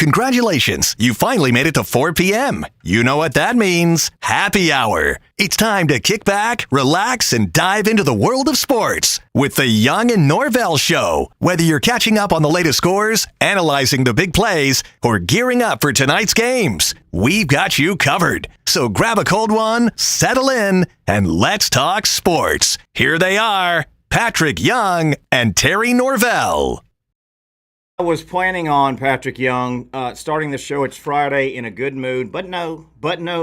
Congratulations, you finally made it to 4 p.m. You know what that means. Happy hour. It's time to kick back, relax, and dive into the world of sports with the Young Norvelle Show. Whether you're catching up on the latest scores, analyzing the big plays, or gearing up for tonight's games, we've got you covered. So grab a cold one, settle in, and let's talk sports. Here they are, Patrick Young and Terry Norvelle. I was planning on Patrick Young starting the show. It's Friday in a good mood, but no,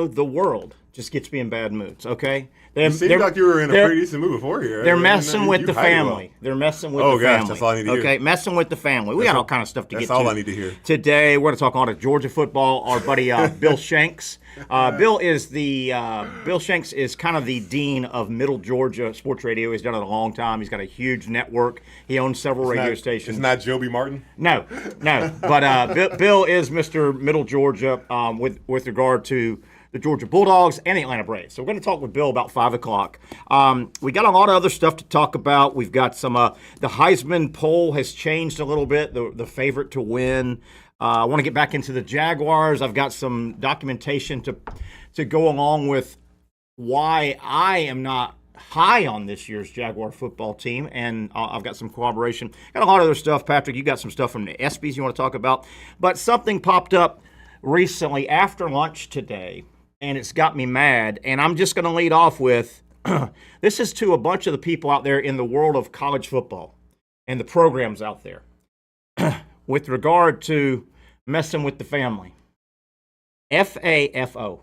the world just gets me in bad moods. Okay, You seemed like you were in a pretty decent mood before here. They're messing with the family. They're messing with the family. Oh gosh, that's all I need to hear. Okay, messing with the family. We got all kind of stuff to get to. That's all I need to hear. Today we're going to talk all about Georgia football. Our buddy Bill Shanks. Bill Shanks is kind of the dean of Middle Georgia sports radio. He's done it a long time. He's got a huge network. He owns several radio stations. It's not Joby Martin? No. But Bill is Mr. Middle Georgia with regard to the Georgia Bulldogs and the Atlanta Braves. So we're going to talk with Bill about 5 o'clock. We got a lot of other stuff to talk about. We've got some the Heisman poll has changed a little bit, the favorite to win. I want to get back into the Jaguars. I've got some documentation to go along with why I am not high on this year's Jaguar football team, and I've got some corroboration. Got a lot of other stuff. Patrick, you got some stuff from the ESPYs you want to talk about. But something popped up recently after lunch today, and it's got me mad, and I'm just going to lead off with, this is to a bunch of the people out there in the world of college football and the programs out there with regard to messing with the family. FAFO.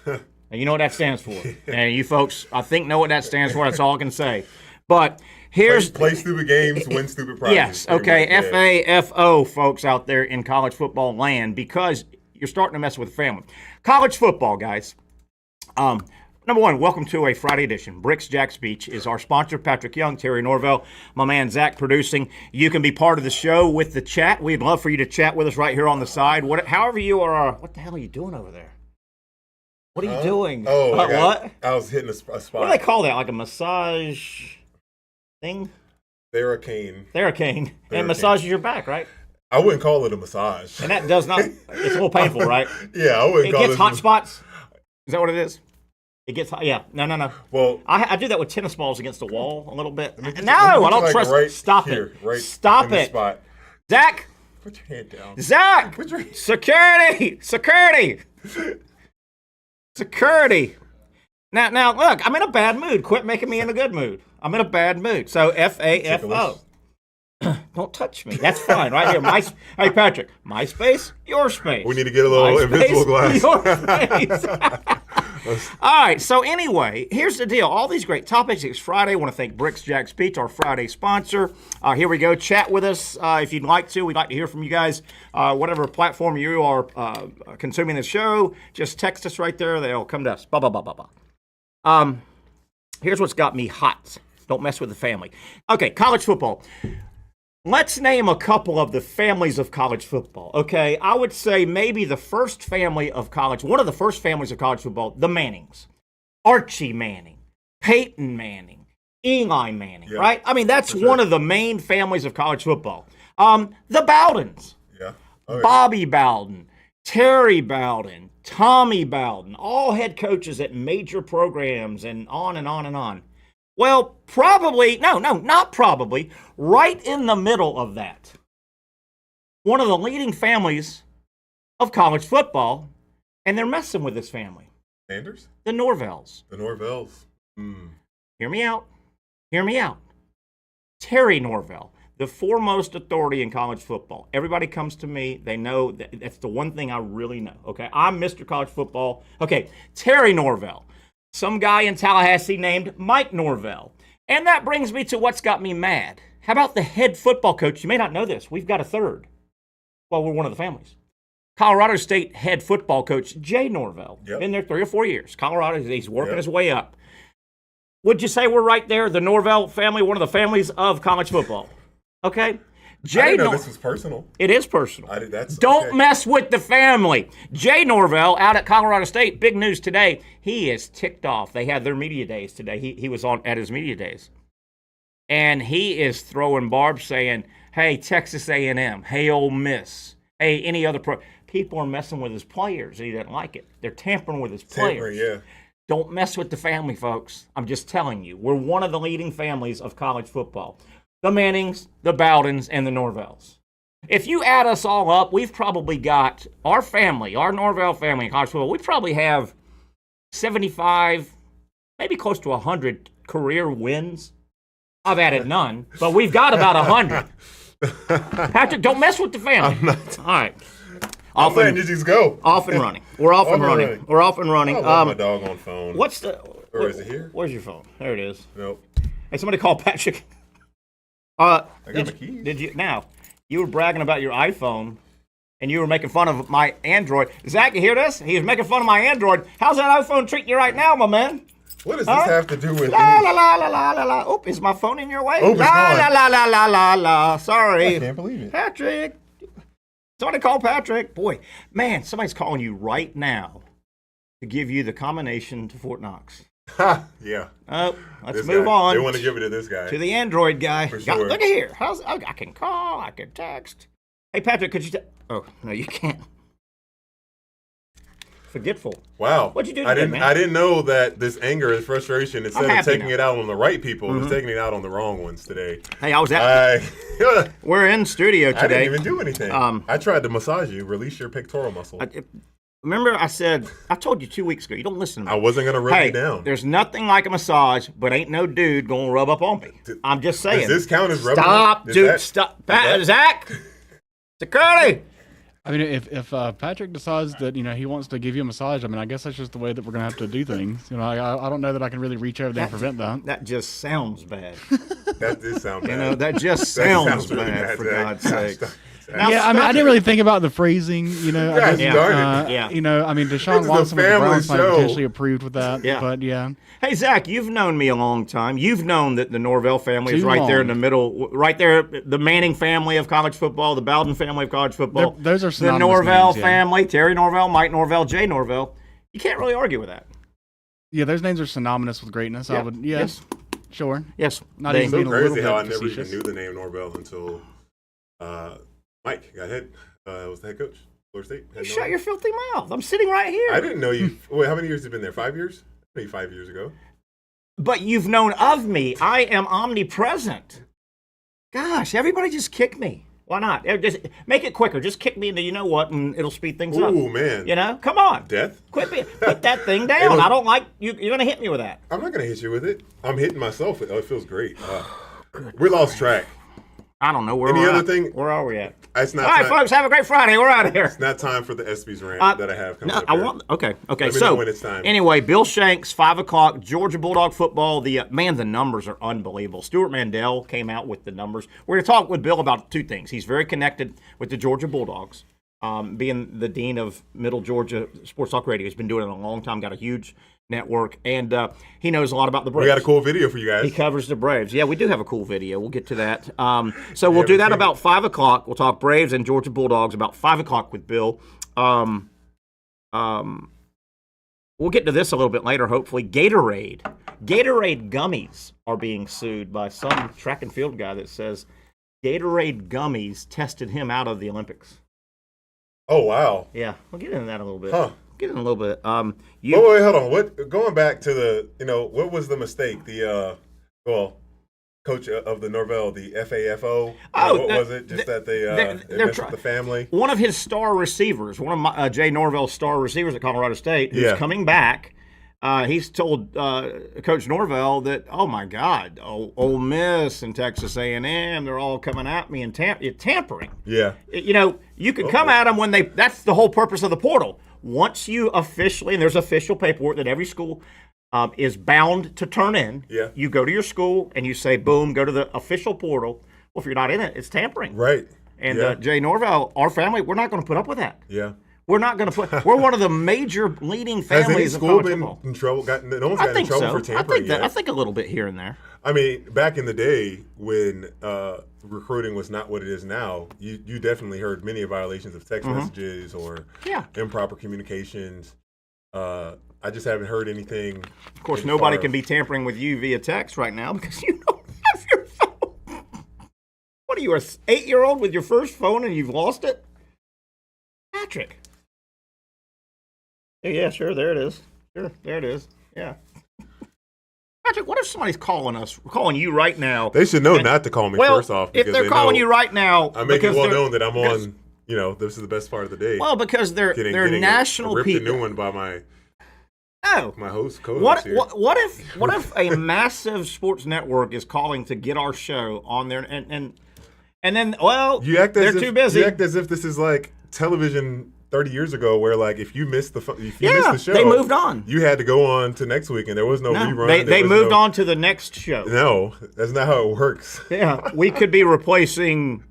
Now, you know what that stands for. And you folks, I think, know what that stands for. That's all I can say. But here's... Play stupid games, win stupid prizes. Yes, okay, FAFO, folks out there in college football land, because you're starting to mess with the family. College football, guys. Number one, welcome to a Friday edition. Bricks Jack's Beach is our sponsor. Patrick Young, Terry Norvelle, my man Zach producing. You can be part of the show with the chat. We'd love for you to chat with us right here on the side. However you are, what the hell are you doing over there? What are you doing? Oh, what? I was hitting a spot. What do they call that? Like a massage thing? Theracane. And massages your back, right? I wouldn't call it a massage. And that does not, it's a little painful, right? Yeah, I wouldn't call it. It gets hot spots? Is that what it is? It gets hot, yeah. No. Well, I do that with tennis balls against the wall a little bit. No, I don't trust. Right Stop here, it. Right Stop it. Spot. Zach. Put your hand down. Zach. Security. Now, look, I'm in a bad mood. Quit making me in a good mood. I'm in a bad mood. So FAFO. Don't touch me. That's fine. Right here. Hey, Patrick, my space, your space. We need to get a little invisible glass. Your space. All right. So anyway, here's the deal. All these great topics. It's Friday. I want to thank Bricks Jack's Beach, our Friday sponsor. Here we go. Chat with us if you'd like to. We'd like to hear from you guys. Whatever platform you are consuming the show, just text us right there. They'll come to us. Blah, blah, blah, blah, blah. Here's what's got me hot. Don't mess with the family. Okay, college football. Let's name a couple of the families of college football, okay? I would say maybe the first family of college, one of the first families of college football, the Mannings. Archie Manning, Peyton Manning, Eli Manning, right? I mean, that's one of the main families of college football. The Bowdens. Yeah. Bobby Bowden, Terry Bowden, Tommy Bowden, all head coaches at major programs and on and on and on. Well, not probably, right in the middle of that, one of the leading families of college football, and they're messing with this family. Sanders? The Norvelles. The Norvelles. Hear me out. Terry Norvelle, the foremost authority in college football. Everybody comes to me. They know that's the one thing I really know, okay? I'm Mr. College Football. Okay, Terry Norvelle. Some guy in Tallahassee named Mike Norvelle. And that brings me to what's got me mad. How about the head football coach? You may not know this. We've got a third. Well, we're one of the families. Colorado State head football coach Jay Norvelle. Been there 3 or 4 years. Colorado, he's working his way up. Would you say we're right there? The Norvelle family, one of the families of college football. Okay? I didn't know this was personal. It is personal. Don't okay. Mess with the family. Jay Norvelle out at Colorado State. Big news today. He is ticked off. They had their media days today. He was on at his media days. And he is throwing barbs saying, hey, Texas A&M. Hey, Ole Miss. hey, any other people are messing with his players, and he doesn't like it. They're tampering with his players. Yeah. Don't mess with the family, folks. I'm just telling you. We're one of the leading families of college football. The Mannings, the Bowdens, and the Norvelles. If you add us all up, we've probably got our family, our Norvelle family in college football, we probably have 75, maybe close to 100 career wins. I've added none, but we've got about 100. Patrick, don't mess with the family. All right. Off and you just go. Off and running. We're off and running. We're off and running. I love my dog on phone. Or is it here? Where's your phone? There it is. Nope. Hey, somebody call Patrick. I got my keys. Did you? Now, you were bragging about your iPhone, and you were making fun of my Android. Zach, you hear this? He was making fun of my Android. How's that iPhone treating you right now, my man? What does this have to do with la la la la la la la? Oh, is my phone in your way? Oh, it's la gone. la la la la la la. Sorry. I can't believe it. Patrick. Somebody call Patrick. Boy, man, somebody's calling you right now to give you the combination to Fort Knox. Ha! Yeah. Oh, let's This move guy. on. They want to give it to this guy. To the Android guy. For sure. Look at here. I can call. I can text. Hey, Patrick, could you? Oh, no, you can't. Forgetful. Wow. What'd you do I today, didn't. man? I didn't know that this anger and frustration, instead of happy taking now. it out on the right people, is taking it out on the wrong ones today. Hey, I was at. We're in studio today. I didn't even do anything. Um, I tried to massage you, release your pectoral muscle. Remember, I told you 2 weeks ago. You don't listen to me. I wasn't gonna rub you down. There's nothing like a massage, but ain't no dude gonna rub up on me. I'm just saying. Does this count as rubbing? Stop, Is dude. that- Stop. that- Zach. Security. I mean, if Patrick decides that he wants to give you a massage, I mean, I guess that's just the way that we're gonna have to do things. I don't know that I can really reach over there and prevent that. That just sounns bad. That did sound bad. That just sounds bad, for God's sake. Now, Yeah, I mean, I didn't really think about the phrasing. Gosh darn it. Yeah. I mean, This Deshaun is a Watson with the family Browns might show. have potentially approved with that. Yeah. But yeah. Hey, Zach, you've known me a long time. You've known that the Norvelle family is Too right there long. in the middle, right there, the Manning family of college football, the Bowden family of college football. Those are the synonymous Norvelle names, yeah. family, Terry Norvelle, Mike Norvelle, Jay Norvelle. You can't really argue with that. Yeah, those names are synonymous with greatness. Yeah. I would, yes, sure. Yes. Not They- even So being a little crazy bit how I never even facetious. knew the name Norvelle until Mike got hit. Was the head coach, Florida State. Had no Shut idea. your filthy mouth. I'm sitting right here. I didn't know you. Wait, how many years have you been there? 5 years? Maybe 5 years ago. But you've known of me. I am omnipresent. Gosh, everybody just kick me. Why not? Just make it quicker. Just kick me into you know what, and it'll speed things up. Ooh, man. Come on. Death? Put that thing down. I don't like you. You're gonna hit me with that. I'm not going to hit you with it. I'm hitting myself. It feels great. We lost track. I don't know where. Any we're other at. thing? Where are we at? It's not All right, time. folks. Have a great Friday. We're out of here. It's not time for the ESPYs rant that I have coming up here. Okay. Let me So know when it's time. anyway, Bill Shanks, 5:00. Georgia Bulldog football. The numbers are unbelievable. Stuart Mandel came out with the numbers. We're going to talk with Bill about two things. He's very connected with the Georgia Bulldogs, being the dean of Middle Georgia Sports Talk Radio. He's been doing it a long time. Got a huge network, and he knows a lot about the Braves. We got a cool video for you guys. He covers the Braves. Yeah, we do have a cool video. We'll get to that. So we'll do that about 5:00. We'll talk Braves and Georgia Bulldogs about 5:00 with Bill. We'll get to this a little bit later, hopefully. Gatorade Gummies are being sued by some track and field guy that says Gatorade Gummies tested him out of the Olympics. Oh, wow. Yeah, we'll get into that a little bit. Huh. Get in a little bit. Wait, hold on. Going back to what was the mistake? Coach of the Norvelle, the FAFO. What was it? Just that they messed with the family. One of his star receivers, one of Jay Norvell's star receivers at Colorado State, who's coming back. He's told Coach Norvelle that, oh my God, Ole Miss and Texas A&M, they're all coming at me and tampering. Yeah. You can come at them when that's the whole purpose of the portal. Once you officially, and there's official paperwork that every school is bound to turn in. Yeah. You go to your school and you say, boom, go to the official portal. Well, if you're not in it, it's tampering. Right. And Jay Norvelle, our family, we're not going to put up with that. Yeah. We're not going to put. We're one of the major leading Has any families of school college been football. in trouble? No one's I gotten in think trouble so. for tampering yet. I think a little bit here and there. I mean, back in the day when recruiting was not what it is now, you definitely heard many violations of text messages or improper communications. I just haven't heard anything. Of course, nobody can be tampering with you via text right now because you don't have your phone. What are you, an 8-year-old with your first phone and you've lost it? Patrick. Yeah, sure. There it is. Sure, there it is. Yeah. Patrick, what if somebody's calling you right now? They should know not to call me first off. If they're calling you right now, I make it well known that I'm on. This is the best part of the day. Well, because they're national people. Ripped a new one by my co-host here. What if a massive sports network is calling to get our show on there and then they're too busy. You act as if this is like television 30 years ago, where like if you missed the show, they moved on. You had to go on to next week, and there was no rerun. They moved on to the next show. No, that's not how it works. Yeah, we could be replacing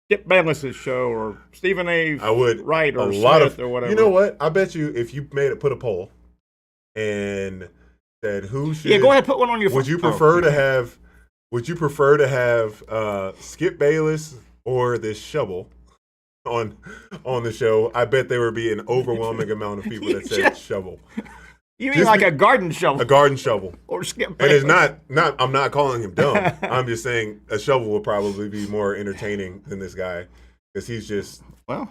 Skip Bayless's show or Stephen A. Wright or Smith or whatever. You know what? I bet you if you put a poll and said who should. Yeah, go ahead, put one on your phone. Would you prefer to have Skip Bayless or this shovel on the show? I bet there would be an overwhelming amount of people that said shovel. You mean like a garden shovel? A garden shovel. Or Skip Bayless. And it's not. I'm not calling him dumb. I'm just saying a shovel would probably be more entertaining than this guy, because he's just. Well,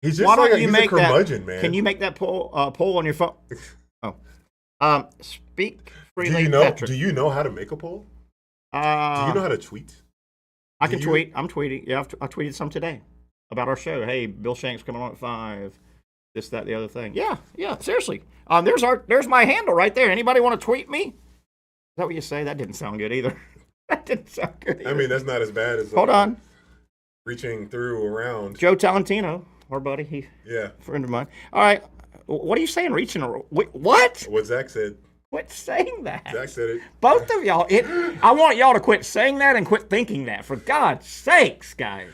he's just he's a curmudgeon, man. Can you make that poll on your phone? Oh, speak freely, Patrick. Do you know how to make a poll? Do you know how to tweet? I can tweet. I'm tweeting. Yeah, I tweeted some today about our show. Hey, Bill Shanks coming on at 5. This, that, the other thing. Yeah. Seriously. There's my handle right there. Anybody want to tweet me? Is that what you say? That didn't sound good either. That didn't sound good either. I mean, that's not as bad as. Hold on. Reaching through around. Joe Talentino, our buddy. Friend of mine. All right. What are you saying? Reaching around? What? What Zach said. Quit saying that. Zach said it. Both of y'all. I want y'all to quit saying that and quit thinking that. For God's sakes, guys.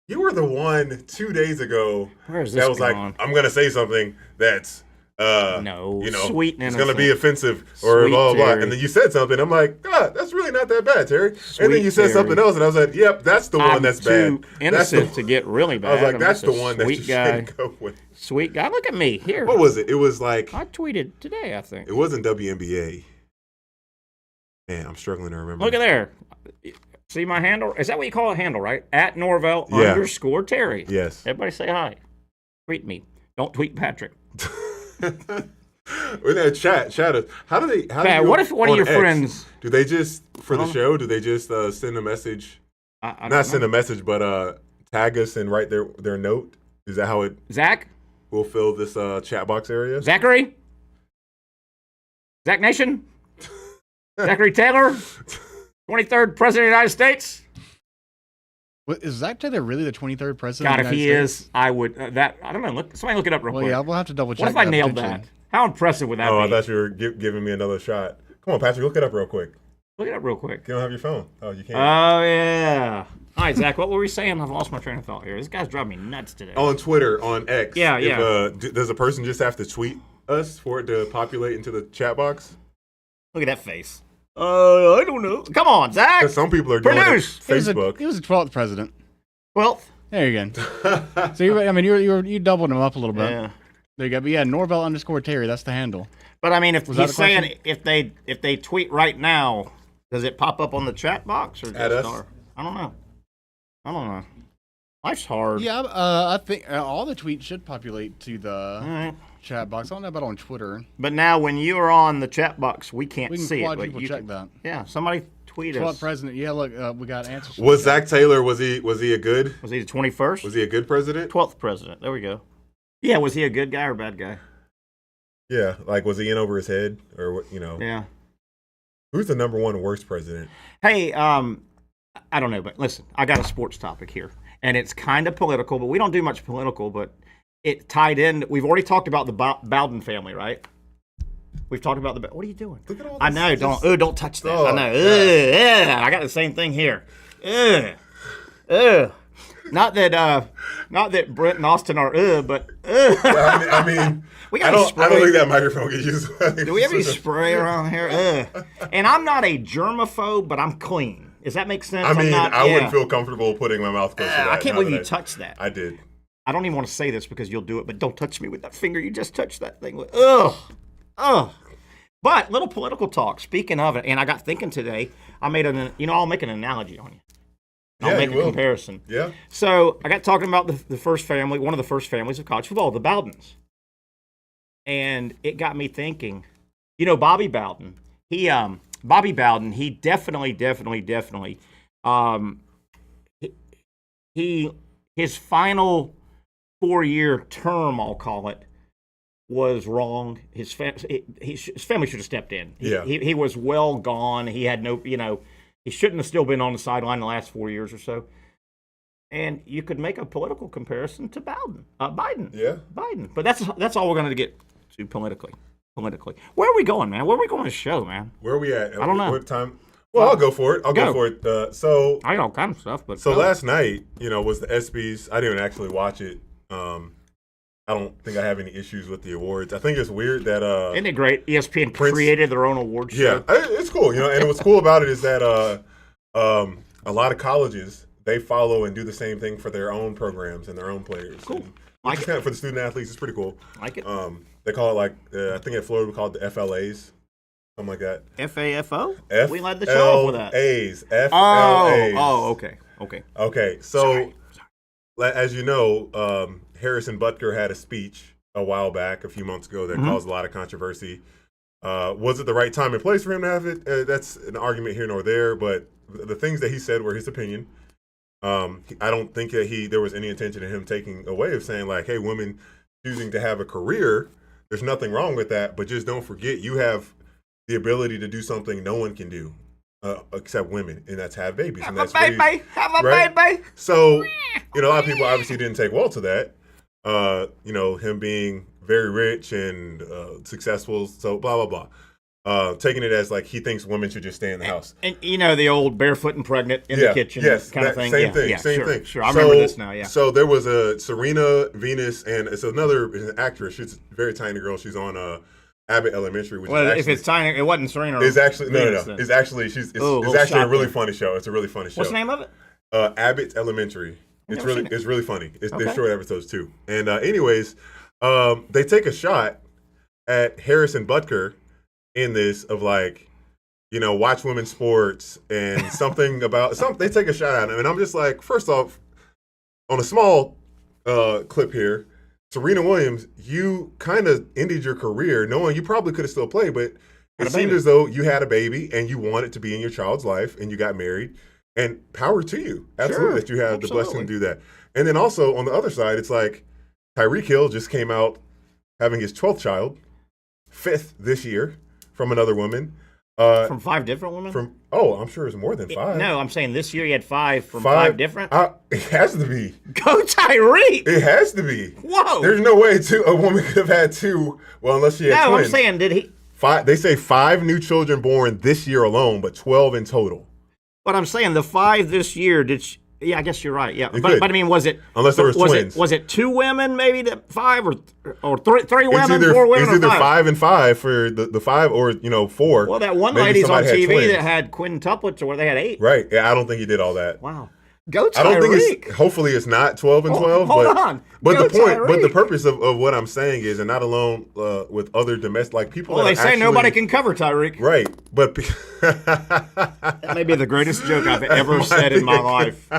You were the one 2 days ago that was like, I'm going to say something that's, sweet and it's going to be offensive or blah, blah, blah. And then you said something. I'm like, God, that's really not that bad, Terry. And then you said something else, and I was like, yep, that's the one that's bad. Too innocent to get really bad. I was like, that's the one that you should go with. Sweet guy. Look at me. Here. What was it? It was like. I tweeted today, I think. It wasn't WNBA. Man, I'm struggling to remember. Look at there. See my handle? Is that what you call a handle, right? At Norvelle _Terry. Yes. Everybody say hi. Tweet me. Don't tweet Patrick. In that chat us. What if one of your friends? Do they just for the show? Do they just send a message? Not send a message, but tag us and write their note. Is that how it? Zach will fill this chat box area. Zachary. Zach Nation. Zachary Taylor. 23rd President of the United States. Is Zach Taylor really the 23rd President God, of the if United States? I would. I don't know. Somebody look it up real quick. Yeah, we'll have to double check. What if I nailed that? How impressive would that be? Oh, I thought you were giving me another shot. Come on, Patrick, look it up real quick. Look it up real quick. You don't have your phone. Oh, you can't. Oh, yeah. All right, Zach, what were we saying? I've lost my train of thought here. This guy's driving me nuts today. On Twitter, on X. Yeah. Does a person just have to tweet us for it to populate into the chat box? Look at that face. I don't know. Come on, Zach. Because some people are doing it Facebook. He was the 12th president. 12th. There you go. So you doubled him up a little bit. Yeah. There you go. But yeah, Norvelle _Terry. That's the handle. But I mean, if he's saying if they tweet right now, does it pop up on the chat box or just us? I don't know. Life's hard. Yeah, I think all the tweets should populate to the chat box. I don't know about on Twitter. But now, when you are on the chat box, we can't see it. But you check that. Yeah, somebody tweet us. 12th president. Yeah, look, we got answers. Was Zach Taylor? Was he a good? Was he the 21st? Was he a good president? 12th president. There we go. Yeah, was he a good guy or a bad guy? Yeah, like was he in over his head or what? Yeah. Who's the number one worst president? Hey, I don't know, but listen, I got a sports topic here, and it's kind of political, but we don't do much political, but it tied in. We've already talked about the Bowden family, right? We've talked about the. What are you doing? Look at all this. I know. Don't touch that. I know. I got the same thing here. Not that Brent and Austin are but I mean, I don't think that microphone gets used. Do we have any spray around here? And I'm not a germaphobe, but I'm clean. Does that make sense? I mean, I wouldn't feel comfortable putting my mouth close to that. I can't believe you touched that. I did. I don't even want to say this because you'll do it, but don't touch me with that finger. You just touched that thing. Ugh. But little political talk. Speaking of it, and I got thinking today, I'll make an analogy on you. I'll make a comparison. Yeah. So I got talking about the first family, one of the first families of college football, the Bowdens. And it got me thinking, Bobby Bowden. Bobby Bowden, he definitely, his final 4-year term, I'll call it, was wrong. His family should have stepped in. He was well gone. He had no, he shouldn't have still been on the sideline the last 4 years or so. And you could make a political comparison to Biden. Yeah. Biden. But that's all we're going to get to politically. Where are we going, man? Where are we going to show, man? Where are we at? I don't know. What time? Well, I'll go for it. Go for it. So I got all kinds of stuff, but last night, was the ESPYs. I didn't actually watch it. I don't think I have any issues with the awards. I think it's weird that isn't it great? ESPN created their own awards show. Yeah, it's cool. And what's cool about it is that a lot of colleges, they follow and do the same thing for their own programs and their own players. Cool. Kind of for the student athletes, it's pretty cool. Like it. They call it I think at Florida we call it the FLAs, something like that. FAFO? We led the show off with that. FLAs. Oh, okay. Okay, so as you know, Harrison Butker had a speech a while back, a few months ago, that caused a lot of controversy. Was it the right time and place for him to have it? That's an argument here nor there, but the things that he said were his opinion. I don't think that there was any intention of him taking away of saying hey, women choosing to have a career, there's nothing wrong with that, but just don't forget you have the ability to do something no one can do except women, and that's have babies. Have and that's a baby. Have a baby. So, a lot of people obviously didn't take well to that. Him being very rich and successful, so blah, blah, blah. Taking it as he thinks women should just stay in the house. And the old barefoot and pregnant in the kitchen kind of thing. Same thing. Sure. I remember this now, yeah. So there was a Serena Venus, and it's an actress. She's a very tiny girl. She's on Abbott Elementary. Which is if it's tiny, it wasn't Serena. It's actually, Venus, no. It's actually, it's actually a really funny show. It's a really funny show. What's the name of it? Abbott Elementary. It's really funny. They're short episodes too. And anyways, they take a shot at Harrison Butker in this of watch women's sports and something about they take a shot at him. And I'm just first off, on a small clip here, Serena Williams, you kind of ended your career knowing you probably could have still played, but it seemed as though you had a baby and you wanted to be in your child's life and you got married. And power to you. Absolutely, that you had the blessing to do that. And then also, on the other side, it's Tyreek Hill just came out having his 12th child, 5th this year, from another woman. From 5 different women? I'm sure it's more than 5. No, I'm saying this year he had 5 from 5 different? It has to be. Go Tyreek! It has to be. Whoa! There's no way a woman could have had 2, unless she had twins. No, I'm saying, did he? 5. They say 5 new children born this year alone, but 12 in total. But I'm saying the 5 this year, I guess you're right. Yeah, but I mean, was it unless there was twins? Was it 2 women, maybe 5, or 3 women, 4 women? It's either 5 and 5 for the 5, or 4. Well, that one lady's on TV that had quintuplets, or where they had 8. Right. Yeah, I don't think he did all that. Wow. Go Tyreek. I don't think hopefully it's not 12 and 12. Hold on. But the purpose of what I'm saying is, and not alone with other domestic people. Well, they say nobody can cover Tyreek. Right, but that may be the greatest joke I've ever said in my life,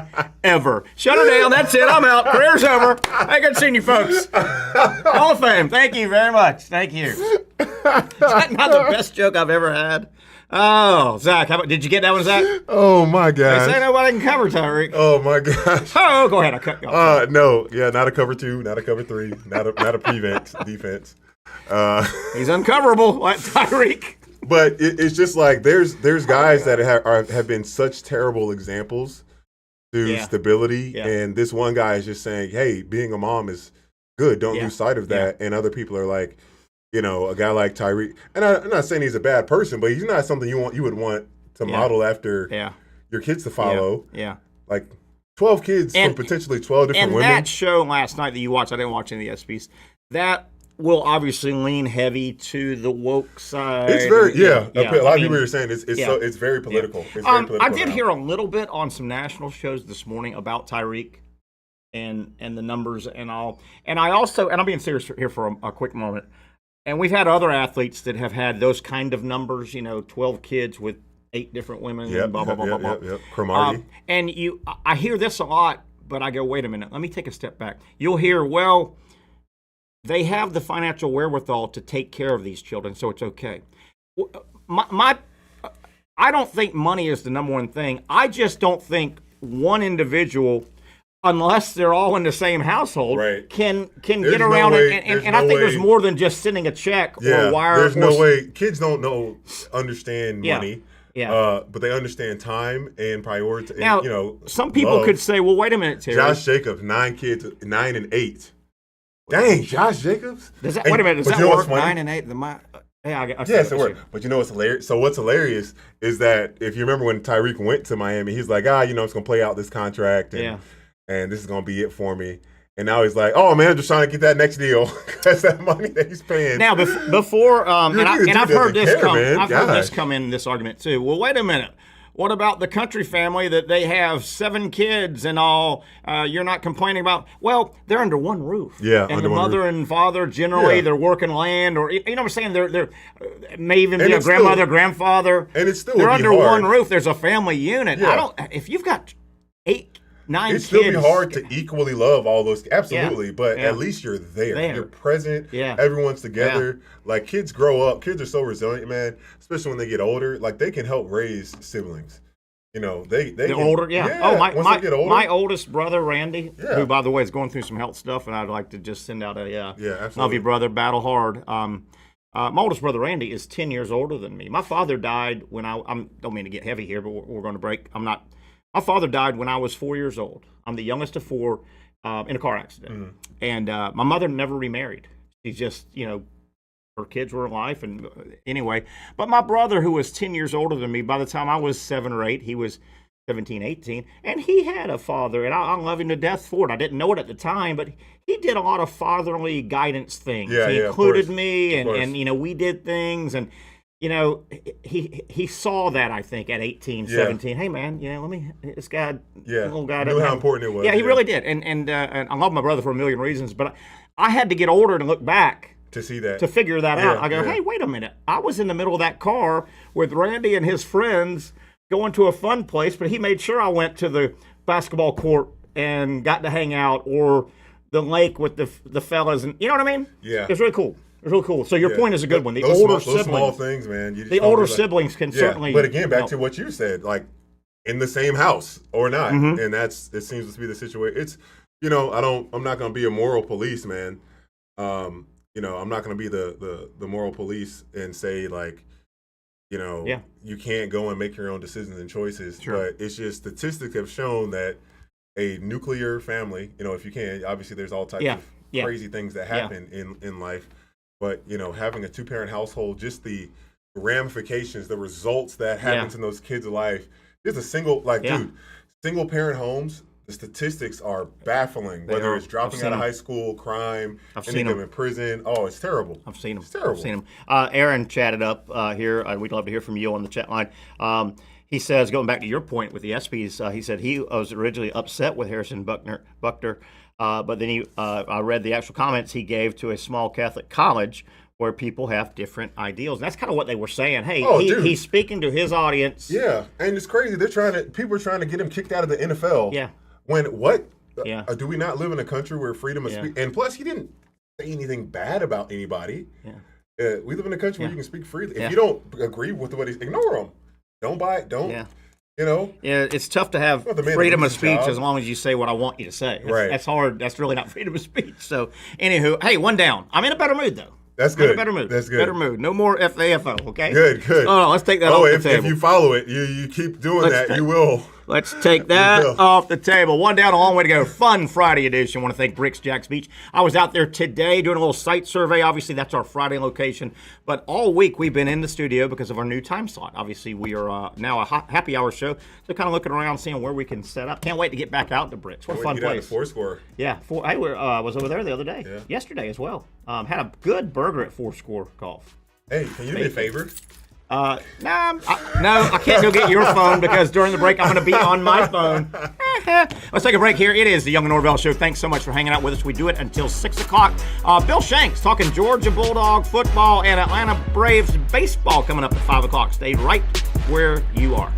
ever. Shut her down. That's it. I'm out. Career's over. Hey, good seeing you, folks. Hall of Fame. Thank you very much. Thank you. Is that not the best joke I've ever had? Oh, Zach, did you get that one, Zach? Oh, my gosh. They say nobody can cover Tyreek. Oh, my gosh. Oh, go ahead. I cut you off. No. Yeah, not a cover 2, not a cover 3, not a prevent defense. He's uncoverable, like Tyreek. But it's just there's guys that have been such terrible examples to stability. Yeah. And this one guy is just saying, hey, being a mom is good. Don't lose sight of that. Yeah. And other people are like, a guy like Tyreek, and I'm not saying he's a bad person, but he's not something you would want to model after your kids to follow. Yeah. 12 kids from potentially 12 different women. And that show last night that you watched, I didn't watch any of the ESPYs, that will obviously lean heavy to the woke side. It's very, a lot of people are saying it's very political. Yeah. It's very political I did hear a little bit on some national shows this morning about Tyreek and the numbers and all. And I also, and I'm being serious here for a quick moment, and we've had other athletes that have had those kind of numbers, 12 kids with 8 different women. Yep, blah, blah, blah, blah, blah. Cromartie. And I hear this a lot, but I go, wait a minute. Let me take a step back. You'll hear, well, they have the financial wherewithal to take care of these children, so it's okay. I don't think money is the number one thing. I just don't think one individual, unless they're all in the same household, can get around and I think there's more than just sending a check or a wire. There's no way. Kids don't understand money. But they understand time and priority. Now, some people could say, well, wait a minute, Terry. Josh Jacobs, 9 kids, 9 and 8. Dang, Josh Jacobs. Wait a minute, does that work? 9 and 8? Yes, it worked. But you know what's hilarious? So what's hilarious is that if you remember when Tyreek went to Miami, he's like, I'm just going to play out this contract and this is going to be it for me. And now he's like, oh, man, I'm just trying to get that next deal because that money that he's paying. Now, before, I've heard this come in this argument too. Well, wait a minute. What about the country family that they have 7 kids and all? You're not complaining about? Well, they're under one roof. Yeah, and the mother and father generally they're working land, or you know what I'm saying? They're may even be a grandmother, grandfather, and it's still they're under one roof. There's a family unit. Yeah. If you've got 8, 9 kids, it'd still be hard to equally love all those. Absolutely, but at least you're there. You're present. Yeah. Everyone's together. Yeah. Like, kids grow up. Kids are so resilient, man. Especially when they get older. Like, they can help raise siblings. They the older, my oldest brother Randy, who by the way is going through some health stuff, and I'd like to just send out a love you, brother, battle hard. My oldest brother Randy is 10 years older than me. My father died when I don't mean to get heavy here, but we're going to break. My father died when I was 4 years old. I'm the youngest of 4 in a car accident. And my mother never remarried. She's just, her kids were alive. And anyway, but my brother, who was 10 years older than me, by the time I was 7 or 8, he was 17, 18. And he had a father, and I love him to death for it. I didn't know it at the time, but he did a lot of fatherly guidance things. He included me, and we did things. And he saw that, I think, at 18, 17. Hey, man, this guy, little guy. Knew how important it was. Yeah, he really did. And I love my brother for a million reasons, but I had to get older to look back to see that, to figure that out. I go, hey, wait a minute. I was in the middle of that car with Randy and his friends going to a fun place, but he made sure I went to the basketball court and got to hang out, or the lake with the fellas, and you know what I mean? Yeah. It's really cool. It's really cool. So your point is a good one. The older siblings, small things, man. The older siblings can certainly. But again, back to what you said, like in the same house or not, and it seems to be the situation. It's I'm not going to be a moral police, man. I'm not going to be the moral police and say like, you can't go and make your own decisions and choices. Sure. But it's just statistics have shown that a nuclear family, if you can, obviously there's all types of crazy things that happen in life. But, having a 2-parent household, just the ramifications, the results that happens in those kids' life. Just a single parent homes, the statistics are baffling. Whether it's dropping out of high school, crime, ending up in prison. Oh, it's terrible. I've seen them. It's terrible. I've seen them. Aaron chatted up here. We'd love to hear from you on the chat line. He says, going back to your point with the ESPYs, he said he was originally upset with Harrison Buckner, but then I read the actual comments he gave to a small Catholic college where people have different ideals. And that's kind of what they were saying. Hey, he's speaking to his audience. Yeah, and it's crazy. People are trying to get him kicked out of the NFL. Yeah. When what? Yeah. Do we not live in a country where freedom of speech? And plus, he didn't say anything bad about anybody. Yeah. We live in a country where you can speak freely. If you don't agree with what he's, ignore him. Don't buy it. Don't. Yeah. Yeah, it's tough to have freedom of speech as long as you say what I want you to say. That's hard. That's really not freedom of speech. So, anywho, hey, one down. I'm in a better mood, though. That's good. In a better mood. That's good. Better mood. No more FAFO, okay? Good. Oh, let's take that off the table. If you follow it, you keep doing you will. Let's take that off the table. One down, a long way to go. Fun Friday edition. I want to thank Bricks Jacks Beach. I was out there today doing a little site survey. Obviously, that's our Friday location. But all week, we've been in the studio because of our new time slot. Obviously, we are now a happy hour show. So kind of looking around, seeing where we can set up. Can't wait to get back out to Bricks. What a fun place. Foursquare. Yeah. I was over there the other day. Yeah. Yesterday as well. Had a good burger at Foursquare Golf. Hey, can you do me a favor? No, I can't go get your phone because during the break I'm going to be on my phone. Let's take a break here. It is the Young Norvelle Show. Thanks so much for hanging out with us. We do it until 6 o'clock. Bill Shanks talking Georgia Bulldog football and Atlanta Braves baseball coming up at 5 o'clock. Stay right where you are.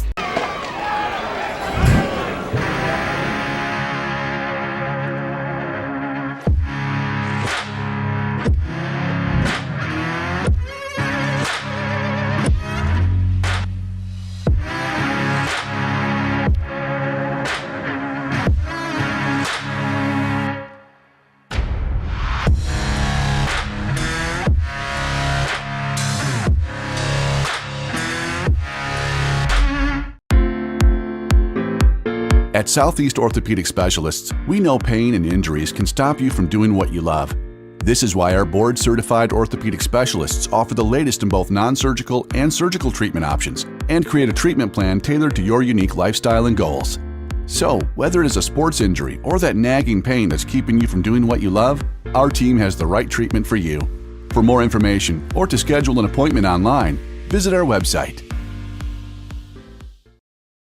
At Southeast Orthopedic Specialists, we know pain and injuries can stop you from doing what you love. This is why our board-certified orthopedic specialists offer the latest in both non-surgical and surgical treatment options and create a treatment plan tailored to your unique lifestyle and goals. So, whether it is a sports injury or that nagging pain that's keeping you from doing what you love, our team has the right treatment for you. For more information or to schedule an appointment online, visit our website.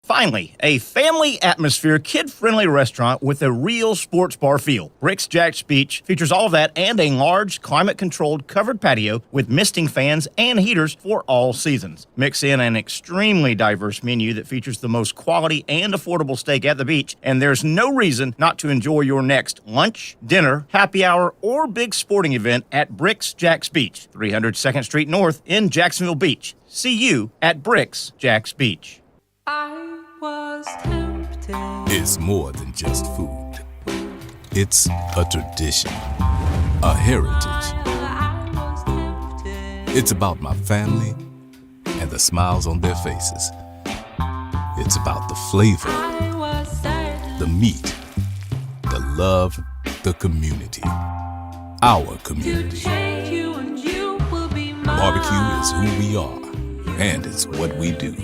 Finally, a family atmosphere, kid-friendly restaurant with a real sports bar feel. Bricks Jack's Beach features all of that and a large, climate-controlled covered patio with misting fans and heaters for all seasons. Mix in an extremely diverse menu that features the most quality and affordable steak at the beach, and there's no reason not to enjoy your next lunch, dinner, happy hour, or big sporting event at Bricks Jack's Beach, 300 2nd Street North in Jacksonville Beach. See you at Bricks Jack's Beach. I was tempted. It's more than just food. It's a tradition, a heritage. It's about my family and the smiles on their faces. It's about the flavor, the meat, the love, the community. Our community. Barbecue is who we are, and it's what we do.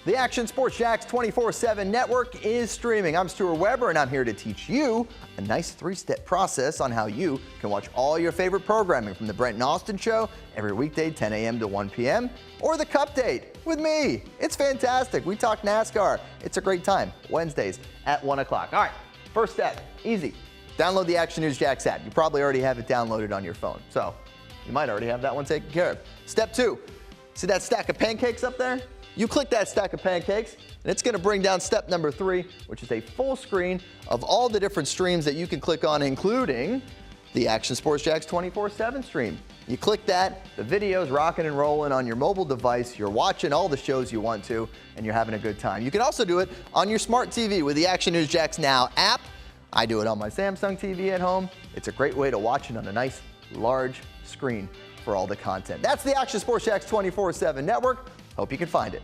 The Action Sports Jax 24/7 network is streaming. I'm Stuart Weber, and I'm here to teach you a nice three-step process on how you can watch all your favorite programming from the Brent and Austin Show every weekday 10 a.m. to 1 p.m. or the Cup Date with me. It's fantastic. We talk NASCAR. It's a great time. Wednesdays at 1 o'clock. All right, first step, easy. Download the Action News Jax app. You probably already have it downloaded on your phone, so you might already have that one taken care of. Step 2, see that stack of pancakes up there? You click that stack of pancakes, and it's going to bring down step number 3, which is a full screen of all the different streams that you can click on, including the Action Sports Jax 24/7 stream. You click that, the video's rocking and rolling on your mobile device, you're watching all the shows you want to, and you're having a good time. You can also do it on your smart TV with the Action News Jax Now app. I do it on my Samsung TV at home. It's a great way to watch it on a nice, large screen for all the content. That's the Action Sports Jax 24/7 network. Hope you can find it.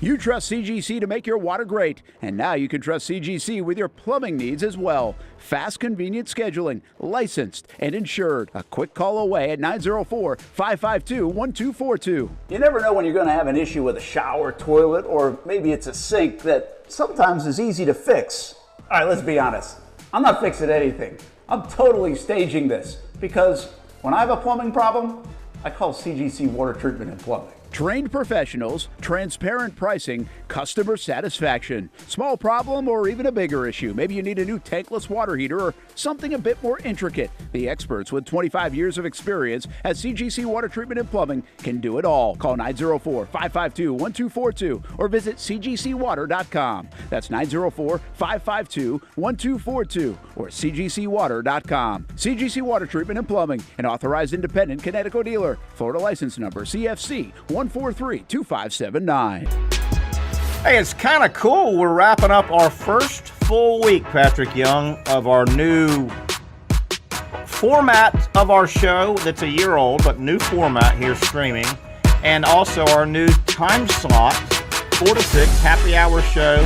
You trust CGC to make your water great, and now you can trust CGC with your plumbing needs as well. Fast, convenient scheduling, licensed and insured. A quick call away at 904-552-1242. You never know when you're going to have an issue with a shower, toilet, or maybe it's a sink that sometimes is easy to fix. All right, let's be honest. I'm not fixing anything. I'm totally staging this because when I have a plumbing problem, I call CGC Water Treatment and Plumbing. Trained professionals, transparent pricing, customer satisfaction. Small problem or even a bigger issue. Maybe you need a new tankless water heater or something a bit more intricate. The experts with 25 years of experience at CGC Water Treatment and Plumbing can do it all. Call 904-552-1242 or visit cgcwater.com. That's 904-552-1242 or cgcwater.com. CGC Water Treatment and Plumbing, an authorized independent Connecticut dealer. Florida license number CFC 1432579. Hey, it's kind of cool. We're wrapping up our first full week, Patrick Young, of our new format of our show that's a year old, but new format here streaming, and also our new time slot, 4 to 6, happy hour show.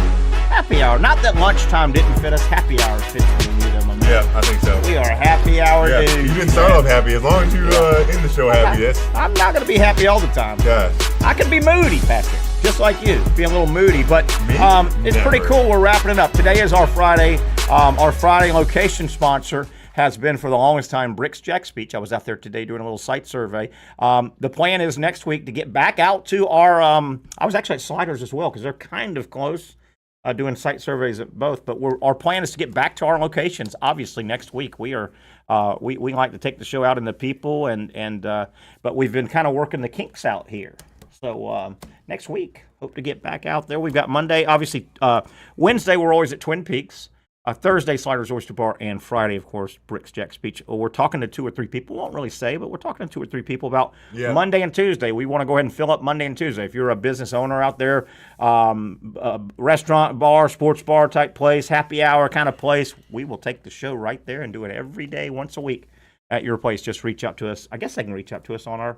Happy hour. Not that lunchtime didn't fit us. Happy hour fits me, my man. Yeah, I think so. We are happy hour dudes. You didn't start off happy. As long as you end the show happy, yes. I'm not going to be happy all the time. Gosh. I can be moody, Patrick, just like you, being a little moody. But it's pretty cool. We're wrapping it up. Today is our Friday location sponsor. has been for the longest time Bricks Jack Speech. I was out there today doing a little site survey. The plan is next week to get back out to our I was actually at Sliders as well because they're kind of close, doing site surveys at both. But our plan is to get back to our locations, obviously, next week. We are we like to take the show out in the people, but we've been kind of working the kinks out here. So next week, hope to get back out there. We've got Monday, obviously. Wednesday, we're always at Twin Peaks. Thursday, Sliders Oyster Bar, and Friday, of course, Bricks Jack Speech. We're talking to 2 or 3 people. Won't really say, but we're talking to 2 or 3 people about Monday and Tuesday. We want to go ahead and fill up Monday and Tuesday. If you're a business owner out there, restaurant, bar, sports bar type place, happy hour kind of place, we will take the show right there and do it every day, once a week at your place. Just reach out to us. I guess they can reach out to us on our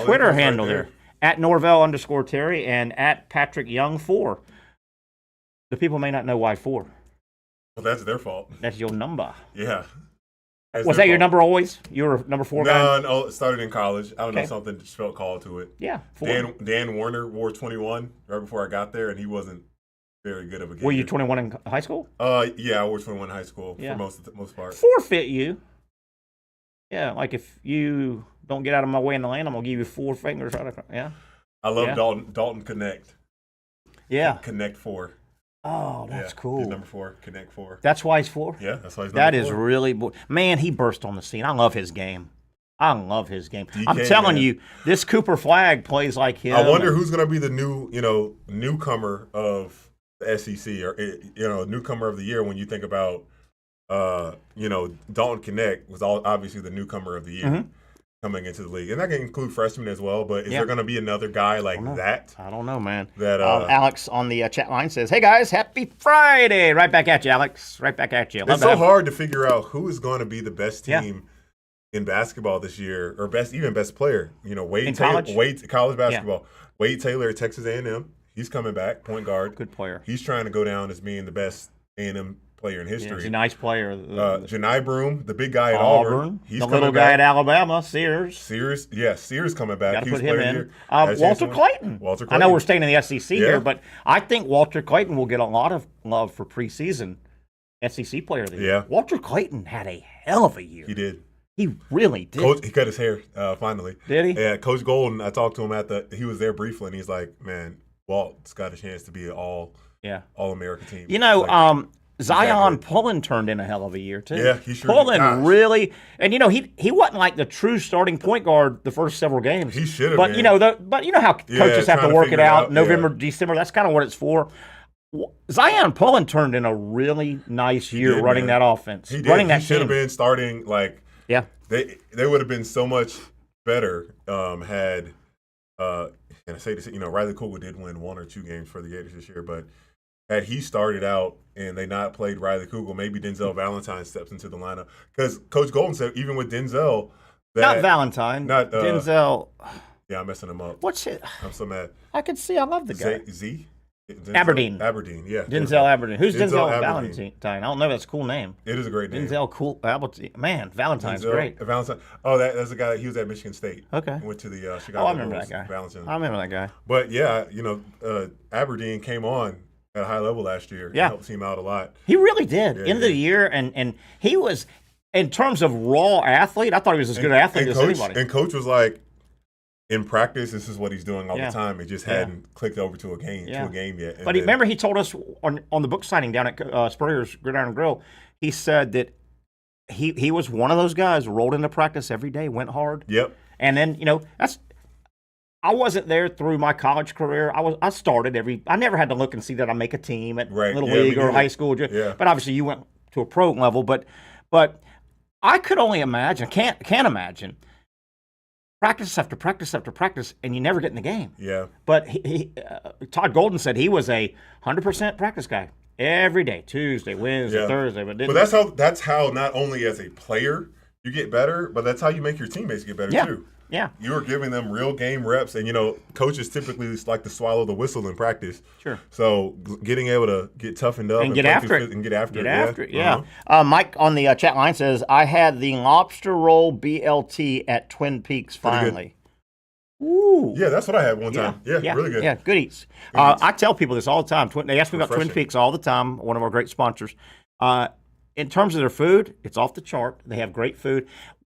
Twitter handle there. At Norvelle_Terry and at Patrick Young 4. The people may not know why 4. Well, that's their fault. That's your number. Yeah. Was that your number always? You were number 4 guy? No, it started in college. I don't know, something just felt called to it. Yeah, 4. Dan Warner wore 21 right before I got there, and he wasn't very good of a gamer. Were you 21 in high school? Yeah, I wore 21 in high school for most part. 4 fit you. Yeah, like if you don't get out of my way in the lane, I'm going to give you 4 fingers. Yeah. I love Dalton Connect. Yeah. Connect 4. Oh, that's cool. He's number 4, Connect 4. That's why he's 4? Yeah, that's why he's number 4. That is really man, he burst on the scene. I love his game. I'm telling you, this Cooper Flagg plays like him. I wonder who's going to be the newcomer of the SEC or newcomer of the year when you think about Dalton Connect was obviously the newcomer of the year. Coming into the league. And that can include freshmen as well, but is there going to be another guy like that? I don't know, man. That Alex on the chat line says, hey, guys, happy Friday. Right back at you, Alex. Right back at you. It's so hard to figure out who is going to be the best team in basketball this year, or best player. Wade Taylor, college basketball. Yeah. Wade Taylor at Texas A&M. He's coming back, point guard. Good player. He's trying to go down as being the best A&M player in history. He's a nice player. Janai Broom, the big guy at Auburn. He's the little guy at Alabama, Sears coming back. Got to put him in. Walter Clayton. I know we're staying in the SEC here, but I think Walter Clayton will get a lot of love for preseason SEC player of the year. Yeah. Walter Clayton had a hell of a year. He did. He really did. He cut his hair finally. Did he? Yeah, Coach Golden, I talked to him he was there briefly, and he's like, man, Walt's got a chance to be an all-American team. Zion Pullen turned in a hell of a year, too. Yeah, he sure did. Pullen really – and, he wasn't like the true starting point guard the first several games. He should have been. But you know how coaches have to work it out. November, December, that's kind of what it's for. Zion Pullen turned in a really nice year running that offense. He did. Running that he should have been starting they would have been so much better had and I say this, Riley Kugel did win 1 or 2 games for the Gators this year, but had he started out and they not played Riley Kugel, maybe Denzel Valentine steps into the lineup. Because Coach Golden said even with Denzel, not Valentine, Denzel. Yeah, I'm messing him up. What's it? I'm so mad. I could see. I love the guy. Z. Aberdeen, yeah. Denzel Aberdeen. Who's Denzel Valentine? I don't know. That's a cool name. It is a great name. Denzel Aberdeen. Man, Valentine's great. Valentine. Oh, that's the guy. He was at Michigan State. Okay. Went to the Chicago. I remember Bulls. that guy. Valentine. I remember that guy. But yeah, Aberdeen came on at a high level last year. Yeah. Helped him out a lot. He really did. End of the year, and he was, in terms of raw athlete, I thought he was as good an athlete as anybody. And Coach was like, in practice, this is what he's doing all the time. It just hadn't clicked over to a game yet. But remember, he told us on the book signing down at Spurrier's Gridiron Grill, he said that he was one of those guys who rolled into practice every day, went hard. Yep. And then, I wasn't there through my college career. I started I never had to look and see that I make a team at Little League or high school. Yeah. But obviously you went to a pro level. But I could only imagine, can't imagine, practice after practice after practice, and you never get in the game. Yeah. But Todd Golden said he was a 100% practice guy every day, Tuesday, Wednesday, Thursday. But that's how not only as a player you get better, but that's how you make your teammates get better too. Yeah. You are giving them real game reps, and coaches typically like to swallow the whistle in practice. Sure. So getting able to get toughened up and get after it. And get after it. Yeah. Mike on the chat line says, I had the lobster roll BLT at Twin Peaks finally. Ooh. Yeah, that's what I had one time. Yeah, really good. Yeah, good eats. I tell people this all the time. They ask me about Twin Peaks all the time, one of our great sponsors. in terms of their food, it's off the chart. They have great food.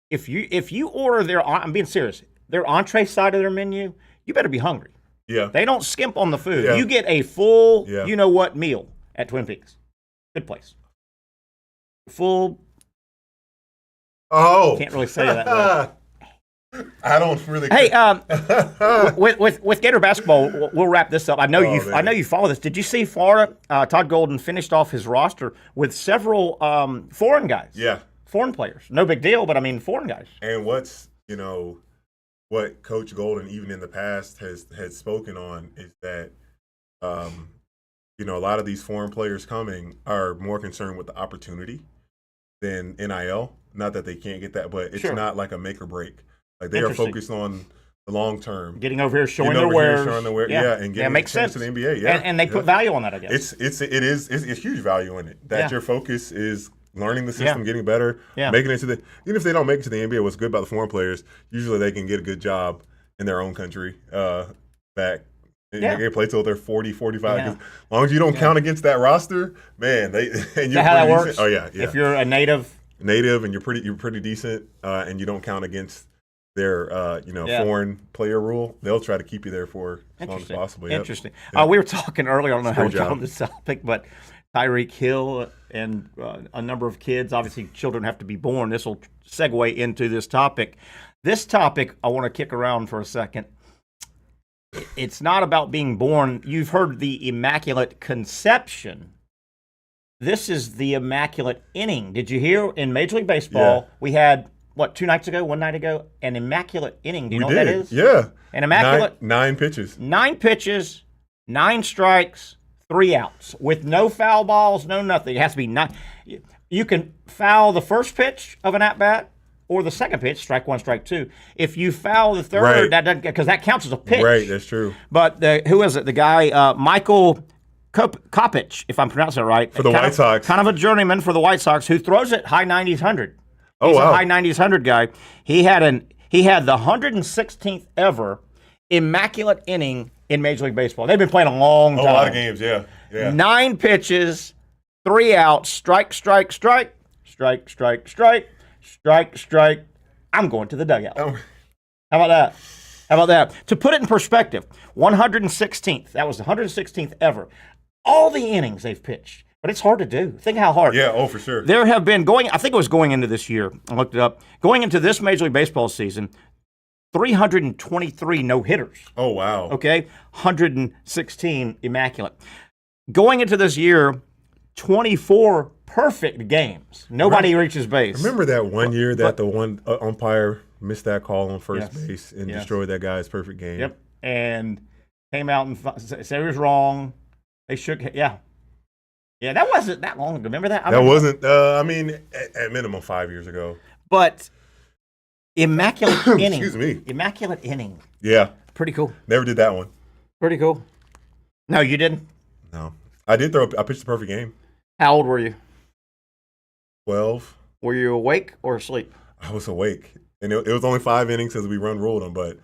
If you order I'm being serious, their entree side of their menu, you better be hungry. Yeah. They don't skimp on the food. Yeah. You get a full, you-know-what meal at Twin Peaks. Good place. Full. Oh. Can't really say that. I don't really. Hey, with Gator basketball, we'll wrap this up. I know you follow this. Did you see Florida? Todd Golden finished off his roster with several foreign guys. Yeah. Foreign players. No big deal, but I mean foreign guys. And what Coach Golden, even in the past, has spoken on is that, a lot of these foreign players coming are more concerned with the opportunity than NIL. Not that they can't get that, but it's not like a make or break. Like they are focused on the long term, getting over here, showing their wares, and getting makes sense to the NBA. Yeah, and they put value on that, I guess. It's huge value in it that your focus is learning the system, getting better, making it to the. Even if they don't make it to the NBA, what's good about the foreign players, usually they can get a good job in their own country back. They can play till they're 40, 45. As long as you don't count against that roster, man, and you're how that works? Decent. Oh yeah. If you're a native and you're pretty decent, and you don't count against their foreign player rule, they'll try to keep you there for as long as possible. Yep. Interesting. We were talking earlier, I don't know how we got on this topic, but Tyreek Hill and a number of kids, obviously children have to be born. This will segue into this topic. This topic I want to kick around for a second. It's not about being born. You've heard the Immaculate Conception. This is the Immaculate Inning. Did you hear in Major League Baseball, we had, one night ago, an Immaculate Inning. Do you know what that is? Yeah. An Immaculate. Nine pitches. 9 pitches, 9 strikes, 3 outs with no foul balls, no nothing. It has to be 9. You can foul the first pitch of an at-bat or the second pitch, strike 1, strike 2. If you foul the third, that doesn't, because that counts as a pitch. Right, that's true. But who is it? The guy, Michael Kopech, if I'm pronouncing it right. For the White Sox. Kind of a journeyman for the White Sox who throws it high 90s, 100. He's a high 90s, 100 guy. He had the 116th ever Immaculate Inning in Major League Baseball. They've been playing a long time. A lot of games, yeah. 9 pitches, 3 outs, strike, strike, strike, strike, strike, strike, strike, strike. I'm going to the dugout. Oh. How about that? To put it in perspective, 116th. That was the 116th ever. All the innings they've pitched. But it's hard to do. Think how hard. Yeah, for sure. There have been I think it was going into this year. I looked it up. Going into this Major League Baseball season, 323 no-hitters. Oh, wow. Okay? 116 immaculate. Going into this year, 24 perfect games. Nobody reaches base. Remember that one year that the one umpire missed that call on first base and destroyed that guy's perfect game? Yep. And came out and said it was wrong. They shook. Yeah, that wasn't that long ago. Remember that? Wasn't, at minimum 5 years ago. But Immaculate Inning. Excuse me. Immaculate Inning. Yeah. Pretty cool. Never did that one. Pretty cool. No, you didn't? No. I pitched the perfect game. How old were you? 12. Were you awake or asleep? I was awake. And it was only 5 innings because we ruled them, but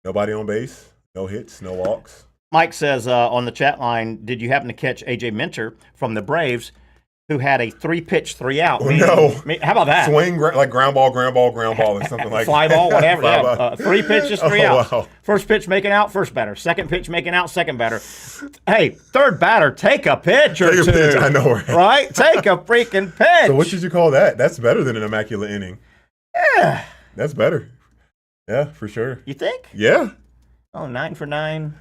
nobody on base, no hits, no walks. Mike says on the chat line, did you happen to catch A.J. Minter from the Braves who had a 3-pitch, 3-out? No. How about that? Swing, like ground ball, or something like that. Fly ball, whatever. 3 pitches, 3 outs. Wow. First pitch making out, first batter. Second pitch making out, second batter. Hey, third batter, take a pitch or two. Take a pitch, I know. Right? Take a freaking pitch. So what should you call that? That's better than an Immaculate Inning. Yeah. That's better. Yeah, for sure. You think? Yeah. Oh, 9 for 9.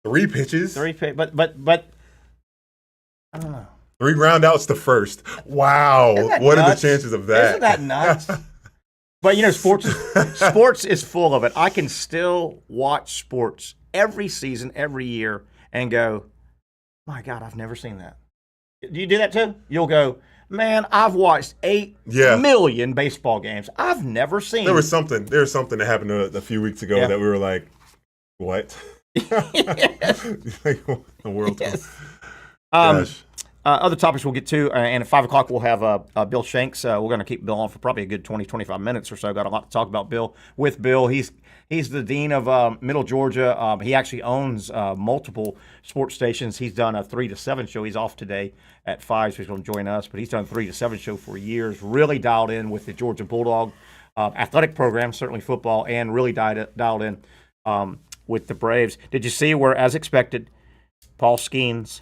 3 pitches. 3 pitch, but I don't know. 3 ground outs to first. Wow. What are the chances of that? Isn't that nuts? But, sports is full of it. I can still watch sports every season, every year, and go, my God, I've never seen that. Do you do that too? You'll go, man, I've watched 8 million baseball games. I've never seen. There was something that happened a few weeks ago that we were like, what? Like, the world. Gosh. other topics we'll get to, and at 5 o'clock we'll have Bill Shanks. We're going to keep Bill on for probably a good 20, 25 minutes or so. Got a lot to talk about Bill. With Bill, he's the dean of Middle Georgia. He actually owns multiple sports stations. He's done a 3 to 7 show. He's off today at 5, so he's going to join us. But he's done a 3 to 7 show for years. Really dialed in with the Georgia Bulldog athletic program, certainly football, and really dialed in with the Braves. Did you see where, as expected, Paul Skenes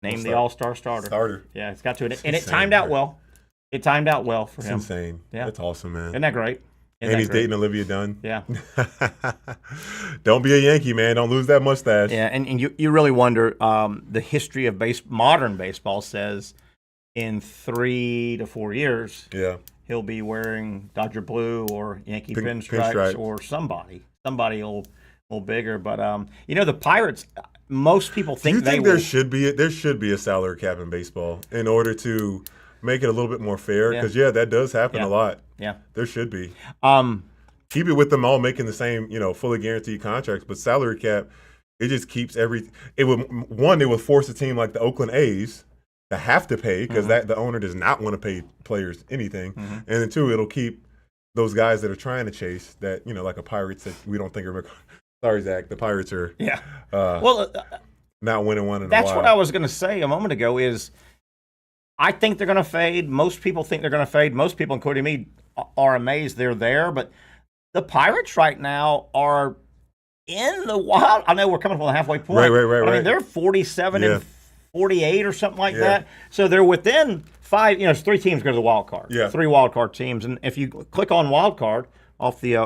named the All-Star starter? Yeah, it's got to it. And it timed out well. It timed out well for him. It's insane. Yeah. That's awesome, man. Isn't that great? And he's dating Olivia Dunn. Yeah. Don't be a Yankee, man. Don't lose that mustache. Yeah, and you really wonder, the history of modern baseball says in 3 to 4 years, he'll be wearing Dodger blue or Yankee pinstripes or somebody a little bigger. But, the Pirates, most people think there should be a salary cap in baseball in order to make it a little bit more fair, because that does happen a lot. Yeah, there should be. Keep it with them all making the same, fully guaranteed contracts, but salary cap, it just keeps it would force a team like the Oakland A's to have to pay, because the owner does not want to pay players anything, and then 2, it'll keep those guys that are trying to chase that, like a Pirates that we don't think are. Sorry, Zach. The Pirates are not winning one in a while. That's what I was going to say a moment ago is I think they're going to fade. Most people think they're going to fade. Most people, including me, are amazed they're there. But the Pirates right now are in the wild. I know we're coming from the halfway point. Right. I mean, they're 47 and 48 or something like that. So they're within 5. It's 3 teams go to the wild card. Yeah. 3 wild card teams. And if you click on wild card off the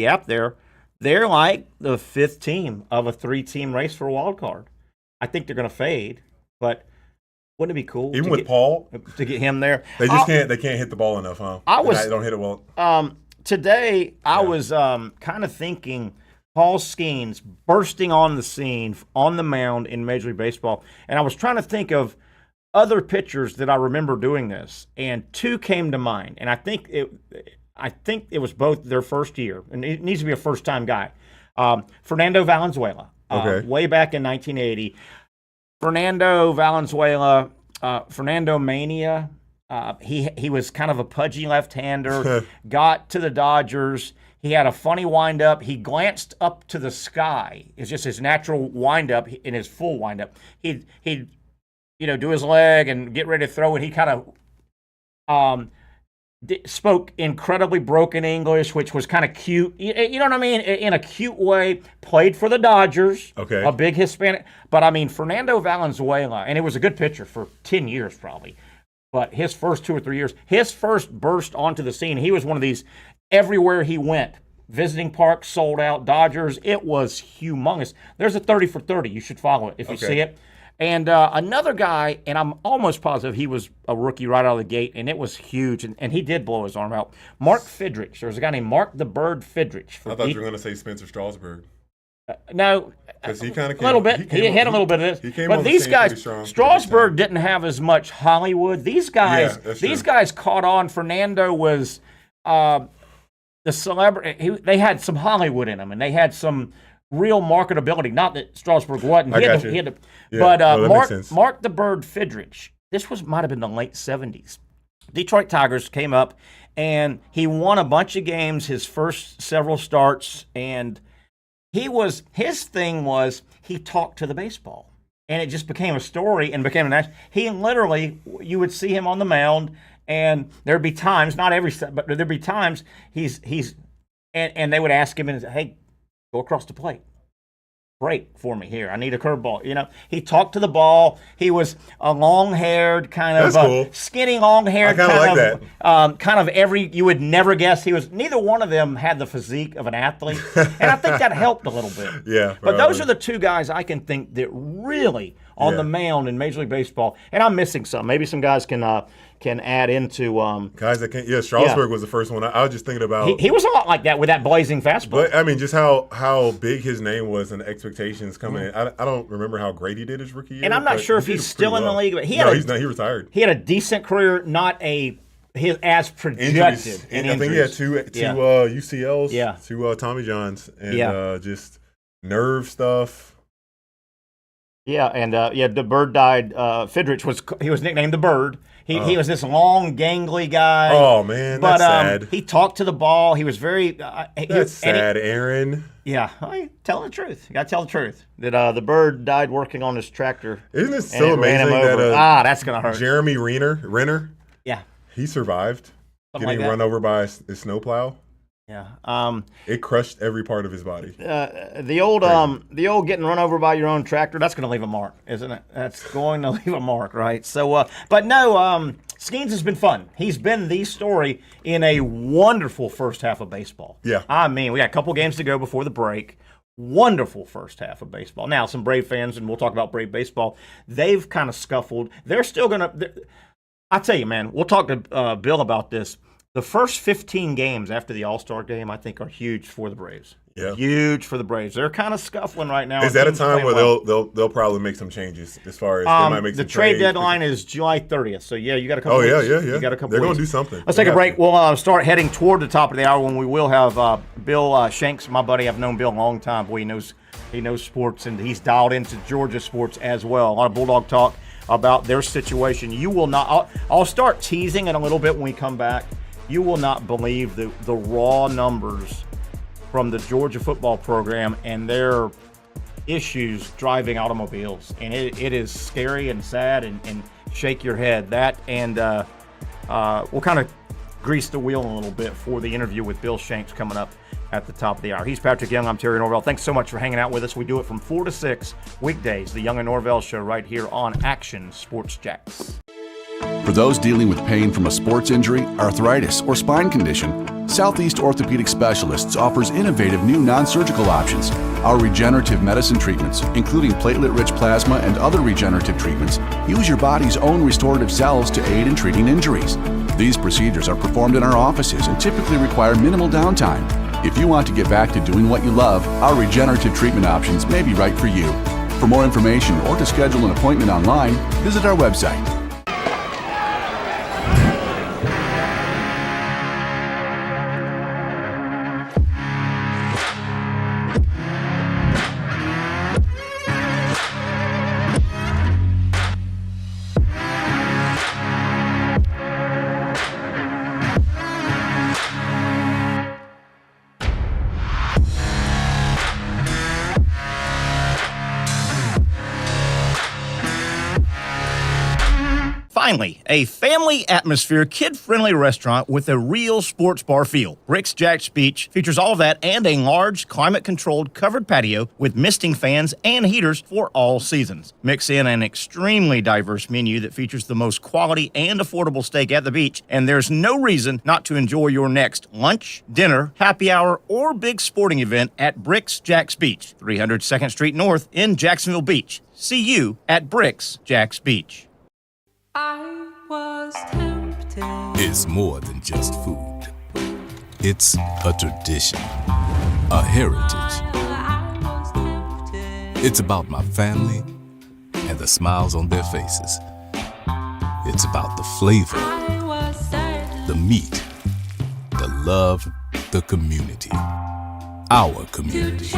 app there, they're like the 5th team of a 3-team race for a wild card. I think they're going to fade, but wouldn't it be cool? Even with Paul to get him there? They just can't. They can't hit the ball enough, huh? They don't hit it well. Today, I was kind of thinking Paul Skenes bursting on the scene on the mound in Major League Baseball, and I was trying to think of other pitchers that I remember doing this, and 2 came to mind, and I think it was both their first year, and it needs to be a first-time guy. Fernando Valenzuela, way back in 1980. Fernando Valenzuela, Fernando Mania. He was kind of a pudgy left-hander, got to the Dodgers. He had a funny wind-up. He glanced up to the sky. It's just his natural wind-up, in his full wind-up. He'd do his leg and get ready to throw, and he kind of spoke incredibly broken English, which was kind of cute. You know what I mean? In a cute way. Played for the Dodgers. Okay. A big Hispanic. But, I mean, Fernando Valenzuela, and it was a good pitcher for 10 years probably. But his first 2 or 3 years, his first burst onto the scene, he was one of these everywhere he went. Visiting parks sold out, Dodgers. It was humongous. There's a 30 for 30. You should follow it if you see it. And another guy, and I'm almost positive he was a rookie right out of the gate, and it was huge, and he did blow his arm out. Mark Fidrich. There was a guy named Mark the Bird Fidrich. I thought you were going to say Spencer Strasburg. No, because he kind of a little bit. He had a little bit of this. But these guys, Strasburg didn't have as much Hollywood. These guys, caught on. Fernando was the celebrity. They had some Hollywood in them, and they had some real marketability. Not that Strasburg wasn't. Mark the Bird Fidrich. This might have been the late 70s. Detroit Tigers came up, and he won a bunch of games his first several starts, and his thing was he talked to the baseball, and it just became a story and became he literally, you would see him on the mound, and there'd be times, not every, but there'd be times and they would ask him, and hey, go across the plate. Break for me here. I need a curveball. He talked to the ball. He was a long-haired kind of skinny, long-haired kind of you would never guess he was. Neither one of them had the physique of an athlete, and I think that helped a little bit. Yeah. But those are the 2 guys I can think that really on the mound in Major League Baseball, and I'm missing some. Maybe some guys can add into guys that can. Yeah, Strasburg was the first one. I was just thinking about. He was a lot like that with that blazing fastball. But I mean, just how big his name was and the expectations coming in. I don't remember how great he did his rookie year. And I'm not sure if he's still in the league. But he retired. He had a decent career, not as projected. Injuries. I think he had two UCLs, 2 Tommy Johns, and just nerve stuff. Yeah, and the Bird died. Fidrich was nicknamed the Bird. He was this long, gangly guy. Oh man, but that's sad. He talked to the ball. He was very. That's sad, Aaron. Yeah, telling the truth. You got to tell the truth. That the Bird died working on his tractor. Isn't it so amazing that that's gonna hurt. Jeremy Renner. Yeah, he survived getting run over by a snowplow. Yeah. It crushed every part of his body. The old getting run over by your own tractor, that's going to leave a mark, isn't it? That's going to leave a mark, right? So, but no, Skenes has been fun. He's been the story in a wonderful first half of baseball. Yeah. I mean, we got a couple games to go before the break. Wonderful first half of baseball. Now, some Brave fans, and we'll talk about Brave baseball, they've kind of scuffled. They're still going to – I tell you, man, we'll talk to Bill about this. The first 15 games after the All-Star game, I think, are huge for the Braves. Yeah, huge for the Braves. They're kind of scuffling right now. Is that a time where they'll probably make some changes as far as they might make some the trade trades? deadline is July 30th. So yeah, you got a couple. Yeah. You got a couple. They're going weeks. to do something. Let's take a break. We'll start heading toward the top of the hour when we will have Bill Shanks, my buddy. I've known Bill a long time. Boy, he knows sports, and he's dialed into Georgia sports as well. A lot of Bulldog talk about their situation. You will not. I'll start teasing it a little bit when we come back. You will not believe the raw numbers from the Georgia football program and their issues driving automobiles. And it is scary and sad and shake your head. That and we'll kind of grease the wheel a little bit for the interview with Bill Shanks coming up at the top of the hour. He's Patrick Young. I'm Terry Norvelle. Thanks so much for hanging out with us. We do it from 4 to 6 weekdays, the Young and Norvelle Show right here on Action Sports Jacks. For those dealing with pain from a sports injury, arthritis, or spine condition, Southeast Orthopedic Specialists offers innovative new non-surgical options. Our regenerative medicine treatments, including platelet-rich plasma and other regenerative treatments, use your body's own restorative cells to aid in treating injuries. These procedures are performed in our offices and typically require minimal downtime. If you want to get back to doing what you love, our regenerative treatment options may be right for you. For more information or to schedule an appointment online, visit our website. Finally, a family atmosphere, kid-friendly restaurant with a real sports bar feel. Bricks Jack's Beach features all of that and a large, climate-controlled covered patio with misting fans and heaters for all seasons. Mix in an extremely diverse menu that features the most quality and affordable steak at the beach, and there's no reason not to enjoy your next lunch, dinner, happy hour, or big sporting event at Bricks Jack's Beach, 300 2nd Street North in Jacksonville Beach. See you at Bricks Jack's Beach. I was tempted. It's more than just food. It's a tradition, a heritage. It's about my family and the smiles on their faces. It's about the flavor, the meat, the love, the community. Our community.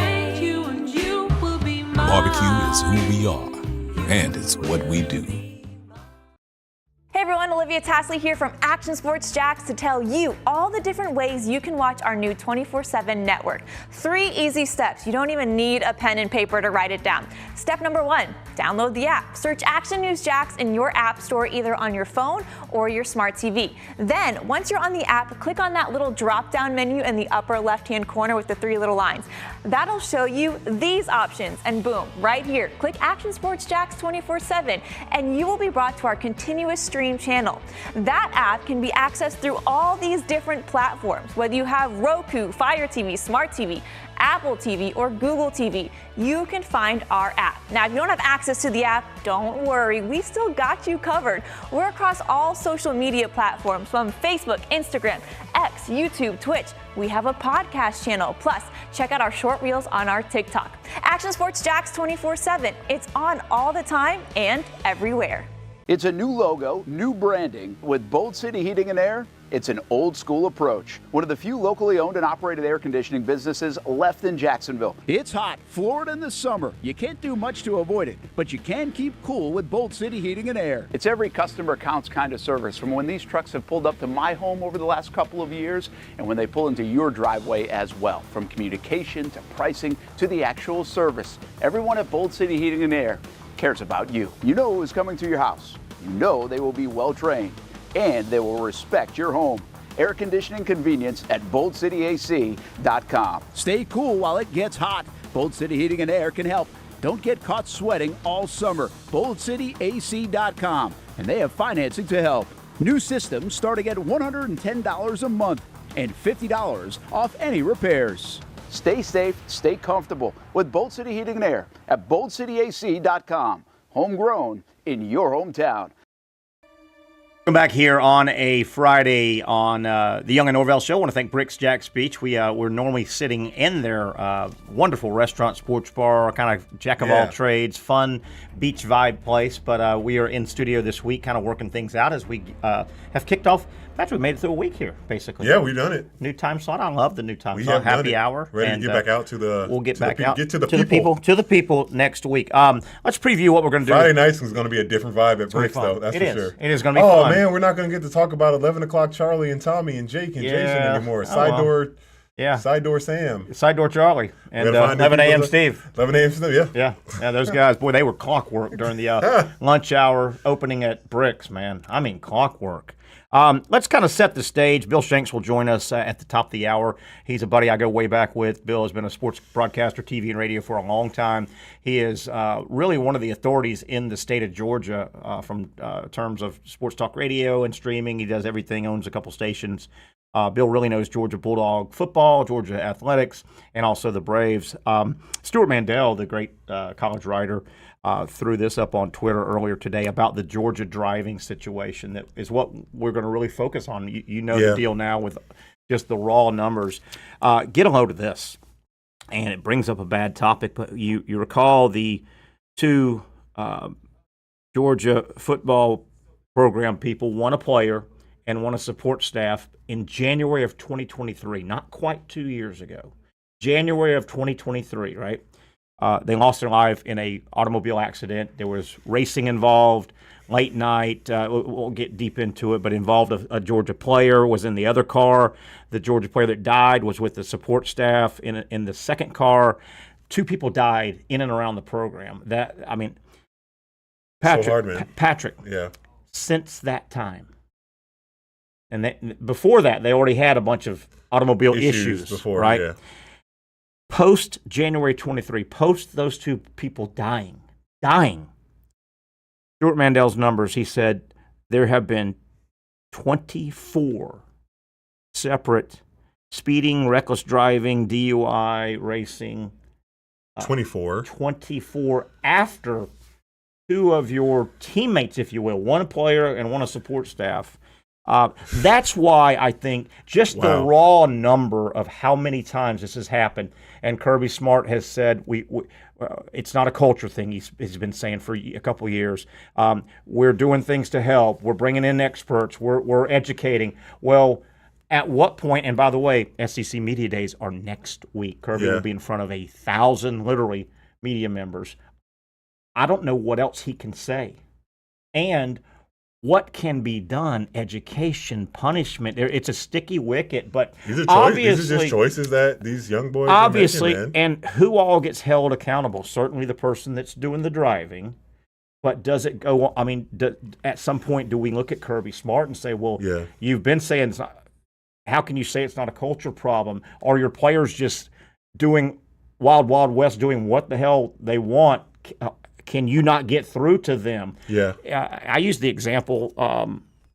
Barbecue is who we are, and it's what we do. Hey everyone, Olivia Tasley here from Action Sports Jacks to tell you all the different ways you can watch our new 24/7 network. 3 easy steps. You don't even need a pen and paper to write it down. Step number 1, download the app. Search Action News Jacks in your app store either on your phone or your smart TV. Then, once you're on the app, click on that little drop-down menu in the upper left-hand corner with the 3 little lines. That'll show you these options, and boom, right here, click Action Sports Jacks 24/7, and you will be brought to our continuous stream channel. That app can be accessed through all these different platforms. Whether you have Roku, Fire TV, Smart TV, Apple TV, or Google TV, you can find our app. Now, if you don't have access to the app, don't worry, we still got you covered. We're across all social media platforms from Facebook, Instagram, X, YouTube, Twitch. We have a podcast channel. Plus, check out our short reels on our TikTok. Action Sports Jacks 24/7. It's on all the time and everywhere. It's a new logo, new branding. With Bold City Heating and Air, it's an old school approach. One of the few locally owned and operated air conditioning businesses left in Jacksonville. It's hot, Florida in the summer. You can't do much to avoid it, but you can keep cool with Bold City Heating and Air. It's every customer counts kind of service, from when these trucks have pulled up to my home over the last couple of years and when they pull into your driveway as well. From communication to pricing to the actual service, everyone at Bold City Heating and Air cares about you. You know who's coming to your house. You know they will be well trained, and they will respect your home. Air conditioning convenience at boldcityac.com. Stay cool while it gets hot. Bold City Heating and Air can help. Don't get caught sweating all summer. boldcityac.com, and they have financing to help. New systems starting at $110 a month and $50 off any repairs. Stay safe, stay comfortable with Bold City Heating and Air at boldcityac.com. Homegrown in your hometown. Welcome back here on a Friday on the Young Norvelle Show. I want to thank Bricks Jack's Beach. We're normally sitting in their wonderful restaurant, sports bar, kind of jack of all trades, fun beach vibe place. But we are in studio this week, kind of working things out as we have kicked off. Patrick, we made it through a week here, basically. Yeah, we've done it. New time slot. I love the new time slot. Happy hour. Ready to get back out to the. We'll get back out to the people next week. Let's preview what we're going to do. Friday nights is going to be a different vibe at Bricks, though. That's for sure. It is going to be fun. Oh man, we're not going to get to talk about 11 o'clock Charlie and Tommy and Jake and Jason anymore. Side door Sam. Side door Charlie. And 11 a.m. Steve. 11 a.m. Steve, yeah. Yeah, those guys, boy, they were clockwork during the lunch hour opening at Bricks, man. I mean, clockwork. Let's kind of set the stage. Bill Shanks will join us at the top of the hour. He's a buddy I go way back with. Bill has been a sports broadcaster, TV and radio for a long time. He is really one of the authorities in the state of Georgia from terms of sports talk radio and streaming. He does everything, owns a couple stations. Bill really knows Georgia Bulldog football, Georgia athletics, and also the Braves. Stuart Mandel, the great college writer, threw this up on Twitter earlier today about the Georgia driving situation. That is what we're going to really focus on. You know the deal now with just the raw numbers. Get a load of this, and it brings up a bad topic, but you recall the two Georgia football program people, one a player and one a support staff, in January of 2023, not quite 2 years ago. January of 2023, right? They lost their life in a automobile accident. There was racing involved, late night. We'll get deep into it, but involved a Georgia player, was in the other car. The Georgia player that died was with the support staff in the second car. Two people died in and around the program. Patrick, so hard, man. Patrick. Yeah. Since that time, and before that, they already had a bunch of automobile issues before, right? Yeah. Post January 23, post those two people dying. Stuart Mandel's numbers, he said there have been 24 separate speeding, reckless driving, DUI, racing. 24 after two of your teammates, if you will, one a player and one a support staff. That's why I think just the raw number of how many times this has happened, and Kirby Smart has said it's not a culture thing. He's been saying for a couple of years. We're doing things to help. We're bringing in experts. We're educating. Well, at what point? And by the way, SEC Media Days are next week. Kirby will be in front of 1,000 literally media members. I don't know what else he can say, and what can be done? Education, punishment. It's a sticky wicket, but these are just choices that these young boys obviously, are making, and who all gets held accountable? Certainly the person that's doing the driving, but does it go on? I mean, at some point, do we look at Kirby Smart and say, well, you've been saying it's not, how can you say it's not a culture problem? Are your players just doing wild west, doing what the hell they want? Can you not get through to them? Yeah. I used the example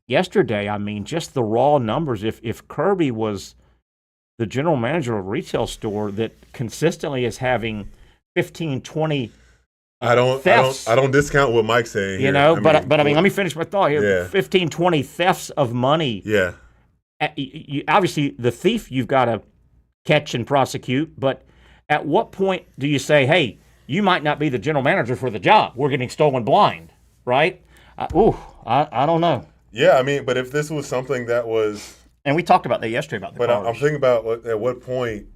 yesterday. I mean, just the raw numbers. If Kirby was the general manager of a retail store that consistently is having 15, 20 thefts. I don't discount what Mike's saying. You know, but let me finish my thought here. Yeah. 15, 20 thefts of money. Yeah. Obviously, the thief you've got to catch and prosecute. But at what point do you say, hey, you might not be the general manager for the job. We're getting stolen blind, right? I don't know. Yeah, I mean, but if this was something that was, and we talked about that yesterday about the but cars. I'm thinking about at what point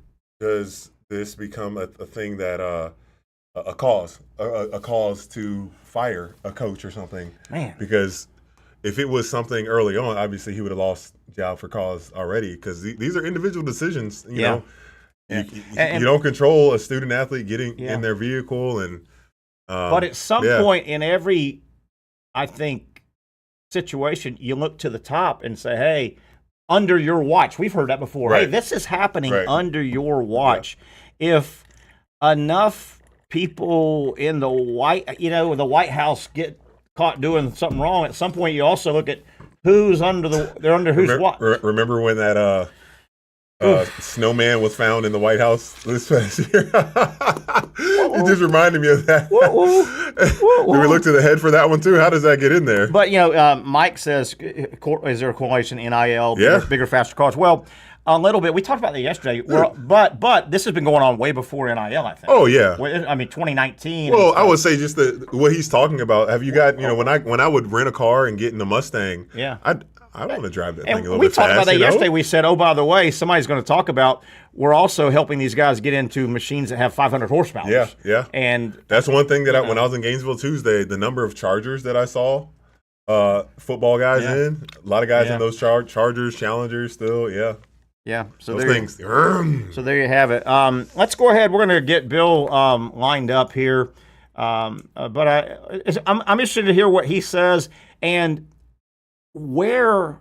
does this become a thing that a cause to fire a coach or something? Man, because if it was something early on, obviously he would have lost job for cause already. Because these are individual decisions. You know, you don't control a student athlete getting in their vehicle, and but at some point in every, I think, situation, you look to the top and say, hey, under your watch. We've heard that before. Right. Hey, this is happening Right. under your watch. Yeah. If enough people in the White House get caught doing something wrong, at some point you also look at who's they're under whose watch. Remember when that snowman was found in the White House this past year? You just reminded me of that. Did we look to the head for that one too? How does that get in there? But Mike says, is there a correlation NIL, bigger, faster cars? Well, a little bit. We talked about that yesterday. But this has been going on way before NIL, I think. Oh yeah. I mean, 2019. Well, I would say just what he's talking about. Have you got when I would rent a car and get in the Mustang? Yeah. I want to drive that thing a little we bit talked fast, about that yesterday. We said, oh, by the way, somebody's going to talk about we're also helping these guys get into machines that have 500 horsepower. Yeah. And that's one thing that when I was in Gainesville Tuesday, the number of Chargers that I saw football guys in, a lot of guys in those Chargers, Challengers still, Yeah, so those things. So there you have it. Let's go ahead. We're going to get Bill lined up here, but I'm interested to hear what he says and where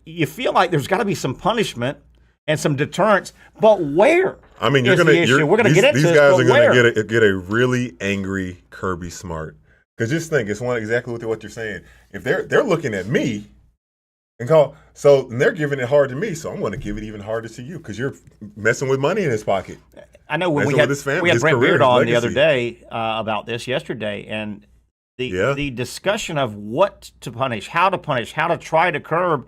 you feel like there's got to be some punishment and some deterrence, but where? I mean, we're going to get into these guys are going to get a really angry Kirby Smart, because just think, it's exactly what you're saying. If they're looking at me. And they're giving it hard to me, so I'm going to give it even harder to you because you're messing with money in his pocket. I know when we had Brent Beard on the other day about this yesterday, and the discussion of what to punish, how to try to curb.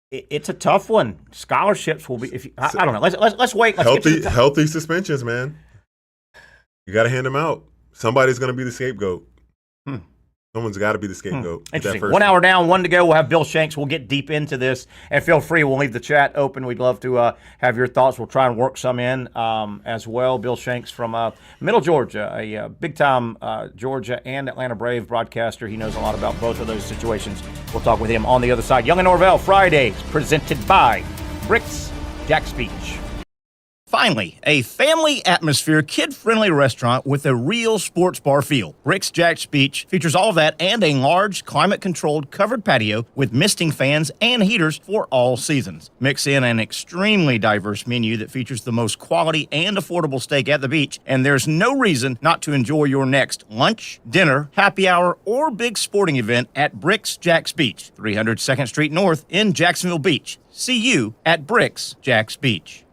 It's a tough one. Scholarships will be. I don't know. Let's wait. Healthy suspensions, man. You got to hand them out. Somebody's going to be the scapegoat. Someone's got to be the scapegoat. Interesting. 1 hour down, 1 to go. We'll have Bill Shanks. We'll get deep into this. And feel free. We'll leave the chat open. We'd love to have your thoughts. We'll try and work some in as well. Bill Shanks from Middle Georgia, a big-time Georgia and Atlanta Brave broadcaster. He knows a lot about both of those situations. We'll talk with him on the other side. Young and Norvelle, Fridays, presented by Bricks Jack's Beach. Finally, a family atmosphere, kid-friendly restaurant with a real sports bar feel. Bricks Jack's Beach features all of that and a large, climate-controlled covered patio with misting fans and heaters for all seasons. Mix in an extremely diverse menu that features the most quality and affordable steak at the beach, and there's no reason not to enjoy your next lunch, dinner, happy hour, or big sporting event at Bricks Jack's Beach, 300 2nd Street North in Jacksonville Beach. See you at Bricks Jack's Beach.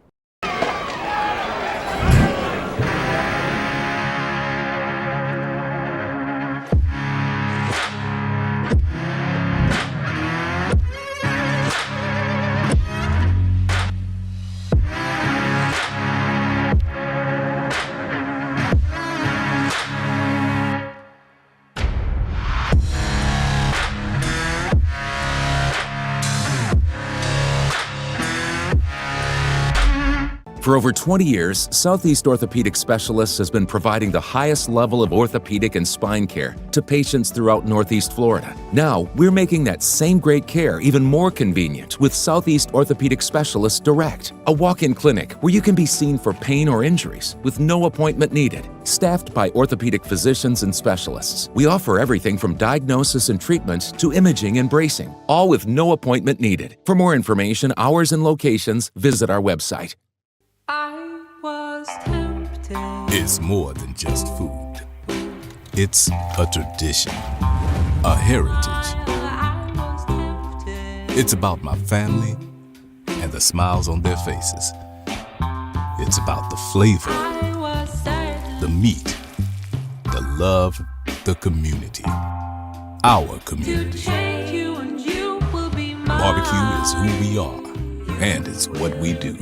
For over 20 years, Southeast Orthopedic Specialists has been providing the highest level of orthopedic and spine care to patients throughout Northeast Florida. Now, we're making that same great care even more convenient with Southeast Orthopedic Specialists Direct, a walk-in clinic where you can be seen for pain or injuries with no appointment needed. Staffed by orthopedic physicians and specialists, we offer everything from diagnosis and treatment to imaging and bracing, all with no appointment needed. For more information, hours, and locations, visit our website. I was tempted. It's more than just food. It's a tradition, a heritage. It's about my family and the smiles on their faces. It's about the flavor, the meat, the love, the community. Our community. Barbecue is who we are, and it's what we do.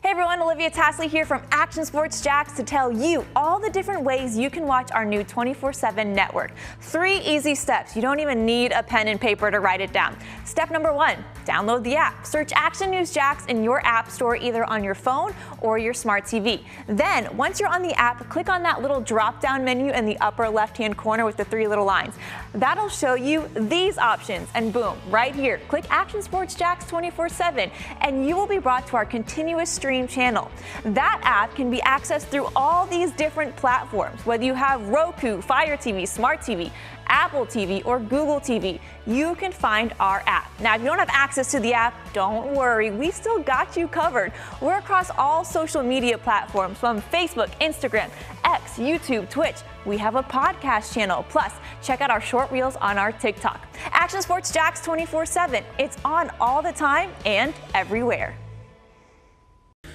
Hey everyone, Olivia Tasley here from Action Sports Jacks to tell you all the different ways you can watch our new 24/7 network. 3 easy steps. You don't even need a pen and paper to write it down. Step number 1, download the app. Search Action News Jacks in your app store either on your phone or your smart TV. Then, once you're on the app, click on that little drop-down menu in the upper left-hand corner with the 3 little lines. That'll show you these options, and boom, right here, click Action Sports Jacks 24/7, and you will be brought to our continuous stream channel. That app can be accessed through all these different platforms, whether you have Roku, Fire TV, Smart TV, Apple TV, or Google TV. You can find our app. Now, if you don't have access to the app, don't worry, we still got you covered. We're across all social media platforms from Facebook, Instagram, X, YouTube, Twitch. We have a podcast channel. Plus, check out our short reels on our TikTok. Action Sports Jacks 24/7. It's on all the time and everywhere.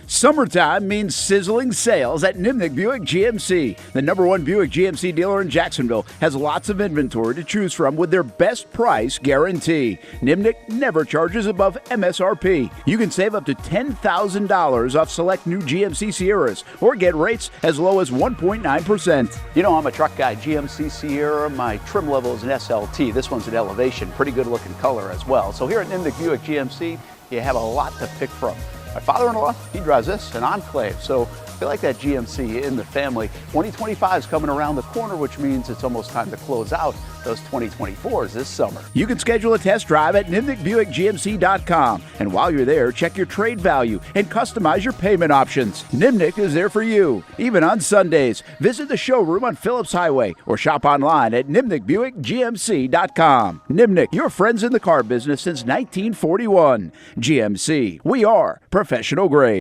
Summertime means sizzling sales at Nimnick Buick GMC. The #1 Buick GMC dealer in Jacksonville has lots of inventory to choose from with their best price guarantee. Nimnick never charges above MSRP. You can save up to $10,000 off select new GMC Sierras or get rates as low as 1.9%. You know, I'm a truck guy. GMC Sierra, my trim level is an SLT. This one's an Elevation. Pretty good looking color as well. So here at Nimnick Buick GMC, you have a lot to pick from. My father-in-law, he drives this, an Enclave, so I feel like that GMC in the family. 2025 is coming around the corner, which means it's almost time to close out those 2024s this summer. You can schedule a test drive at NimnickBuickGMC.com, and while you're there, check your trade value and customize your payment options. Nimnick is there for you, even on Sundays. Visit the showroom on Phillips Highway or shop online at NimnickBuickGMC.com. Nimnick, your friends in the car business since 1941. GMC, we are professional grade.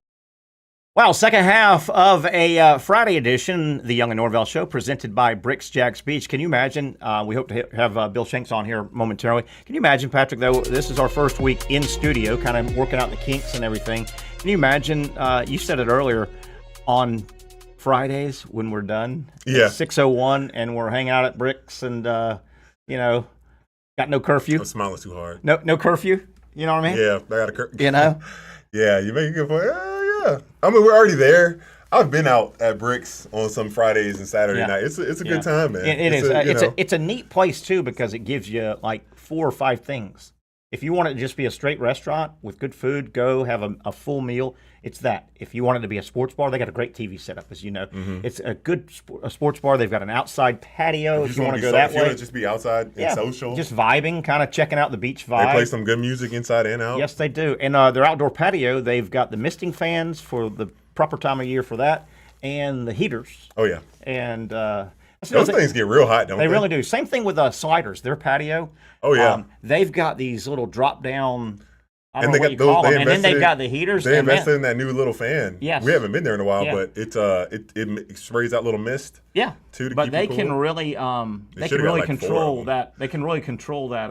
Well, second half of a Friday edition, the Young Norvelle Show, presented by Bricks Jacks Beach. Can you imagine? We hope to have Bill Shanks on here momentarily. Can you imagine, Patrick, though, this is our first week in studio, kind of working out the kinks and everything. Can you imagine, you said it earlier, on Fridays when we're done, 6:01, and we're hanging out at Bricks and, got no curfew. I'm smiling too hard. No curfew? You know what I mean? Yeah, I got a curfew. You know? Yeah, you make a good point. Yeah. I mean, we're already there. I've been out at Bricks on some Fridays and Saturday night. It's a good time, man. It is. It's a neat place, too, because it gives you like 4 or 5 things. If you want it to just be a straight restaurant with good food, go have a full meal. It's that. If you want it to be a sports bar, they got a great TV setup, as you know. Mm-hmm. It's a good sports bar. They've got an outside patio if you want to go that way. If you want to just be outside and social. Just vibing, kind of checking out the beach vibe. They play some good music inside and out. Yes, they do. And their outdoor patio, they've got the misting fans for the proper time of year for that, and the heaters. Oh, yeah. And those things get real hot, don't they? They really do. Same thing with sliders. Their patio. Oh, yeah. They've got these little drop-down, I don't know what you call them. And then they've got the heaters. They invested in that new little fan. Yes. We haven't been there in a while, but it sprays out little mist. Yeah. Too, to but keep they it cool. can really control that. They can really control that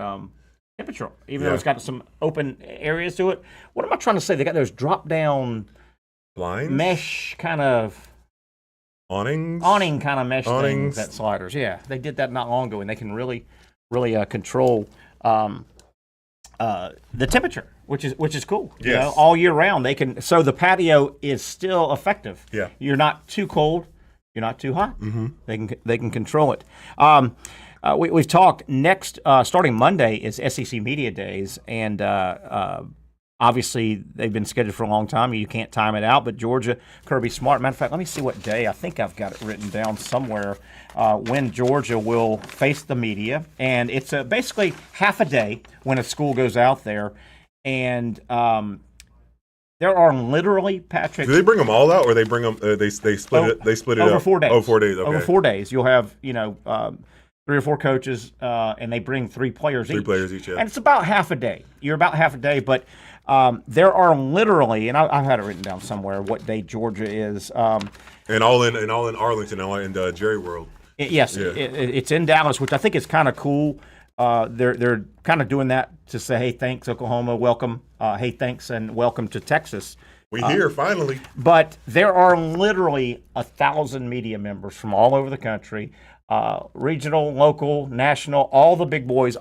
temperature, even though it's got some open areas to it. What am I trying to say? They got those drop-down blinds, mesh kind of awning kind of mesh things. That sliders. Yeah, they did that not long ago, and they can really control the temperature, which is cool. Yes. You know, all year round they can. So the patio is still effective. Yeah, you're not too cold, you're not too hot. Mm-hmm. They can control it. We've talked next starting Monday is SEC Media Days, and obviously they've been scheduled for a long time. You can't time it out, but Georgia, Kirby Smart. Matter of fact, let me see what day. I think I've got it written down somewhere when Georgia will face the media. And it's basically half a day when a school goes out there. And there are literally, Patrick. Do they bring them all out, or they bring them? They split it. They split it over up 4 days. Oh, 4 days. Okay. Over 4 days, you'll have 3 or 4 coaches, and they bring 3 players each. 3 players each, yeah. And it's about half a day. You're about half a day, but there are literally, and I've had it written down somewhere what day Georgia is. And all in Arlington, and Jerry World. It's in Dallas, which I think is kind of cool. They're kind of doing that to say, hey, thanks, Oklahoma, welcome. Hey, thanks, and welcome to Texas. We here, finally. But there are literally 1,000 media members from all over the country, regional, local, national, all the big boys,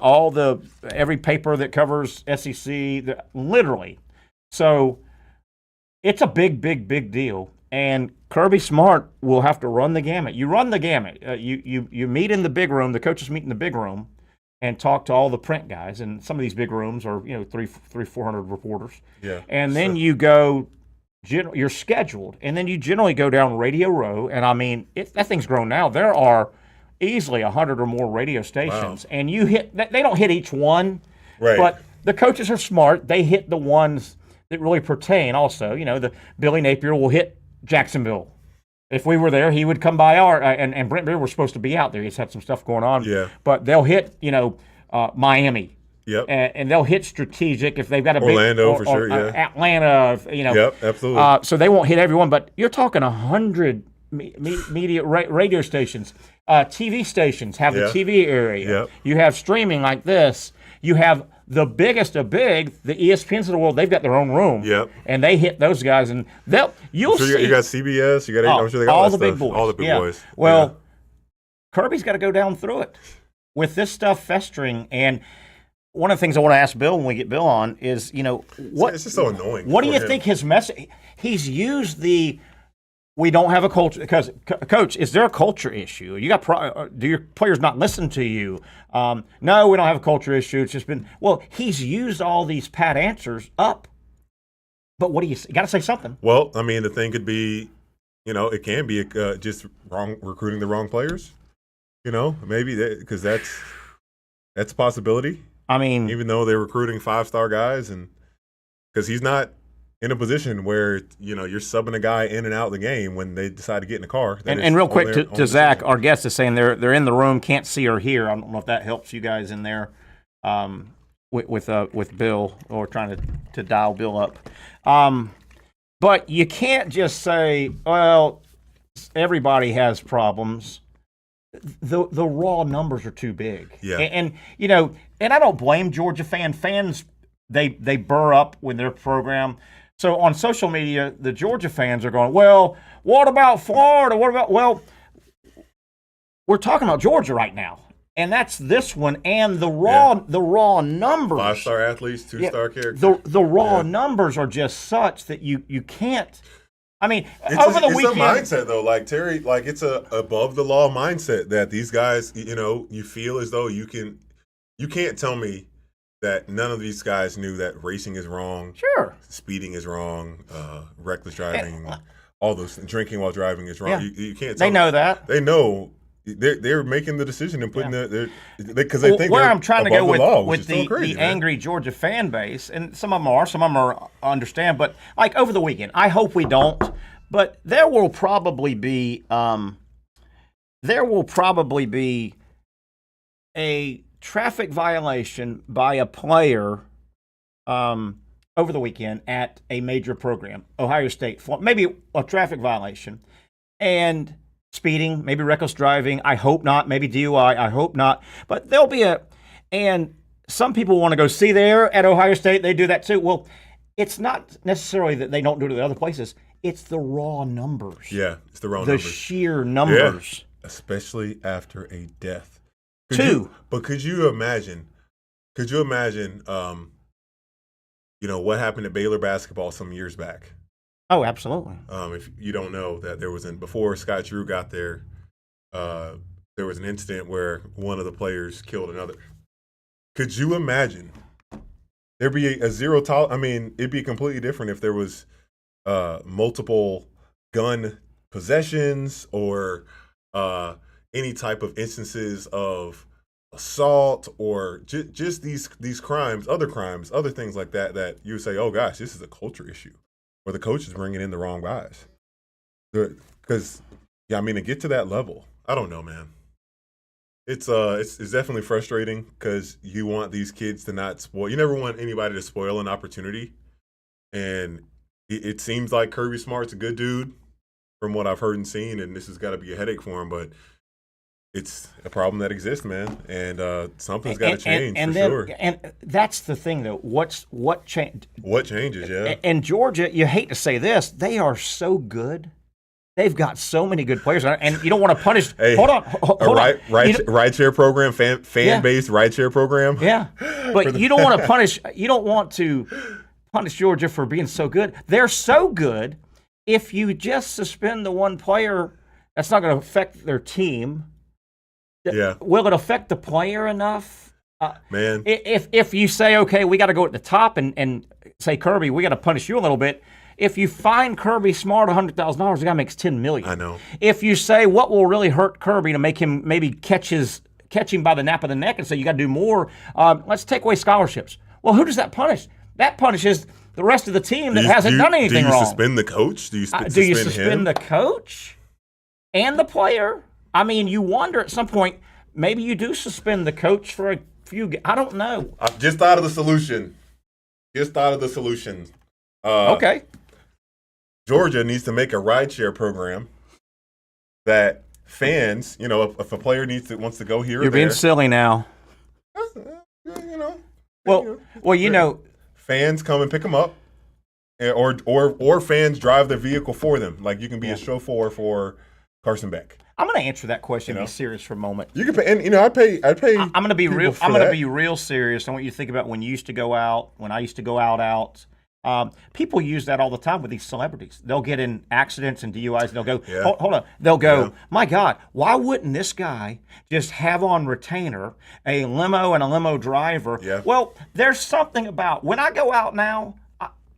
every paper that covers SEC, literally. So It's a big, big, big deal. And Kirby Smart will have to run the gamut. You run the gamut. You meet in the big room. The coaches meet in the big room and talk to all the print guys. And some of these big rooms are 400 reporters. Yeah. And then you go. You're scheduled, and then you generally go down Radio Row. And I mean, that thing's grown now. There are easily 100 or more radio stations, and you hit. They don't hit each one, right? But the coaches are smart. They hit the ones that really pertain. Also, the Billy Napier will hit Jacksonville. If we were there, he would come by our and Brent Beer was supposed to be out there. He's had some stuff going on. Yeah. But they'll hit Miami. Yep. And they'll hit strategic if they've got a Orlando big, for sure. Yeah. Atlanta. Yep. Absolutely. So they won't hit everyone, but you're talking 100 media radio stations, TV stations have the TV area. Yep. You have streaming like this. You have the biggest of big, the ESPNs of the world. They've got their own room. Yep. And they hit those guys, and you'll see. You got CBS. You got. I'm sure they got all that the stuff. big boys. All the big boys. Well, Kirby's got to go down through it with this stuff festering. And one of the things I want to ask Bill when we get Bill on is, what? It's just so annoying. What do you think his message? He's used the. We don't have a culture because, Coach, is there a culture issue? You got do your players not listen to you? No, we don't have a culture issue. It's just been he's used all these pat answers up. But what do you got to say something? Well, I mean, the thing could be, it can be just recruiting the wrong players. Maybe because that's a possibility. I mean, even though they're recruiting 5-star guys, and because he's not in a position where you're subbing a guy in and out of the game when they decide to get in the car. And real quick to Zach, our guest is saying they're in the room, can't see or hear. I don't know if that helps you guys in there with Bill or trying to dial Bill up. But you can't just say, well, everybody has problems. The raw numbers are too big. Yeah. And I don't blame Georgia fans. They burr up when their program. So on social media, the Georgia fans are going, well, what about Florida? Well, we're talking about Georgia right now. And that's this one. And the raw numbers. 5-star athletes, 2-star characters. The raw numbers are just such that you can't. I mean, over the weekend. It's a mindset, though. Like, Terry, it's a above-the-law mindset that these guys, you feel as though you can't tell me that none of these guys knew that racing is wrong. Sure. Speeding is wrong. Reckless driving. All those. Drinking while driving is wrong. Yeah. You can't tell They know that. They know. They're making the decision and putting because they think where I'm trying to go with the angry Georgia fan base, and some of them are understand, but like over the weekend, I hope we don't, but there will probably be a traffic violation by a player over the weekend at a major program, Ohio State, maybe a traffic violation, and speeding, maybe reckless driving. I hope not. Maybe DUI. I hope not. But there'll be and some people want to go see there at Ohio State. They do that too. Well, it's not necessarily that they don't do it at other places. It's the raw numbers. Yeah, it's the raw numbers. The sheer numbers. Yeah, especially after a death. But could you imagine, what happened at Baylor basketball some years back? Oh, absolutely. If you don't know that before Scott Drew got there, there was an incident where one of the players killed another. Could you imagine? There'd be a zero tolerance. I mean, it'd be completely different if there was multiple gun possessions or any type of instances of assault or just these crimes, other things like that you would say, oh gosh, this is a culture issue. Or the coach is bringing in the wrong guys. Because, to get to that level, I don't know, man. It's definitely frustrating because you want these kids to not spoil. You never want anybody to spoil an opportunity. And it seems like Kirby Smart's a good dude from what I've heard and seen, and this has got to be a headache for him. But it's a problem that exists, man, and something's got to change sure. And that's the thing, though. What changed? What changes? Yeah. And Georgia, you hate to say this, they are so good. They've got so many good players, and you don't want to punish. Hey, hold on. Rideshare program, fan-based rideshare program. Yeah, but you don't want to punish. You don't want to punish Georgia for being so good. They're so good. If you just suspend the one player, that's not going to affect their team. Yeah. Will it affect the player enough? Man. If you say, okay, we got to go at the top and say, Kirby, we got to punish you a little bit. If you fine Kirby Smart $100,000, the guy makes $10 million. I know. If you say what will really hurt Kirby to make him maybe catch him by the nape of the neck and say you got to do more, let's take away scholarships. Well, who does that punish? That punishes the rest of the team that hasn't done anything wrong. Do you suspend the coach? Do you suspend him? The coach and the player? I mean, you wonder at some point, maybe you do suspend the coach for a few. I don't know. I've just thought of the solution. Okay. Georgia needs to make a rideshare program that fans, if a player wants to go here or there. You're being silly now. Fans come and pick them up, or fans drive their vehicle for them. Like you can be a chauffeur for Carson Beck. I'm going to answer that question. Be serious for a moment. You can pay, and I'd pay. I'm going to be real. I'm going to be real serious. I want you to think about when you used to go out. When I used to go out. People use that all the time with these celebrities. They'll get in accidents and DUIs. And they'll go, hold on. They'll go, my God, why wouldn't this guy just have on retainer a limo and a limo driver? Yeah. Well, there's something about when I go out now.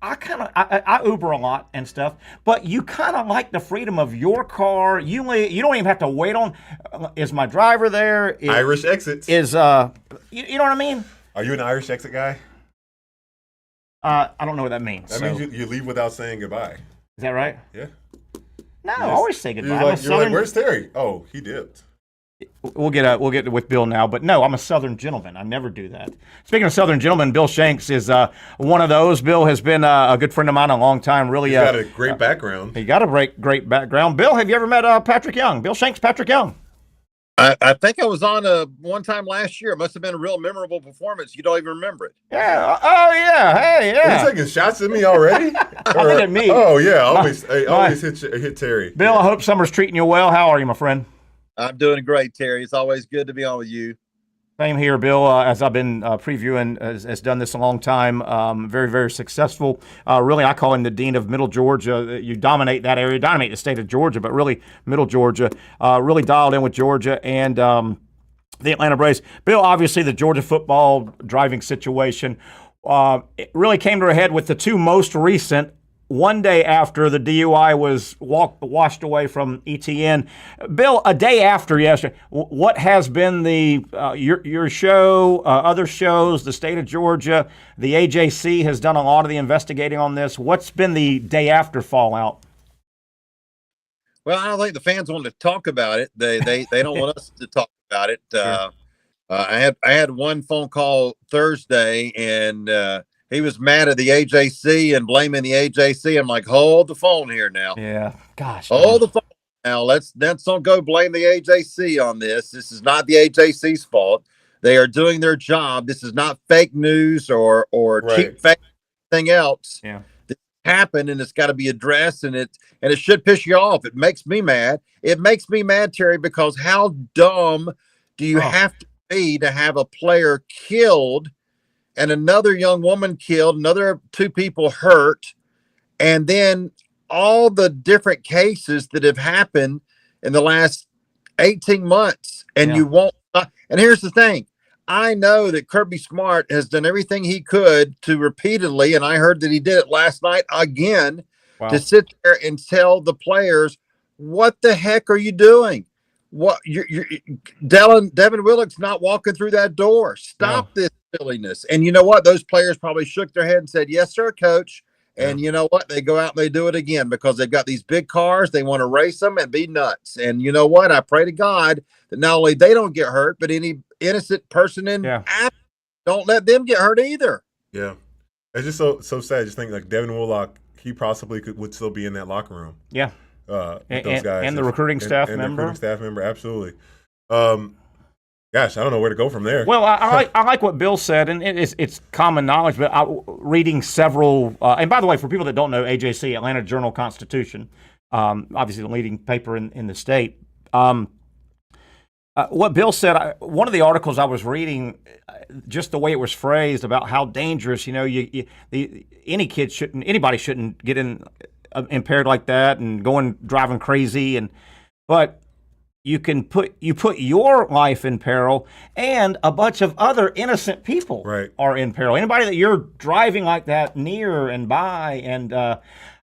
I Uber a lot and stuff, but you kind of like the freedom of your car. You don't even have to wait on. Is my driver there? Irish exits. You know what I mean? Are you an Irish exit guy? I don't know what that means. That means you leave without saying goodbye. Is that right? Yeah. No, I always say goodbye. You're like, where's Terry? Oh, he dipped. We'll get with Bill now, but no, I'm a Southern gentleman. I never do that. Speaking of Southern gentlemen, Bill Shanks is one of those. Bill has been a good friend of mine a long time. Really, he's got a great background. He got a great background. Bill, have you ever met Patrick Young? Bill Shanks, Patrick Young. I think I was on one time last year. It must have been a real memorable performance. You don't even remember it. Yeah. Oh, yeah. Hey, yeah. Are you taking shots at me already? Look at me. Oh, yeah. Always hit Terry. Bill, I hope summer's treating you well. How are you, my friend? I'm doing great, Terry. It's always good to be on with you. Same here, Bill. As I've been previewing, has done this a long time. Very, very successful. Really, I call him the dean of Middle Georgia. You dominate that area, dominate the state of Georgia, but really Middle Georgia. Really dialed in with Georgia and the Atlanta Braves. Bill, obviously, the Georgia football driving situation it really came to a head with the two most recent. One day after the DUI was washed away from ETN. Bill, a day after yesterday, what has been your show, other shows, the state of Georgia, the AJC has done a lot of the investigating on this. What's been the day after fallout? Well, I don't think the fans want to talk about it. They don't want us to talk about it. Sure. I had one phone call Thursday and he was mad at the AJC and blaming the AJC. I'm like, hold the phone here now. Yeah, gosh. Hold the phone now. Let's don't go blame the AJC on this. This is not the AJC's fault. They are doing their job. This is not fake news or cheap fake thing else. Yeah, this happened and it's got to be addressed. And it should piss you off. It makes me mad. It makes me mad, Terry, because how dumb do you have to be to have a player killed? And another young woman killed, another two people hurt, and then all the different cases that have happened in the last 18 months, and you won't. And here's the thing. I know that Kirby Smart has done everything he could to repeatedly, and I heard that he did it last night again, to sit there and tell the players, what the heck are you doing? What Devin Willock's not walking through that door. Stop this silliness. And you know what? Those players probably shook their head and said, yes, sir, coach. And you know what? They go out and they do it again because they've got these big cars. They want to race them and be nuts. And you know what? I pray to God that not only they don't get hurt, but any innocent person don't let them get hurt either. Yeah. It's just so sad. Just think like Devin Willock, he possibly would still be in that locker room. Yeah. With those guys. And the recruiting staff member. The recruiting staff member, absolutely. Gosh, I don't know where to go from there. Well, I like what Bill said, and it's common knowledge, but reading several and by the way, for people that don't know, AJC, Atlanta Journal-Constitution, obviously the leading paper in the state, what Bill said, one of the articles I was reading, just the way it was phrased about how dangerous, anybody shouldn't get in impaired like that and driving crazy, but you put your life in peril, and a bunch of other innocent people are in peril. Anybody that you're driving like that near and by, and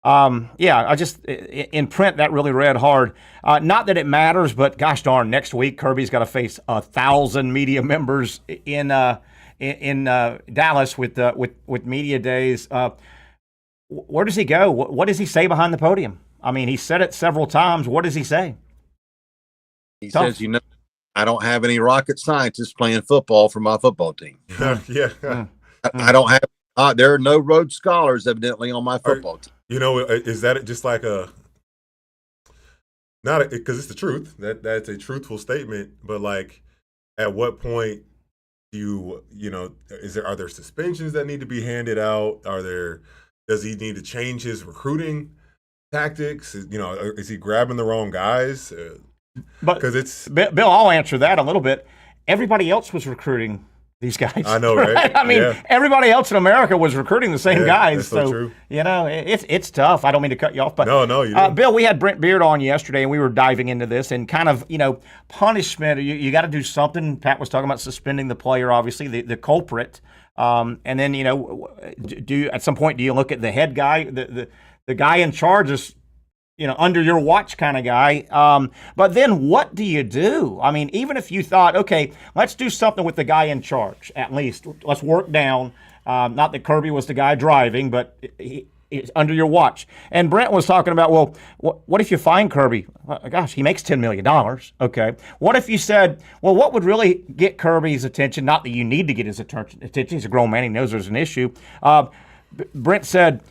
I just in print that really read hard. Not that it matters, but gosh darn, next week Kirby's got to face 1,000 media members in Dallas with media days. Where does he go? What does he say behind the podium? I mean, he said it several times. What does he say? He says, I don't have any rocket scientists playing football for my football team. I don't have. There are no Rhodes Scholars evidently on my football team. Is that just like because it's the truth. That's a truthful statement. But like, at what point are there suspensions that need to be handed out? Does he need to change his recruiting tactics? Is he grabbing the wrong guys? But Bill, I'll answer that a little bit. Everybody else was recruiting these guys. I know, right? I mean, everybody else in America was recruiting the same guys. That's so true. It's tough. I don't mean to cut you off, but no, you didn't. Bill, we had Brent Beard on yesterday, and we were diving into this and kind of, punishment. You got to do something. Pat was talking about suspending the player, obviously, the culprit, and then at some point do you look at the head guy, the guy in charge is under your watch kind of guy. But then what do you do? I mean, even if you thought, okay, let's do something with the guy in charge, at least. Let's work down. Not that Kirby was the guy driving, but he's under your watch. And Brent was talking about, well, what if you fine Kirby? Gosh, he makes $10 million. Okay. What if you said, well, what would really get Kirby's attention? Not that you need to get his attention. He's a grown man. He knows there's an issue. Brent said,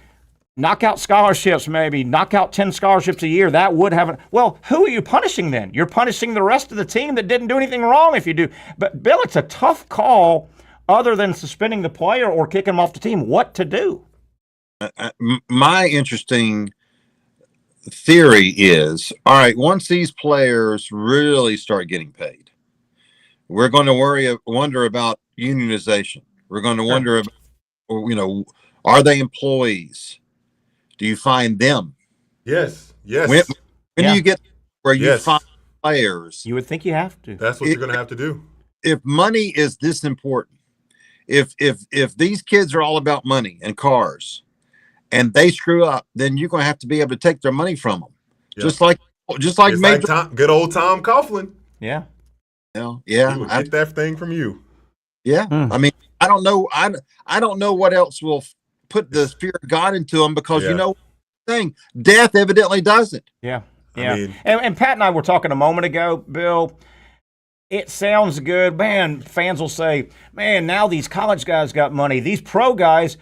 knock out scholarships, maybe. Knock out 10 scholarships a year. That would have well, who are you punishing then? You're punishing the rest of the team that didn't do anything wrong if you do. But, Bill, it's a tough call other than suspending the player or kicking him off the team. What to do? My interesting theory is, all right, once these players really start getting paid, we're going to wonder about unionization. We're going to wonder about, are they employees? Do you find them? Yes. When do you get where you find players? You would think you have to. That's what you're going to have to do. If money is this important, if these kids are all about money and cars, and they screw up, then you're going to have to be able to take their money from them. Yep. Just like good old Tom Coughlin. Yeah. He will get that thing from you. Yeah. I mean, I don't know. I don't know what else will put the fear of God into them, because death evidently doesn't. Yeah. And Pat and I were talking a moment ago, Bill. It sounds good, man. Fans will say, man, now these college guys got money. These pro guys,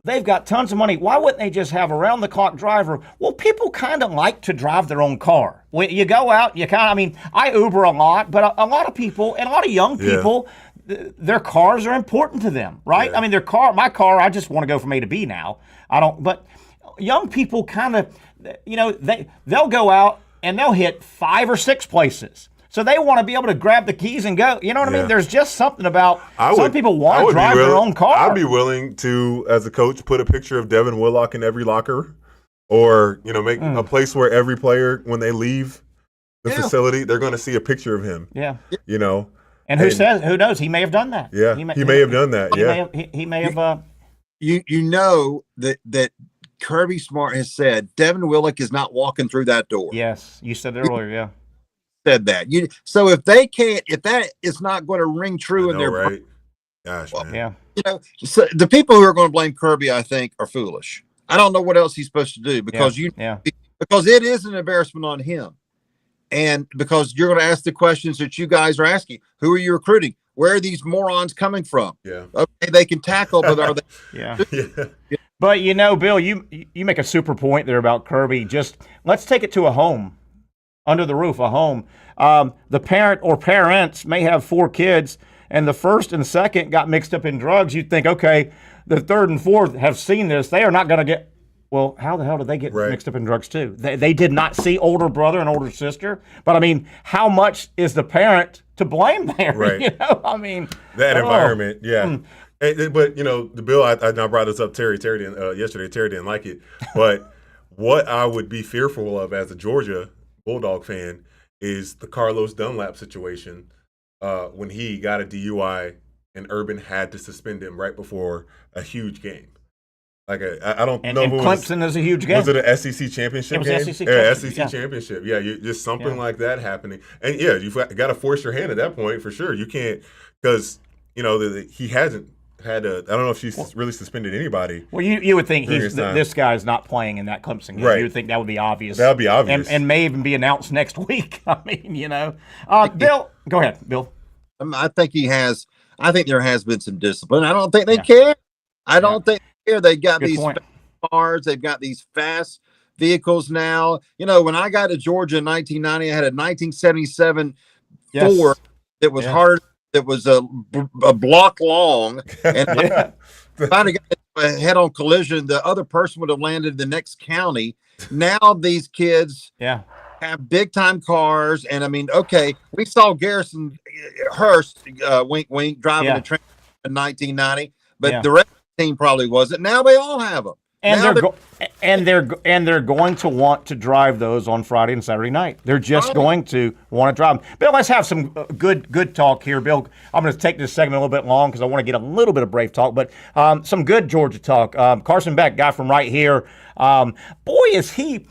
they've got tons of money. Why wouldn't they just have around the clock driver? Well, people kind of like to drive their own car. When you go out, I Uber a lot, but a lot of people and a lot of young people, their cars are important to them, right? I mean, my car, I just want to go from A to B now. But young people kind of, they'll go out and they'll hit 5 or 6 places. So they want to be able to grab the keys and go. You know what I mean? There's just something about some people want to drive their own car. I'd be willing to, as a coach, put a picture of Devin Willock in every locker, or make a place where every player, when they leave the facility, they're going to see a picture of him. Yeah. And who knows? He may have done that. Yeah. He may have done that. He may have. You know that Kirby Smart has said Devin Willock is not walking through that door. Yes, you said it earlier. Yeah. Said that. So if that is not going to ring true in their right? Gosh, man. Yeah. So the people who are going to blame Kirby, I think, are foolish. I don't know what else he's supposed to do, because because it is an embarrassment on him, and because you're going to ask the questions that you guys are asking. Who are you recruiting? Where are these morons coming from? Yeah. Okay, they can tackle, but are they? Yeah. But Bill, you make a super point there about Kirby. Just let's take it to a home. Under the roof, a home. The parent or parents may have 4 kids, and the first and second got mixed up in drugs. You'd think, okay, the third and fourth have seen this. They are not going to get Well, how the hell did they get mixed up in drugs too? They did not see older brother and older sister. But I mean, how much is the parent to blame there? Right. You know, I mean, that environment, yeah. But the Bill, I brought this up. Terry didn't, yesterday. Terry didn't like it, but what I would be fearful of as a Georgia Bulldog fan is the Carlos Dunlap situation when he got a DUI and Urban had to suspend him right before a huge game. Like I don't know. And Clemson is a huge game. Was it an SEC championship game? SEC championship. Yeah, just something like that happening. And yeah, you've got to force your hand at that point for sure. You can't because he hasn't had I don't know if she's really suspended anybody. Well, you would think this guy's not playing in that Clemson game. You would think that would be obvious. That would be obvious, and may even be announced next week. I mean, Bill, go ahead, Bill. I think there has been some discipline. I don't think they care. I don't think they care. They got these cars. They've got these fast vehicles now. When I got to Georgia in 1990, I had a 1977 Ford that was hard. That was a block long, and if I'd have got a head-on collision, the other person would have landed in the next county. Now these kids have big-time cars, and I mean, okay, we saw Garrison Hurst, wink, wink, driving the train in 1990, but the rest of the team probably wasn't. Now they all have them. And they're going to want to drive those on Friday and Saturday night. They're just going to want to drive them. Bill, let's have some good talk here. Bill, I'm going to take this segment a little bit long because I want to get a little bit of Brave talk, but some good Georgia talk. Carson Beck, guy from right here. Boy, is he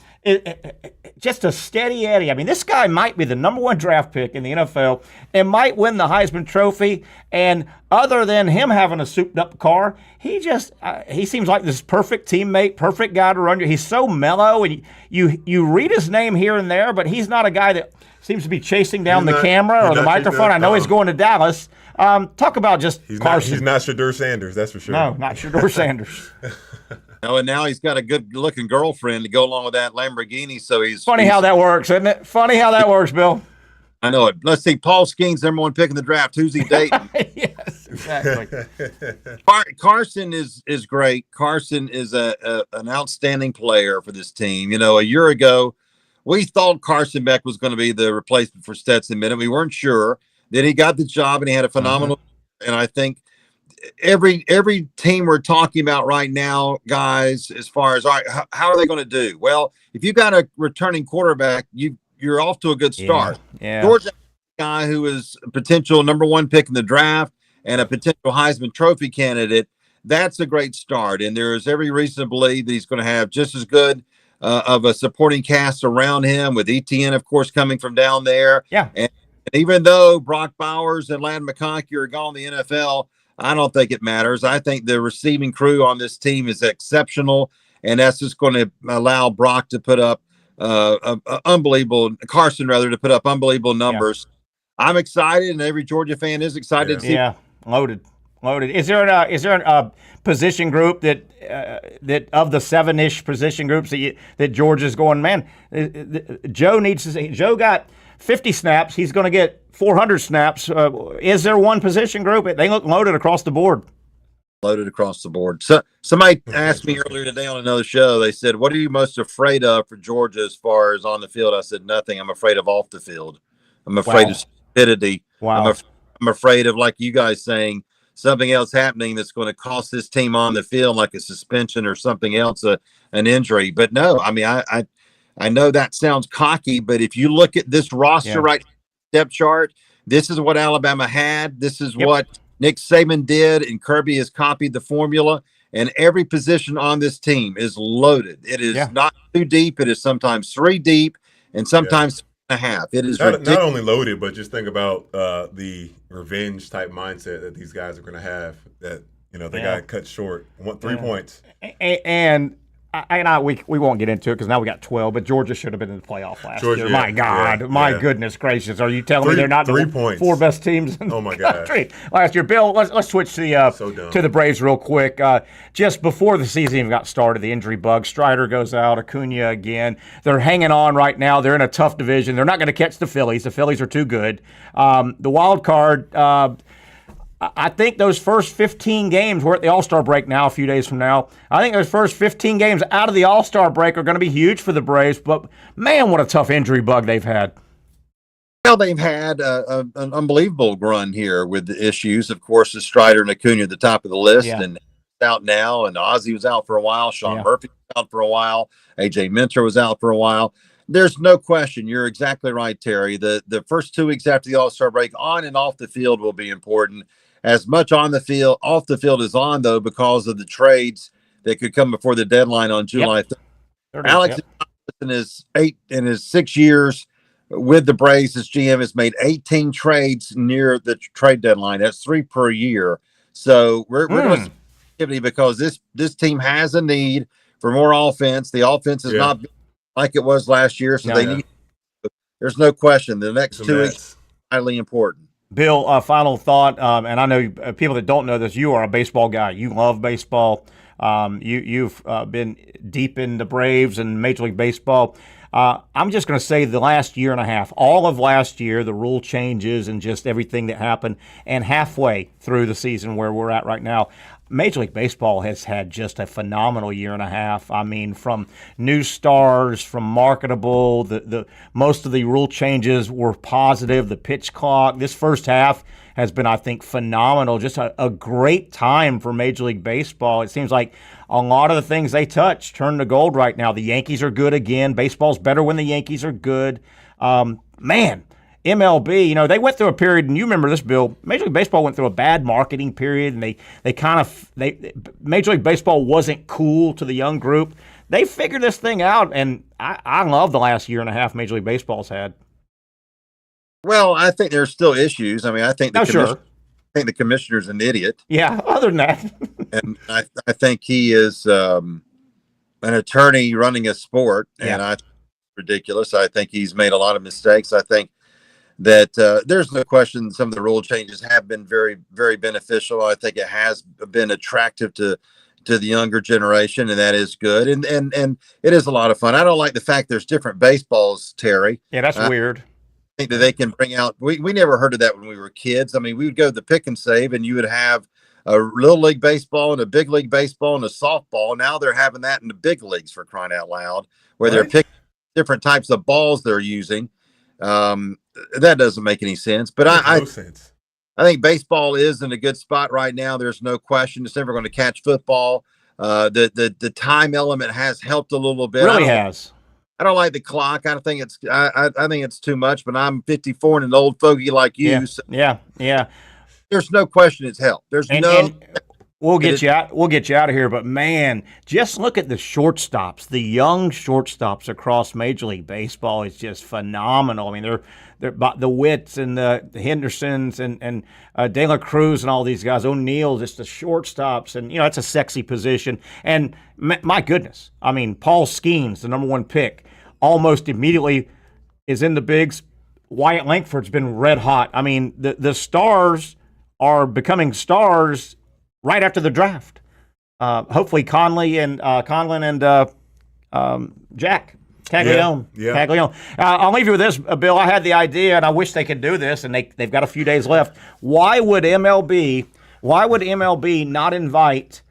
just a steady Eddie. I mean, this guy might be the number one draft pick in the NFL and might win the Heisman Trophy. And other than him having a souped-up car, he seems like this perfect teammate, perfect guy to run. He's so mellow, and you read his name here and there, but he's not a guy that seems to be chasing down the camera or the microphone. I know he's going to Dallas. Talk about just Carson. He's not Shedeur Sanders, that's for sure. No, not Shedeur Sanders. And now he's got a good-looking girlfriend to go along with that Lamborghini. So funny how that works, isn't it? Funny how that works, Bill. I know it. Let's see. Paul Skenes, number one pick in the draft. Who's he dating? Yes, exactly. Carson is great. Carson is an outstanding player for this team. A year ago, we thought Carson Beck was going to be the replacement for Stetson Bennett. We weren't sure. Then he got the job, and he had a phenomenal. And I think every team we're talking about right now, guys, as far as all right, how are they going to do? Well, if you got a returning quarterback, you're off to a good start. Yeah. Georgia, guy who is a potential number one pick in the draft and a potential Heisman Trophy candidate, that's a great start. And there's every reason to believe that he's going to have just as good of a supporting cast around him, with ETN, of course, coming from down there. Yeah. And even though Brock Bowers and Ladd McConkey are gone to the NFL, I don't think it matters. I think the receiving crew on this team is exceptional, and that's just going to allow Brock to put up Carson to put up unbelievable numbers. I'm excited, and every Georgia fan is excited to see. Yeah, loaded. Is there a position group that of the 7-ish position groups that Georgia's going, man, Joe needs to say, Joe got 50 snaps, he's going to get 400 snaps. Is there one position group? They look loaded across the board. Loaded across the board. So somebody asked me earlier today on another show, they said, what are you most afraid of for Georgia as far as on the field? I said, nothing. I'm afraid of off the field. I'm afraid of stupidity. Wow. I'm afraid of, like you guys saying, something else happening that's going to cost this team on the field, like a suspension or something else, an injury. But no, I mean, I know that sounds cocky, but if you look at this roster depth chart, this is what Alabama had. This is what Nick Saban did, and Kirby has copied the formula, and every position on this team is loaded. It is not too deep. It is sometimes 3 deep and sometimes 3.5. It is not only loaded, but just think about the revenge type mindset that these guys are going to have, that they got cut short. 3 points. And we won't get into it because now we got 12, but Georgia should have been in the playoff last year. My God, my goodness gracious. Are you telling me they're not the 4 best teams in the country last year? Bill, let's switch to the Braves real quick. Just before the season even got started, the injury bug. Strider goes out, Acuna again. They're hanging on right now. They're in a tough division. They're not going to catch the Phillies. The Phillies are too good. The wild card, I think those first 15 games, we're at the All-Star break now, a few days from now. I think those first 15 games out of the All-Star break are going to be huge for the Braves. But, man, what a tough injury bug they've had. Well, they've had an unbelievable run here with the issues. Of course, the Strider and Acuna at the top of the list, and out now. And Ozzie was out for a while. Sean Murphy was out for a while. AJ Minter was out for a while. There's no question. You're exactly right, Terry. The first 2 weeks after the All-Star break, on and off the field, will be important. As much on the field, off the field is on, though, because of the trades that could come before the deadline on July 3rd. Alex, in his 6 years with the Braves as GM, has made 18 trades near the trade deadline. That's 3 per year. So we're going to see activity because this team has a need for more offense. The offense is not like it was last year, so need. There's no question. The next 2 weeks are highly important. Bill, final thought, and I know people that don't know this, you are a baseball guy. You love baseball. You've been deep in the Braves and Major League Baseball. I'm just going to say the last year and a half, all of last year, the rule changes and just everything that happened, and halfway through the season where we're at right now, Major League Baseball has had just a phenomenal year and a half. I mean, from new stars, from marketable, the most of the rule changes were positive. The pitch clock, this first half has been, I think, phenomenal. Just a great time for Major League Baseball. It seems like a lot of the things they touch turn to gold right now. The Yankees are good again. Baseball's better when the Yankees are good. Man, MLB, they went through a period, and you remember this, Bill. Major League Baseball went through a bad marketing period, and Major League Baseball wasn't cool to the young group. They figured this thing out, and I love the last year and a half Major League Baseball's had. Well, I think there's still issues. I mean, I think the commissioner's an idiot. Yeah, other than that. And I think he is an attorney running a sport, and I think it's ridiculous. I think he's made a lot of mistakes. I think that there's no question some of the rule changes have been very, very beneficial. I think it has been attractive to the younger generation, and that is good. And it is a lot of fun. I don't like the fact there's different baseballs, Terry. Yeah, that's weird. I think that they can bring out, we never heard of that when we were kids. I mean, we would go to the pick and save, and you would have a little league baseball and a big league baseball and a softball. Now they're having that in the big leagues, for crying out loud, where they're picking different types of balls they're using. That doesn't make any sense. But I think baseball is in a good spot right now. There's no question. It's never going to catch football. The time element has helped a little bit. Really has. I don't like the clock. I think it's too much, but I'm 54 and an old fogey like you. Yeah, so yeah. There's no question it's helped. We'll get you out. We'll get you out of here. But man, just look at the shortstops. The young shortstops across Major League Baseball is just phenomenal. I mean, they're the Witts and the Hendersons and De La Cruz and all these guys. O'Neill, just the shortstops, and it's a sexy position. And my goodness, I mean, Paul Skenes, the number 1 pick, almost immediately is in the bigs. Wyatt Langford's been red hot. I mean, the stars are becoming stars right after the draft. Hopefully Conlon and Jack Caglione. Caglione. I'll leave you with this, Bill. I had the idea, and I wish they could do this, and they've got a few days left. Why would MLB not invite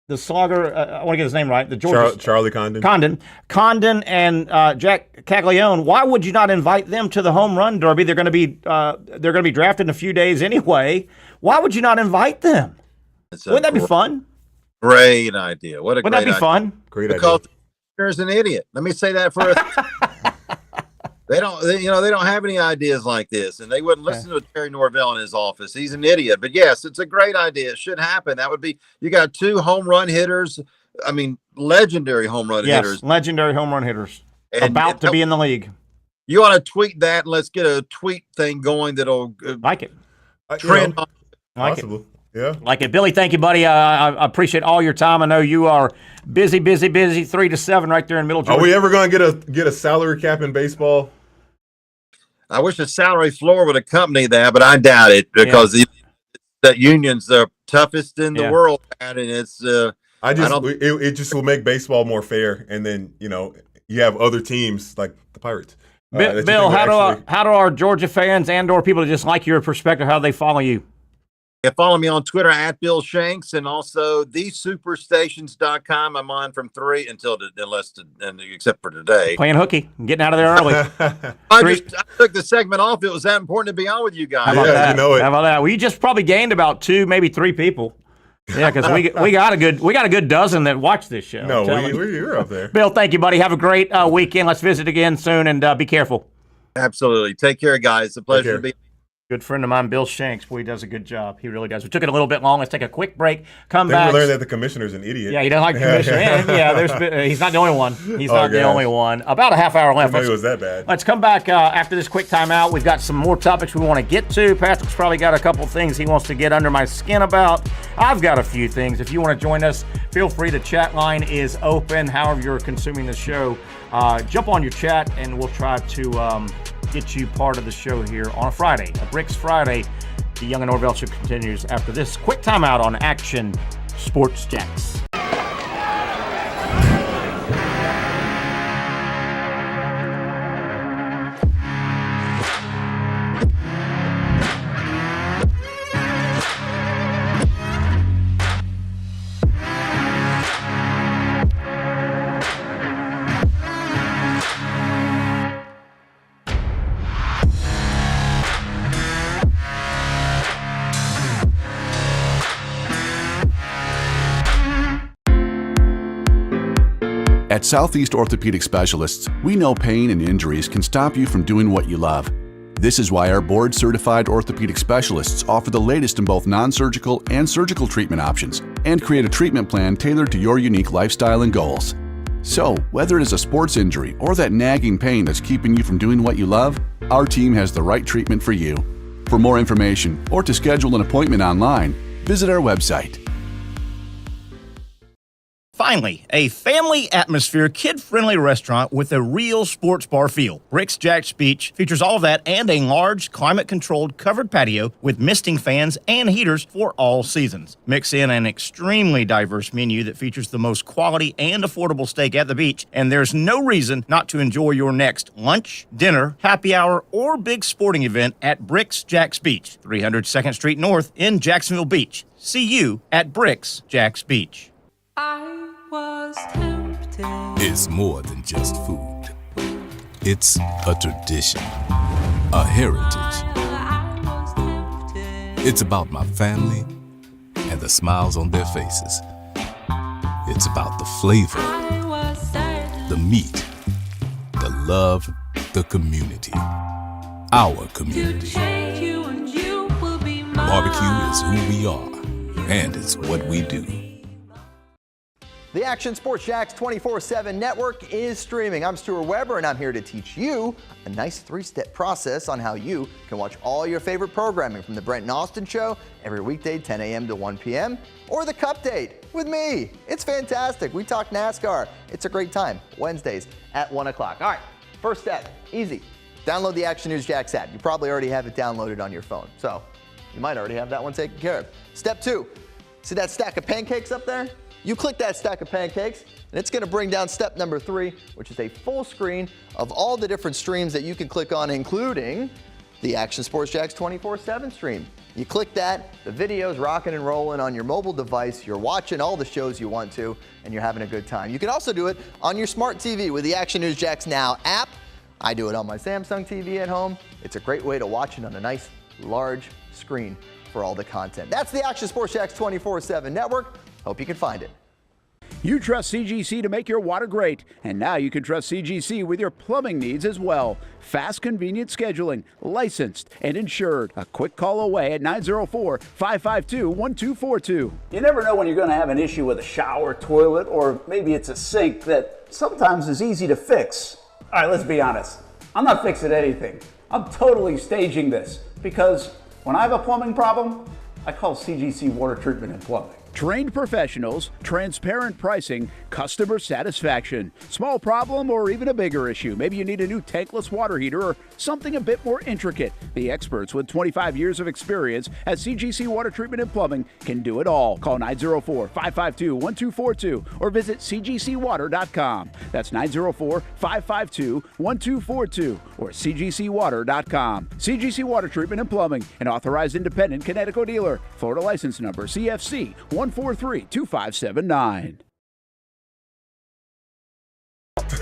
the slugger, I want to get his name right, the Georgia Charlie Condon and Jack Caglione? Why would you not invite them to the home run derby? They're going to be drafted in a few days anyway. Why would you not invite them? Wouldn't that be fun? Great idea. Wouldn't that be fun? Great because idea. There's an idiot. Let me say that first. They don't have any ideas like this, and they wouldn't listen to Terry Norvelle in his office. He's an idiot. But yes, it's a great idea. It should happen. That would be, you got 2 home run hitters. I mean, legendary home run hitters. Yes, legendary home run hitters. About to be in the league. You want to tweet that, and let's get a tweet thing going that'll like it. Trend on. Possible. Yeah. Like it. Billy, thank you, buddy. I appreciate all your time. I know you are busy, 3 to 7 right there in Middle Georgia. Are we ever going to get a salary cap in baseball? I wish the salary floor would accompany that, but I doubt it because that union's the toughest in the world, and it's. It just will make baseball more fair, and then you have other teams like the Pirates. Bill, how do our Georgia fans and/or people that just like your perspective, how do they follow you? Yeah, follow me on Twitter at Bill Shanks, and also thesuperstations.com. I'm on from 3 until except for today. Playing hooky, getting out of there early. I took the segment off. It was that important to be on with you guys. How about that? You know it. How about that? We just probably gained about 2, maybe 3 people. Yeah, because we got a good dozen that watch this show. No, you're up there. Bill, thank you, buddy. Have a great weekend. Let's visit again soon, and be careful. Absolutely. Take care, guys. It's a pleasure to be. Good friend of mine, Bill Shanks. Boy, he does a good job. He really does. We took it a little bit long. Let's take a quick break. Come back. We learned that the commissioner's an idiot. Yeah, he doesn't like the commissioner. He's not the only one. He's not the only one. About a half hour left. Maybe it was that bad. Let's come back after this quick timeout. We've got some more topics we want to get to. Patrick's probably got a couple things he wants to get under my skin about. I've got a few things. If you want to join us, feel free. The chat line is open. However you're consuming the show, jump on your chat, and we'll try to get you part of the show here on a Friday, a Bricks Friday. The Young Norvelle Show continues after this quick timeout on Action Sports Jacks. At Southeast Orthopedic Specialists, we know pain and injuries can stop you from doing what you love. This is why our board-certified orthopedic specialists offer the latest in both non-surgical and surgical treatment options and create a treatment plan tailored to your unique lifestyle and goals. So, whether it is a sports injury or that nagging pain that's keeping you from doing what you love, our team has the right treatment for you. For more information or to schedule an appointment online, visit our website. Finally, a family atmosphere, kid-friendly restaurant with a real sports bar feel. Bricks Jack's Beach features all of that and a large, climate-controlled covered patio with misting fans and heaters for all seasons. Mix in an extremely diverse menu that features the most quality and affordable steak at the beach, and there's no reason not to enjoy your next lunch, dinner, happy hour, or big sporting event at Bricks Jack's Beach, 300 2nd Street North in Jacksonville Beach. See you at Bricks Jack's Beach. I was tempted. It's more than just food. It's a tradition, a heritage. It's about my family and the smiles on their faces. It's about the flavor, the meat, the love, the community. Our community. Barbecue is who we are, and it's what we do. The Action Sports Jacks 24/7 network is streaming. I'm Stuart Weber, and I'm here to teach you a nice 3-step process on how you can watch all your favorite programming from the Brent and Austin Show every weekday 10 a.m. to 1 p.m. or the Cup Date with me. It's fantastic. We talk NASCAR. It's a great time. Wednesdays at 1 o'clock. All right, first step, easy. Download the Action News Jacks app. You probably already have it downloaded on your phone, so you might already have that one taken care of. Step 2, see that stack of pancakes up there? You click that stack of pancakes, and it's going to bring down step number 3, which is a full screen of all the different streams that you can click on, including the Action Sports Jacks 24/7 stream. You click that, the video's rocking and rolling on your mobile device, you're watching all the shows you want to, and you're having a good time. You can also do it on your smart TV with the Action News Jacks Now app. I do it on my Samsung TV at home. It's a great way to watch it on a nice, large screen for all the content. That's the Action Sports Jacks 24/7 network. Hope you can find it. You trust CGC to make your water great, and now you can trust CGC with your plumbing needs as well. Fast, convenient scheduling, licensed and insured. A quick call away at 904-552-1242. You never know when you're going to have an issue with a shower, toilet, or maybe it's a sink that sometimes is easy to fix. All right, let's be honest. I'm not fixing anything. I'm totally staging this because when I have a plumbing problem, I call CGC Water Treatment and Plumbing. trained professionals, transparent pricing, customer satisfaction. Small problem or even a bigger issue. Maybe you need a new tankless water heater or something a bit more intricate. The experts with 25 years of experience at CGC Water Treatment and Plumbing can do it all. Call 904-552-1242 or visit cgcwater.com. That's 904-552-1242 or cgcwater.com. CGC Water Treatment and Plumbing, an authorized independent Connecticut dealer. Florida license number CFC 1432579.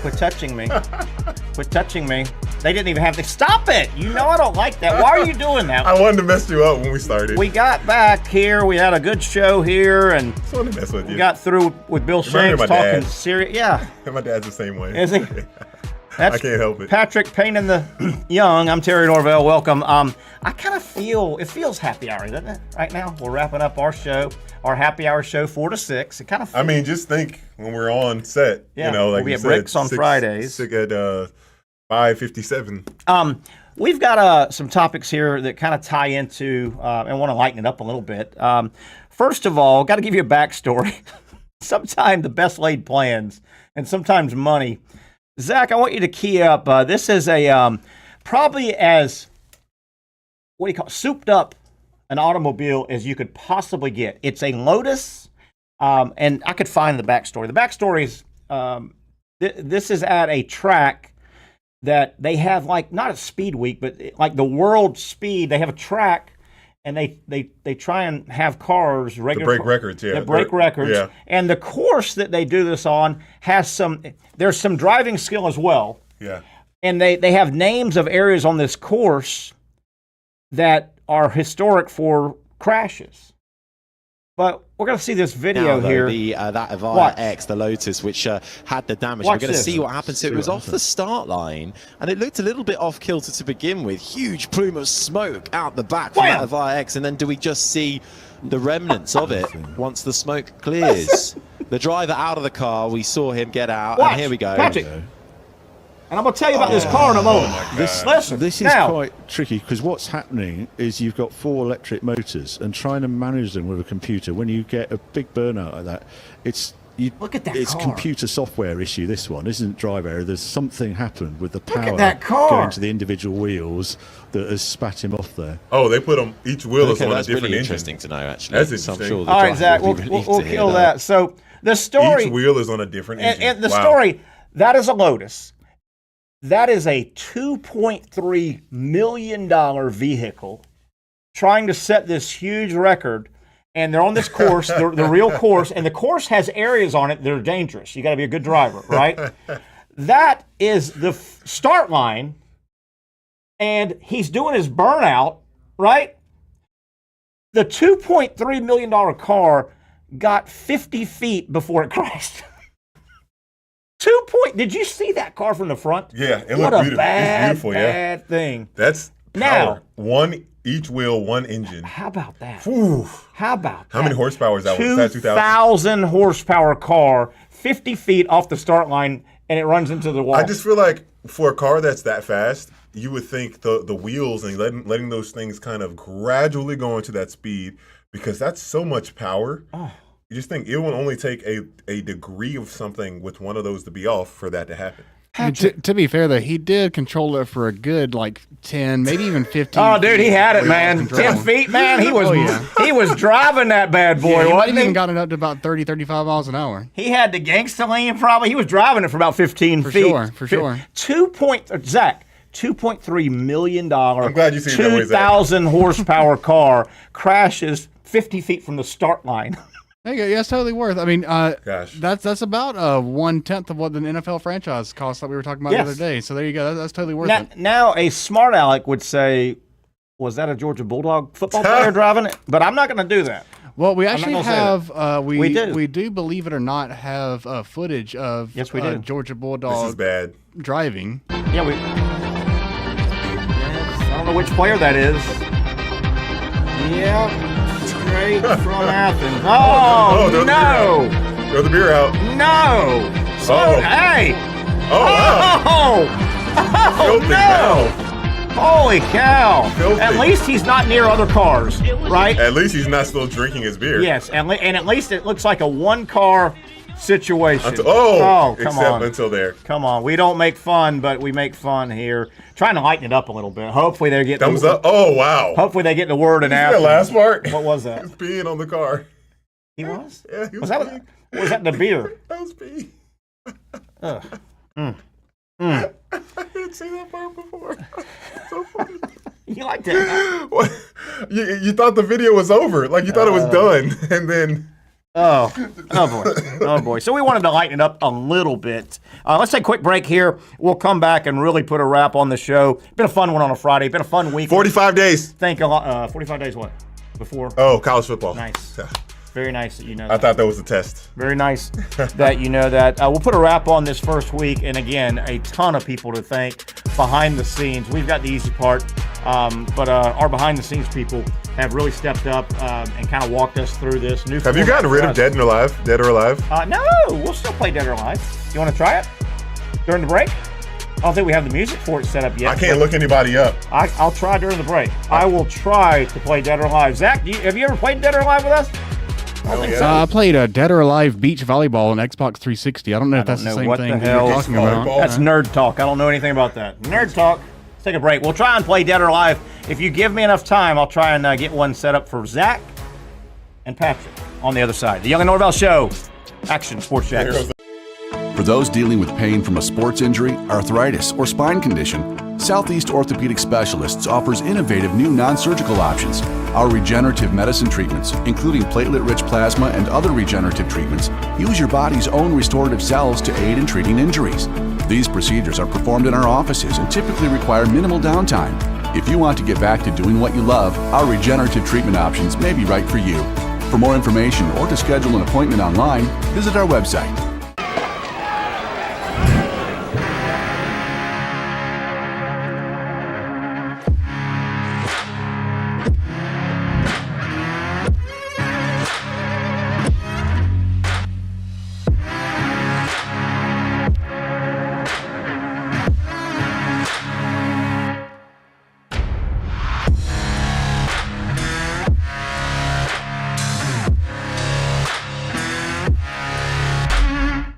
Quit touching me. Quit touching me. They didn't even have to stop it. You know I don't like that. Why are you doing that? I wanted to mess you up when we started. We got back here. We had a good show here, and just wanted to mess with you. We got through with Bill Shanks talking serious. Yeah. My dad's the same way. Is he? I can't help it. Patrick Payne and the Young. I'm Terry Norvelle. Welcome. I kind of feel, it feels happy hour, doesn't it? Right now, we're wrapping up our show, our happy hour show, 4 to 6. It kind of. I mean, just think when we're on set. Yeah, you know, like we you have said, Bricks on Fridays. Sick at 5:57. We've got some topics here that kind of tie into, and want to lighten it up a little bit. First of all, got to give you a backstory. Sometimes the best laid plans, and sometimes money. Zach, I want you to key up. This is a probably as, what do you call it, souped up an automobile as you could possibly get. It's a Lotus, and I could find the backstory. The backstory is this is at a track that they have, like, not a speed week, but like the world speed. They have a track, and they try and have cars regular to break records. Yeah, that break records. Yeah. And the course that they do this on has there's some driving skill as well. Yeah. And they have names of areas on this course that are historic for crashes. But we're going to see this video here. That Avaya X, the Lotus, which had the damage. We're going to see what happens. So it was off the start line, and it looked a little bit off kilter to begin with. Huge plume of smoke out the back from that Avaya X, and then do we just see the remnants of it once the smoke clears? The driver out of the car, we saw him get out, and here we go. Patrick. And I'm going to tell you about this car in a moment. Listen, this is quite tricky, because what's happening is you've got 4 electric motors, and trying to manage them with a computer, when you get a big burnout like that, look at that it's car. Computer software issue. This one isn't drive error. There's something happened with the power at that car. going to the individual wheels that has spat him off there. Oh, they put them, each wheel is on a that's different really engine. interesting to know, actually. That's interesting. So I'm sure the all right, Zach, will be relieved we'll to hear kill that. So the story. Each wheel is on a different engine. And the story, that is a Lotus. That is a $2.3 million vehicle trying to set this huge record. And they're on this course, the real course, and the course has areas on it that are dangerous. You got to be a good driver, right? That is the start line, and he's doing his burnout, right? The $2.3 million car got 50 feet before it crashed. Did you see that car from the front? Yeah, it what looked a beautiful. bad, it's beautiful, bad thing. That's power. Now, Each wheel, one engine. How about that? Whew. How about that? How many horsepower is that? 2,000 horsepower car, 50 feet off the start line, and it runs into the wall. I just feel like for a car that's that fast, you would think the wheels and letting those things kind of gradually go into that speed, because that's so much power. Oh. You just think it will only take a degree of something with one of those to be off for that to happen. I mean, to be fair, though, he did control it for a good, 10, maybe even 15. Oh, dude, he had it, man. 10 feet, man. He was driving that bad boy, he wasn't might have he? even gotten up to about 30, 35 miles an hour. He had the gangster lane, probably. He was driving it for about 15 feet. For sure. Zach, $2.3 million. I'm glad you see that way, Zach. 2,000 horsepower car crashes 50 feet from the start line. There you go. Yeah, it's totally worth. I mean, Gosh. that's about 1/10 of what an NFL franchise costs that we were talking about the other day. So there you go. That's totally worth it. Now, a smart aleck would say, was that a Georgia Bulldog football player driving it? But I'm not going to do that. Well, we actually have, we do, believe it or not, have footage of yes, we do. Georgia Bulldog This is bad. driving. Yeah, I don't know which player that is. Yeah. Straight from Athens. Oh, no! Throw the beer out. No! Hey! Oh, wow. Oh, no! Holy cow! Filthy. At least he's not near other cars, right? At least he's not still drinking his beer. Yes, and at least it looks like a one-car situation. Come on. Until there. Come on. We don't make fun, but we make fun here. Trying to lighten it up a little bit. Hopefully they're getting thumbs up. Oh, wow. Hopefully they get the word and after. That last part? What was that? He was peeing on the car. He was? Yeah, he was peeing. Was that the beer? That was pee. I didn't see that part before. So funny. You liked it? Huh? You thought the video was over, like you thought it was done, and then. Oh boy. So we wanted to lighten it up a little bit. Let's take a quick break here. We'll come back and really put a wrap on the show. Been a fun one on a Friday. Been a fun week. 45 days. Thank a lot. 45 days what? Before? Oh, college football. Nice. Very nice that you know that. I thought that was a test. Very nice that you know that. We'll put a wrap on this first week. And again, a ton of people to thank behind the scenes. We've got the easy part. But our behind the scenes people have really stepped up and kind of walked us through this. Have you gotten rid of Dead or Alive? No, we'll still play Dead or Alive. You want to try it during the break? I don't think we have the music for it set up yet. I can't look anybody up. I'll try during the break. I will try to play Dead or Alive. Zach, have you ever played Dead or Alive with us? I played Dead or Alive beach volleyball on Xbox 360. I don't know if that's the same thing you're talking about. That's nerd talk. I don't know anything about that. Nerd talk. Let's take a break. We'll try and play Dead or Alive. If you give me enough time, I'll try and get one set up for Zach and Patrick on the other side. The Young Norvelle Show. Action Sports Jackers. For those dealing with pain from a sports injury, arthritis, or spine condition, Southeast Orthopedic Specialists offers innovative new non-surgical options. Our regenerative medicine treatments, including platelet-rich plasma and other regenerative treatments, use your body's own restorative cells to aid in treating injuries. These procedures are performed in our offices and typically require minimal downtime. If you want to get back to doing what you love, our regenerative treatment options may be right for you. For more information or to schedule an appointment online, visit our website.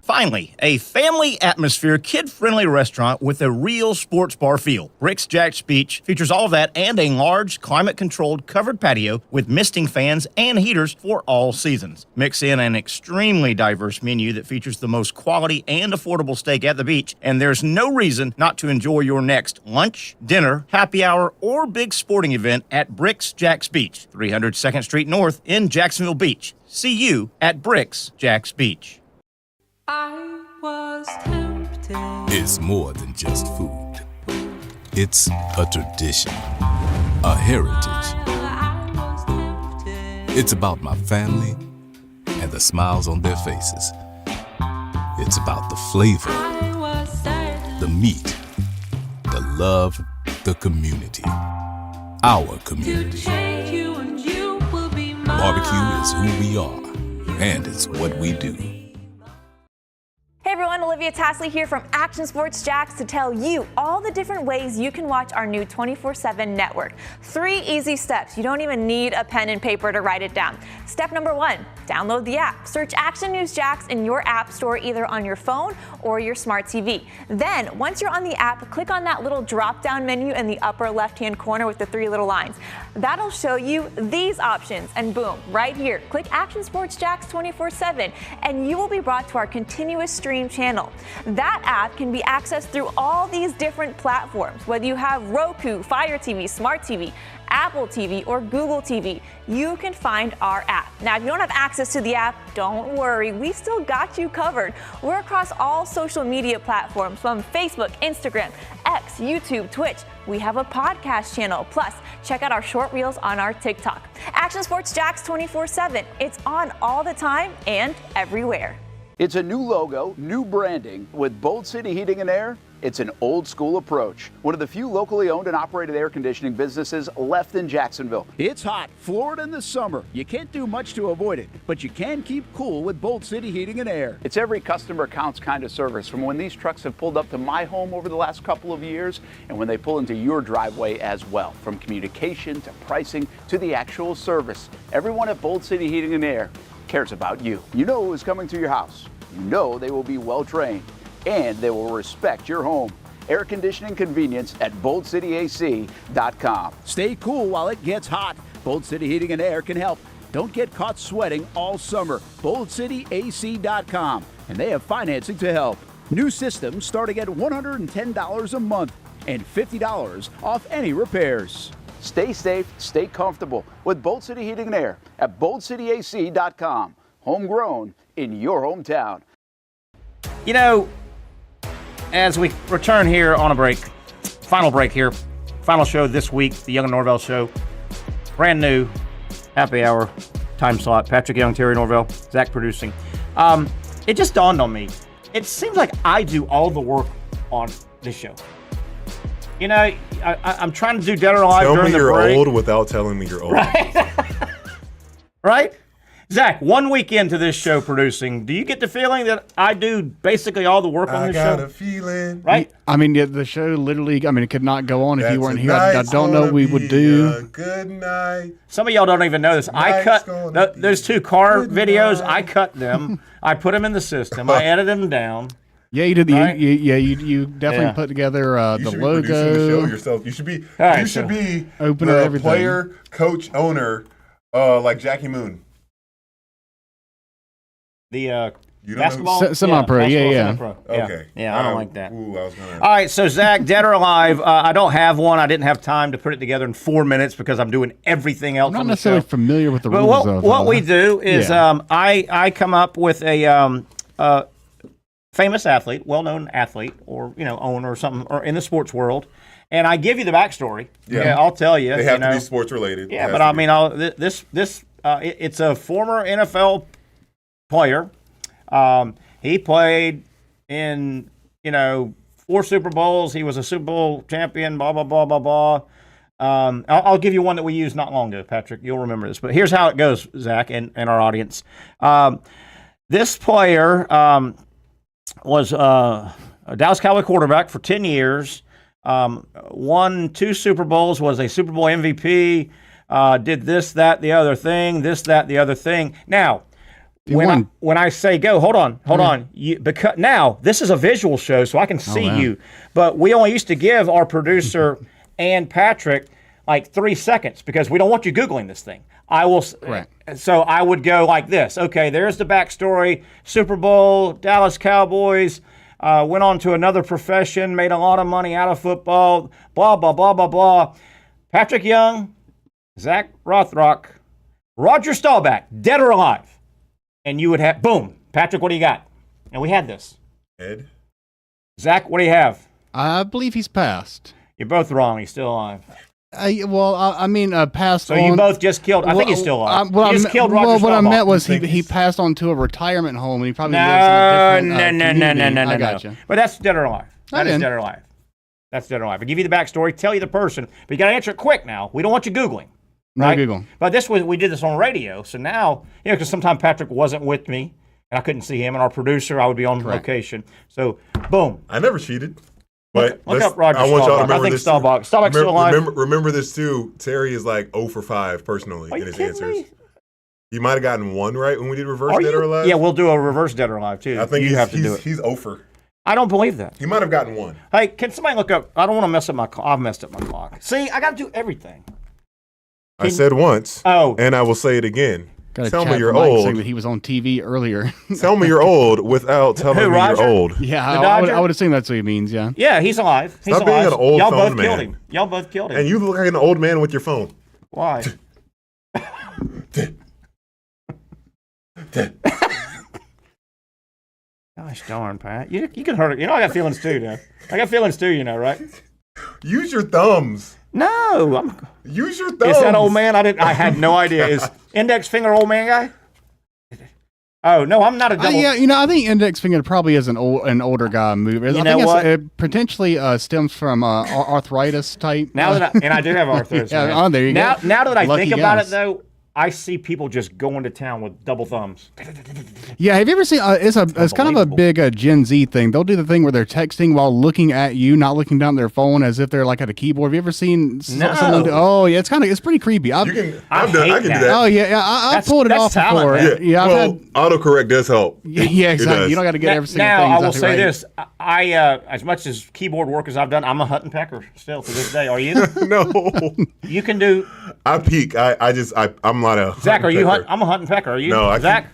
Finally, a family atmosphere, kid-friendly restaurant with a real sports bar feel. Bricks Jack's Beach features all of that and a large, climate-controlled covered patio with misting fans and heaters for all seasons. Mix in an extremely diverse menu that features the most quality and affordable steak at the beach, and there's no reason not to enjoy your next lunch, dinner, happy hour, or big sporting event at Bricks Jack's Beach, 300 2nd Street North in Jacksonville Beach. See you at Bricks Jack's Beach. I was tempted. It's more than just food. It's a tradition, a heritage. It's about my family and the smiles on their faces. It's about the flavor, the meat, the love, the community. Our community. Barbecue is who we are, and it's what we do. Hey everyone, Olivia Tasley here from Action Sports Jacks to tell you all the different ways you can watch our new 24/7 network. 3 easy steps. You don't even need a pen and paper to write it down. Step number 1, download the app. Search Action News Jacks in your app store either on your phone or your smart TV. Then, once you're on the app, click on that little drop-down menu in the upper left-hand corner with the 3 little lines. That'll show you these options, and boom, right here, click Action Sports Jacks 24/7, and you will be brought to our continuous stream channel. That app can be accessed through all these different platforms. Whether you have Roku, Fire TV, Smart TV, Apple TV, or Google TV, you can find our app. Now, if you don't have access to the app, don't worry, we still got you covered. We're across all social media platforms from Facebook, Instagram, X, YouTube, Twitch. We have a podcast channel. Plus, check out our short reels on our TikTok. Action Sports Jacks 24/7. It's on all the time and everywhere. It's a new logo, new branding. With Bold City Heating and Air, it's an old school approach. One of the few locally owned and operated air conditioning businesses left in Jacksonville. It's hot, Florida in the summer. You can't do much to avoid it, but you can keep cool with Bold City Heating and Air. It's every customer counts kind of service, from when these trucks have pulled up to my home over the last couple of years and when they pull into your driveway as well. From communication to pricing to the actual service, everyone at Bold City Heating and Air cares about you. You know who's coming to your house. You know they will be well trained, and they will respect your home. Air conditioning convenience at boldcityac.com. Stay cool while it gets hot. Bold City Heating and Air can help. Don't get caught sweating all summer. boldcityac.com, and they have financing to help. New systems starting at $110 a month and $50 off any repairs. Stay safe, stay comfortable with Bold City Heating and Air at boldcityac.com. Homegrown in your hometown. You know, as we return here on a break, final break here, final show this week, the Young Norvelle Show, brand new happy hour time slot. Patrick Young, Terry Norvelle, Zach producing. It just dawned on me. It seems like I do all the work on this show. You know, I'm trying to do Dead or Alive during the break. Tell me you're old without telling me you're old. Right? Right? Zach, 1 week into this show producing, do you get the feeling that I do basically all the work on this show? I got a feeling. Right? I mean, the show literally, it could not go on if you weren't here. I don't know what we would do. Good night. Some of y'all don't even know this. I cut those 2 car videos. I cut them. I put them in the system. I edited them down. Yeah, you did. Right? You definitely put together the logo. The show yourself. You should be. Right, you should be opener, the everything. Player, coach, owner, like Jackie Moon. The basketball? Semi-pro, yeah. Semi-pro. Okay. Yeah, I don't like that. Ooh, I was gonna... All right, so Zach, Dead or Alive, I don't have one. I didn't have time to put it together in 4 minutes because I'm doing everything else I'm not on the necessarily show. familiar with the But rules of what we do is I come up with a famous athlete, well-known athlete, or owner or something, or in the sports world, and I give you the backstory. Yeah, I'll tell you. They have to be sports related. Yeah, but I mean, it's a former NFL player. He played in 4 Super Bowls. He was a Super Bowl champion. Blah blah blah blah blah. I'll give you one that we used not long ago, Patrick. You'll remember this. But here's how it goes, Zach, and our audience. This player was a Dallas Cowboy quarterback for 10 years. Won 2 Super Bowls. Was a Super Bowl MVP. Did this, that, the other thing. This, that, the other thing. Now. When I say go, hold on. Because now this is a visual show, so I can see you. But we only used to give our producer and Patrick like 3 seconds because we don't want you Googling this thing. I will. Right. So I would go like this. Okay, there's the backstory. Super Bowl, Dallas Cowboys. Went on to another profession, made a lot of money out of football. Blah blah blah blah blah. Patrick Young, Zach Rothrock, Roger Staubach, Dead or Alive. And you would have, boom, Patrick, what do you got? And we had this. Ed? Zach, what do you have? I believe he's passed. You're both wrong. He's still alive. Passed so on. So you both just killed, I think he's still alive. You just killed Roger What I Staubach. meant was he passed on to a retirement home and he probably lives in a different community. No. I gotcha. But that's Dead or Alive. That is in. Dead or Alive. That's Dead or Alive. I give you the backstory, tell you the person, but you got to answer it quick now. We don't want you Googling. Right? No Google. But we did this on radio, so now, because sometimes Patrick wasn't with me, and I couldn't see him, and our producer, I would be on location. So, boom. I never cheated. But look up Roger I want y'all to remember I think this. Staubach's still alive. Remember this too. Terry is like 0 for 5 personally in his answers. Me? You might have gotten 1 right when we did reverse Dead or Alive. Yeah, we'll do a reverse Dead or Alive too. I think you have to do it. He's 0 for. I don't believe that. He might have gotten 1. Hey, can somebody look up? I don't want to mess up my clock. I've messed up my clock. See, I got to do everything. I said once. Oh. And I will say it again. Tell me you're old. Saying that he was on TV earlier. Tell me you're old without telling me you're old. Yeah, I would assume that's what he means, yeah. Yeah, he's alive. He's Stop being an old Y'all phone both man. killed him. Y'all both killed him. And you look like an old man with your phone. Why? Gosh darn, Pat. You can hurt it. You know I got feelings too, though. I got feelings too, right? Use your thumbs. No, Use your thumbs. Is that old man? I had no idea. Is index finger old man guy? Oh no, I'm not a double. Yeah, I think index finger probably is an older guy move. I think it potentially stems from arthritis type. Now that I do have arthritis. Yeah, there you go. Now that I think about it, though, I see people just going to town with double thumbs. Yeah, have you ever seen? It's kind of a big Gen Z thing. They'll do the thing where they're texting while looking at you, not looking down at their phone, as if they're like at a keyboard. Have you ever seen? Someone do, oh yeah, it's pretty creepy. I can do that. Oh yeah, I've pulled it off before. Yeah, well, autocorrect does help. Yeah, exactly. You don't got to get every single thing. Now I will say this: I as much as keyboard work as I've done, I'm a hunt and pecker still to this day. Are you? No. You can do. I peek. I'm not a. Zach, are you? I'm a hunt and pecker. Are you? No, Zach.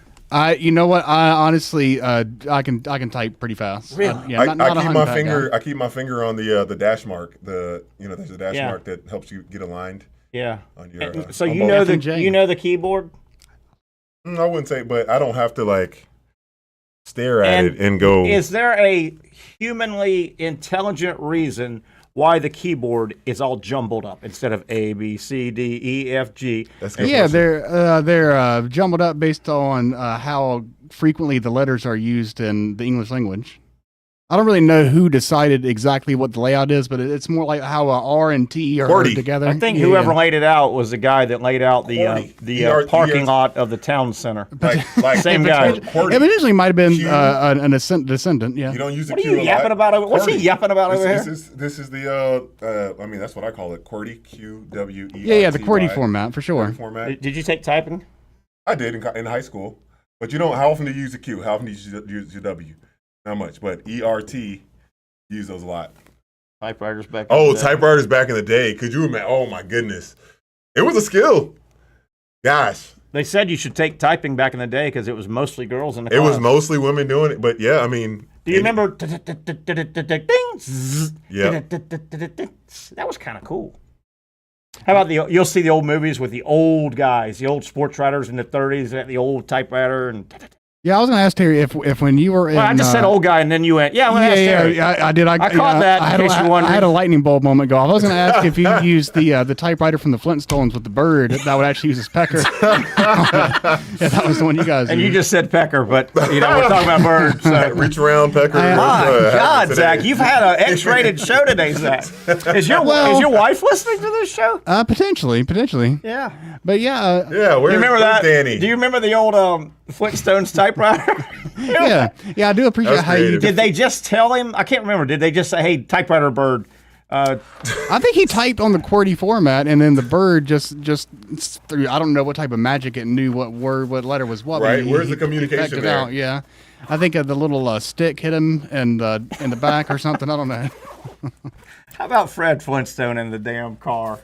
You know what? I honestly, I can type pretty fast. Really? I keep my finger on the dash mark. There's a dash mark that helps you get aligned. Yeah. On your, so you know the keyboard. I wouldn't say, but I don't have to stare at it and go. Is there a humanly intelligent reason why the keyboard is all jumbled up instead of A, B, C, D, E, F, G? They're jumbled up based on how frequently the letters are used in the English language. I don't really know who decided exactly what the layout is, but it's more like how R and T are heard together. I think whoever laid it out was the guy that laid out the parking lot of the town center. Same guy. It initially might have been an descendant. Yeah. You don't use the Q. What are you yapping about over? What's he yapping about over here? This is the. I mean, that's what I call it. QWERTY. QWERTY. Yeah, the QWERTY format for sure. Did you take typing? I did in high school, but how often do you use the Q? How often do you use your W? Not much, but ERT, use those a lot. Typewriters back. Typewriters back in the day. Could you imagine? Oh my goodness, it was a skill. Gosh, they said you should take typing back in the day because it was mostly girls in the class. It was mostly women doing it, but yeah, I mean. Do you remember? Yeah. That was kind of cool. How about you'll see the old movies with the old guys, the old sports writers in the 30s at the old typewriter and. Yeah, I was going to ask Terry if when you were in... Well, I just said old guy, and then you went, yeah, I did. I caught that, I in case you wondered. I had a lightning bulb moment go off. I was going to ask if you used the typewriter from the Flintstones with the bird that would actually use as pecker. That was the one you guys And used. you just said pecker, but, we're talking about birds. So. Reach around, pecker. My God, Zach, you've had an X-rated show today, Zach. Is your wife listening to this show? Potentially. Yeah. But yeah. Where's Danny? Do you remember the old Flintstones typewriter? Yeah, I do appreciate how you... Did they just tell him? I can't remember. Did they just say, hey, typewriter bird? I think he typed on the QWERTY format, and then the bird just through, I don't know what type of magic it knew what letter was what. Right, where's the communication there? Out, yeah. I think the little stick hit him in the back or something. I don't know. How about Fred Flintstone in the damn car?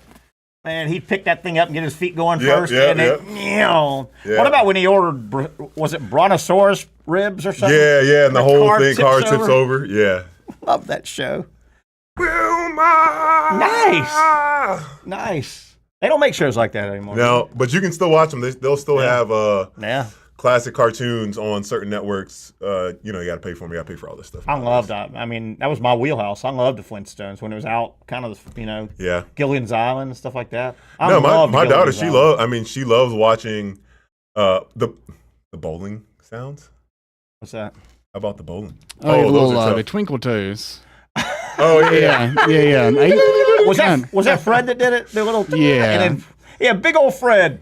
Man, he'd pick that thing up and get his feet going first. What about when he ordered, was it Brontosaurus ribs or something? Yeah, and the whole car tips over. Yeah. Love that show. Wilma! Nice. They don't make shows like that anymore. No, but you can still watch them. They'll still have classic cartoons on certain networks. You got to pay for them. You got to pay for all this stuff. I loved that. I mean, that was my wheelhouse. I loved the Flintstones when it was out, kind of, Gilligan's Island and stuff like that. My daughter, she loves watching the bowling sounds. What's that? How about the bowling? The twinkle toes. Oh yeah. Was that Fred that did it? The little big old Fred.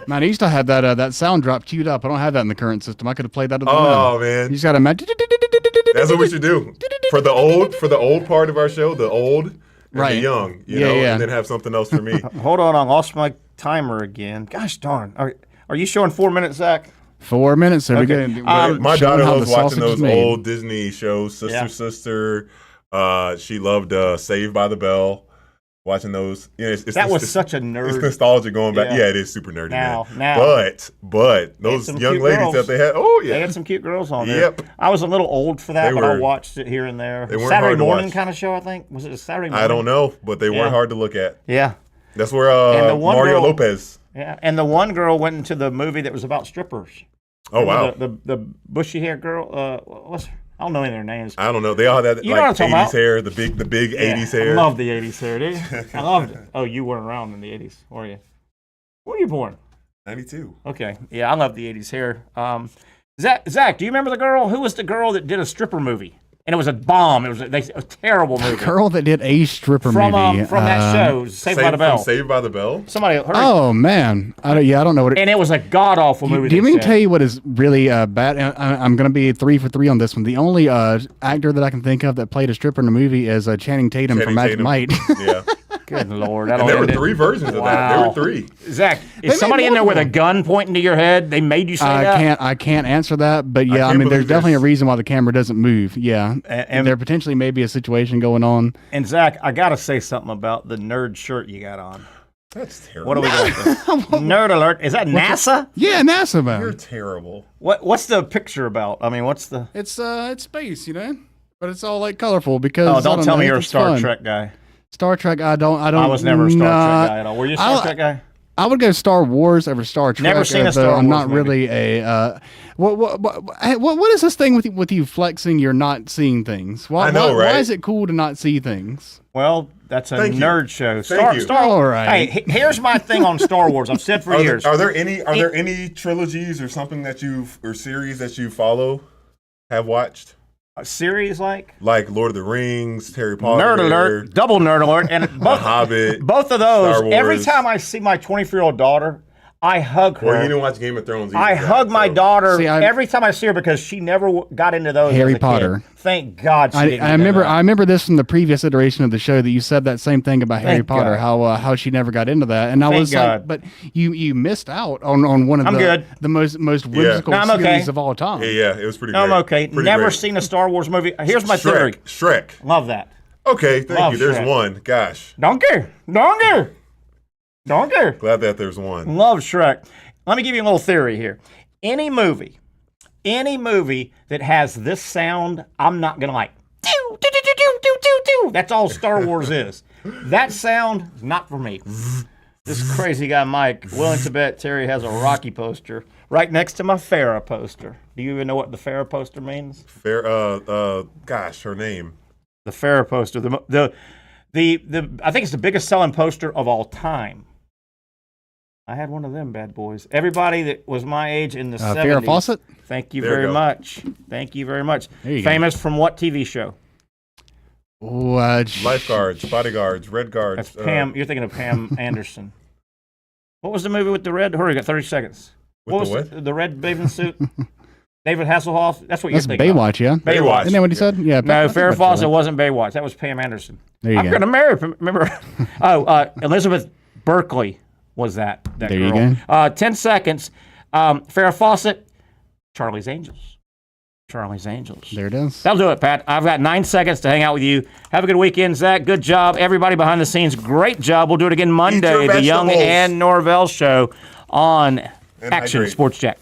Man, I used to have that sound drop queued up. I don't have that in the current system. I could have played that. Man, you just got to. That's what we should do for the old part of our show. The old, and the young, and then have something else for me. Hold on, I lost my timer again. Gosh darn! Are you showing 4 minutes, Zach? 4 minutes. There we go. My daughter loves watching those old Disney shows. Sister. She loved Saved by the Bell. Watching those, that was such a nerd. It's nostalgia going back. Yeah, it is super nerdy now. But those young ladies that they had, they had some cute girls on there. Yep. I was a little old for that, but I watched it here and there. They weren't Saturday hard to morning watch. kind of show, I think. Was it a Saturday morning? I don't know, but they weren't hard to look at. Yeah, that's where Mario Lopez. Yeah, and the one girl went into the movie that was about strippers. Oh wow, the bushy hair girl. What's her? I don't know any of their names. I don't know. They all had that 80s hair, the big 80s hair. I love the 80s hair, dude. I loved it. Oh, you weren't around in the 80s, were you? When were you born? 92. Okay. Yeah, I love the 80s hair. Zach, do you remember the girl? Who was the girl that did a stripper movie? And it was a bomb. It was a terrible movie. The girl that did a stripper movie. From that show, Saved by the Bell. Saved by the Bell? Somebody heard Oh, man. I don't know what it is. And it was a god-awful movie. Do you mean to tell you what is really bad? I'm going to be 3 for 3 on this one. The only actor that I can think of that played a stripper in a movie is Channing Tatum from Magic Mike. Yeah. Good Lord. And there were 3 versions of that. There were 3. Zach, is somebody in there with a gun pointing to your head? They made you say that? I can't answer that, but yeah, I mean, there's definitely a reason why the camera doesn't move. Yeah. And there potentially may be a situation going on. And Zach, I got to say something about the nerd shirt you got on. That's terrible. What do we got there? Nerd alert. Is that NASA? Yeah, NASA, man. You're terrible. What's the picture about? I mean, what's the... It's space, but it's all like colorful because... Oh, don't tell me you're a Star Trek guy. Star Trek, I was never a Star Trek guy at all. Were you a Star Trek guy? I would go Star Wars over Star Trek. Never seen a Star Wars I'm not movie. really a. What is this thing with you flexing? You're not seeing things. I know, right? Why is it cool to not see things? Well, that's a nerd show. Thank you. All right. Hey, here's my thing on Star Wars. I've said for years. Are there any trilogies or something or series that you have watched? A series like Lord of the Rings, Harry Potter, Nerd Alert, double Nerd Alert, and The Hobbit. Both of those. Star Wars. Every time I see my 24-year-old daughter, I hug her. Well, you didn't watch Game of Thrones either. I hug my daughter See, every time I see her because she never got into those. Harry as a Potter. Kid. Thank God she didn't. I remember this from the previous iteration of the show that you said that same thing about Harry Potter, how she never got into that, and I was like, but you missed out on one of the most whimsical series of all time. Yeah, it was pretty great. I'm okay. Never seen a Star Wars movie. Here's my theory. Shrek. Love that. Okay, thank you. There's Shrek. one. Gosh. Donkey. Glad that there's one. Love Shrek. Let me give you a little theory here. Any movie that has this sound, I'm not gonna like. That's all Star Wars is. That sound is not for me. This crazy guy Mike, willing to bet Terry has a Rocky poster right next to my Farrah poster. Do you even know what the Farrah poster means? Gosh, her name. The Farrah poster. The I think it's the biggest selling poster of all time. I had one of them bad boys. Everybody that was my age in the 70s. Farrah Fawcett? Thank you very much. Thank you very much. Famous from what TV show? Lifeguards, bodyguards, red guards. That's Pam. You're thinking of Pam Anderson. What was the movie with the red? Hurry, you got 30 seconds. What was the what? The red bathing suit? David Hasselhoff? That's what you're thinking Baywatch, of. yeah. Baywatch. Isn't that what he said? Yeah. No, Farrah Fawcett wasn't Baywatch. That was Pam Anderson. There you I'm go. going to marry her. Remember? Elizabeth Berkley was that there girl. You go. 10 seconds. Farrah Fawcett, Charlie's Angels. Charlie's Angels. There it is. That'll do it, Pat. I've got 9 seconds to hang out with you. Have a good weekend, Zach. Good job. Everybody behind the scenes, great job. We'll do it again Monday, the Young and Norvelle Show on Action Sports Jack.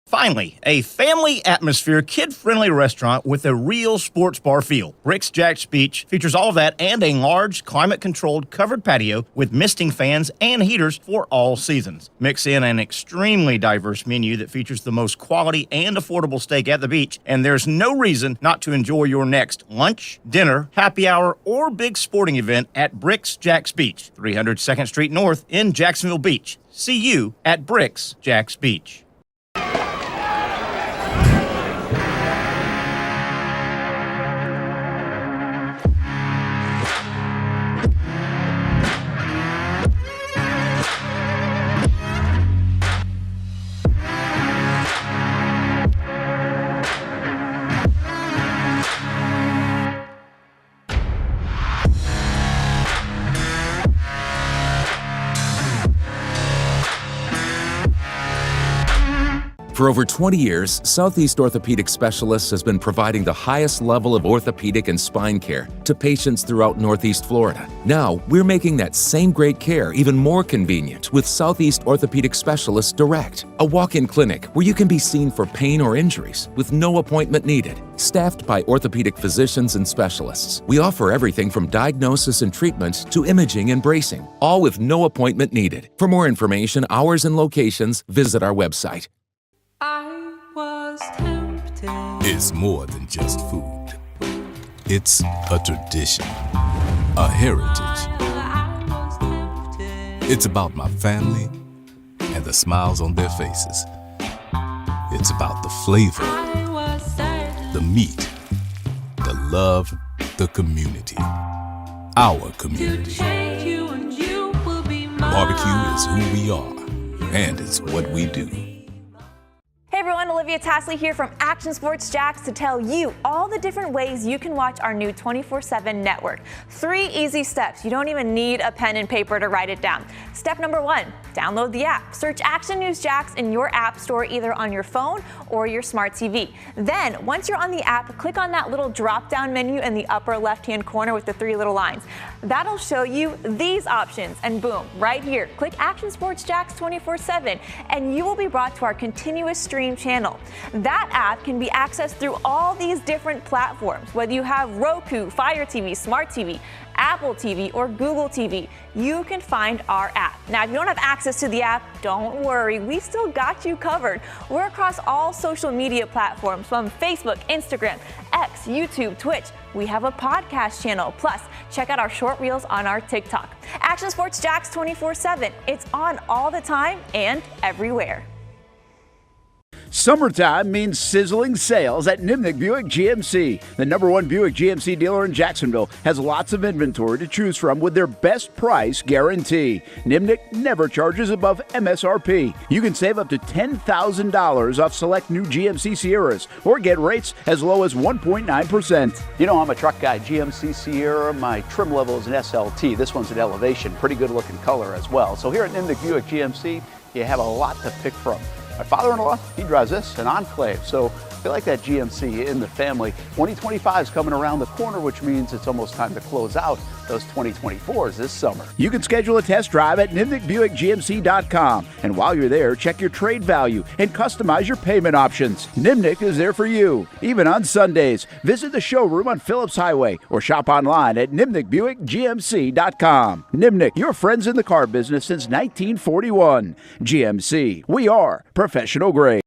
Finally, a family atmosphere, kid-friendly restaurant with a real sports bar feel. Bricks Jack's Beach features all of that and a large, climate-controlled covered patio with misting fans and heaters for all seasons. Mix in an extremely diverse menu that features the most quality and affordable steak at the beach, and there's no reason not to enjoy your next lunch, dinner, happy hour, or big sporting event at Bricks Jack's Beach, 300 2nd Street North in Jacksonville Beach. See you at Bricks Jack's Beach. For over 20 years, Southeast Orthopedic Specialists has been providing the highest level of orthopedic and spine care to patients throughout Northeast Florida. Now, we're making that same great care even more convenient with Southeast Orthopedic Specialists Direct, a walk-in clinic where you can be seen for pain or injuries with no appointment needed. Staffed by orthopedic physicians and specialists, we offer everything from diagnosis and treatment to imaging and bracing, all with no appointment needed. For more information, hours, and locations, visit our website. I was tempted. It's more than just food. It's a tradition, a heritage. It's about my family and the smiles on their faces. It's about the flavor, the meat, the love, the community. Our community. Barbecue is who we are, and it's what we do. Hey everyone, Olivia Tasley here from Action Sports Jacks to tell you all the different ways you can watch our new 24/7 network. 3 easy steps. You don't even need a pen and paper to write it down. Step number 1, download the app. Search Action News Jacks in your app store either on your phone or your smart TV. Then, once you're on the app, click on that little drop-down menu in the upper left-hand corner with the 3 little lines. That'll show you these options, and boom, right here, click Action Sports Jacks 24/7, and you will be brought to our continuous stream channel. That app can be accessed through all these different platforms, whether you have Roku, Fire TV, Smart TV, Apple TV, or Google TV. You can find our app. Now, if you don't have access to the app, don't worry, we still got you covered. We're across all social media platforms from Facebook, Instagram, X, YouTube, Twitch. We have a podcast channel. Plus, check out our short reels on our TikTok. Action Sports Jacks 24/7. It's on all the time and everywhere. Summertime means sizzling sales at Nimnick Buick GMC. The #1 Buick GMC dealer in Jacksonville has lots of inventory to choose from with their best price guarantee. Nimnick never charges above MSRP. You can save up to $10,000 off select new GMC Sierras or get rates as low as 1.9%. You know, I'm a truck guy. GMC Sierra, my trim level is an SLT. This one's an Elevation. Pretty good looking color as well. So here at Nimnick Buick GMC, you have a lot to pick from. My father-in-law, he drives this, an Enclave, so I feel like that GMC in the family. 2025 is coming around the corner, which means it's almost time to close out those 2024s this summer. You can schedule a test drive at NimnickBuickGMC.com, and while you're there, check your trade value and customize your payment options. Nimnick is there for you, even on Sundays. Visit the showroom on Phillips Highway or shop online at NimnickBuickGMC.com. Nimnick, your friends in the car business since 1941. GMC, we are professional grade.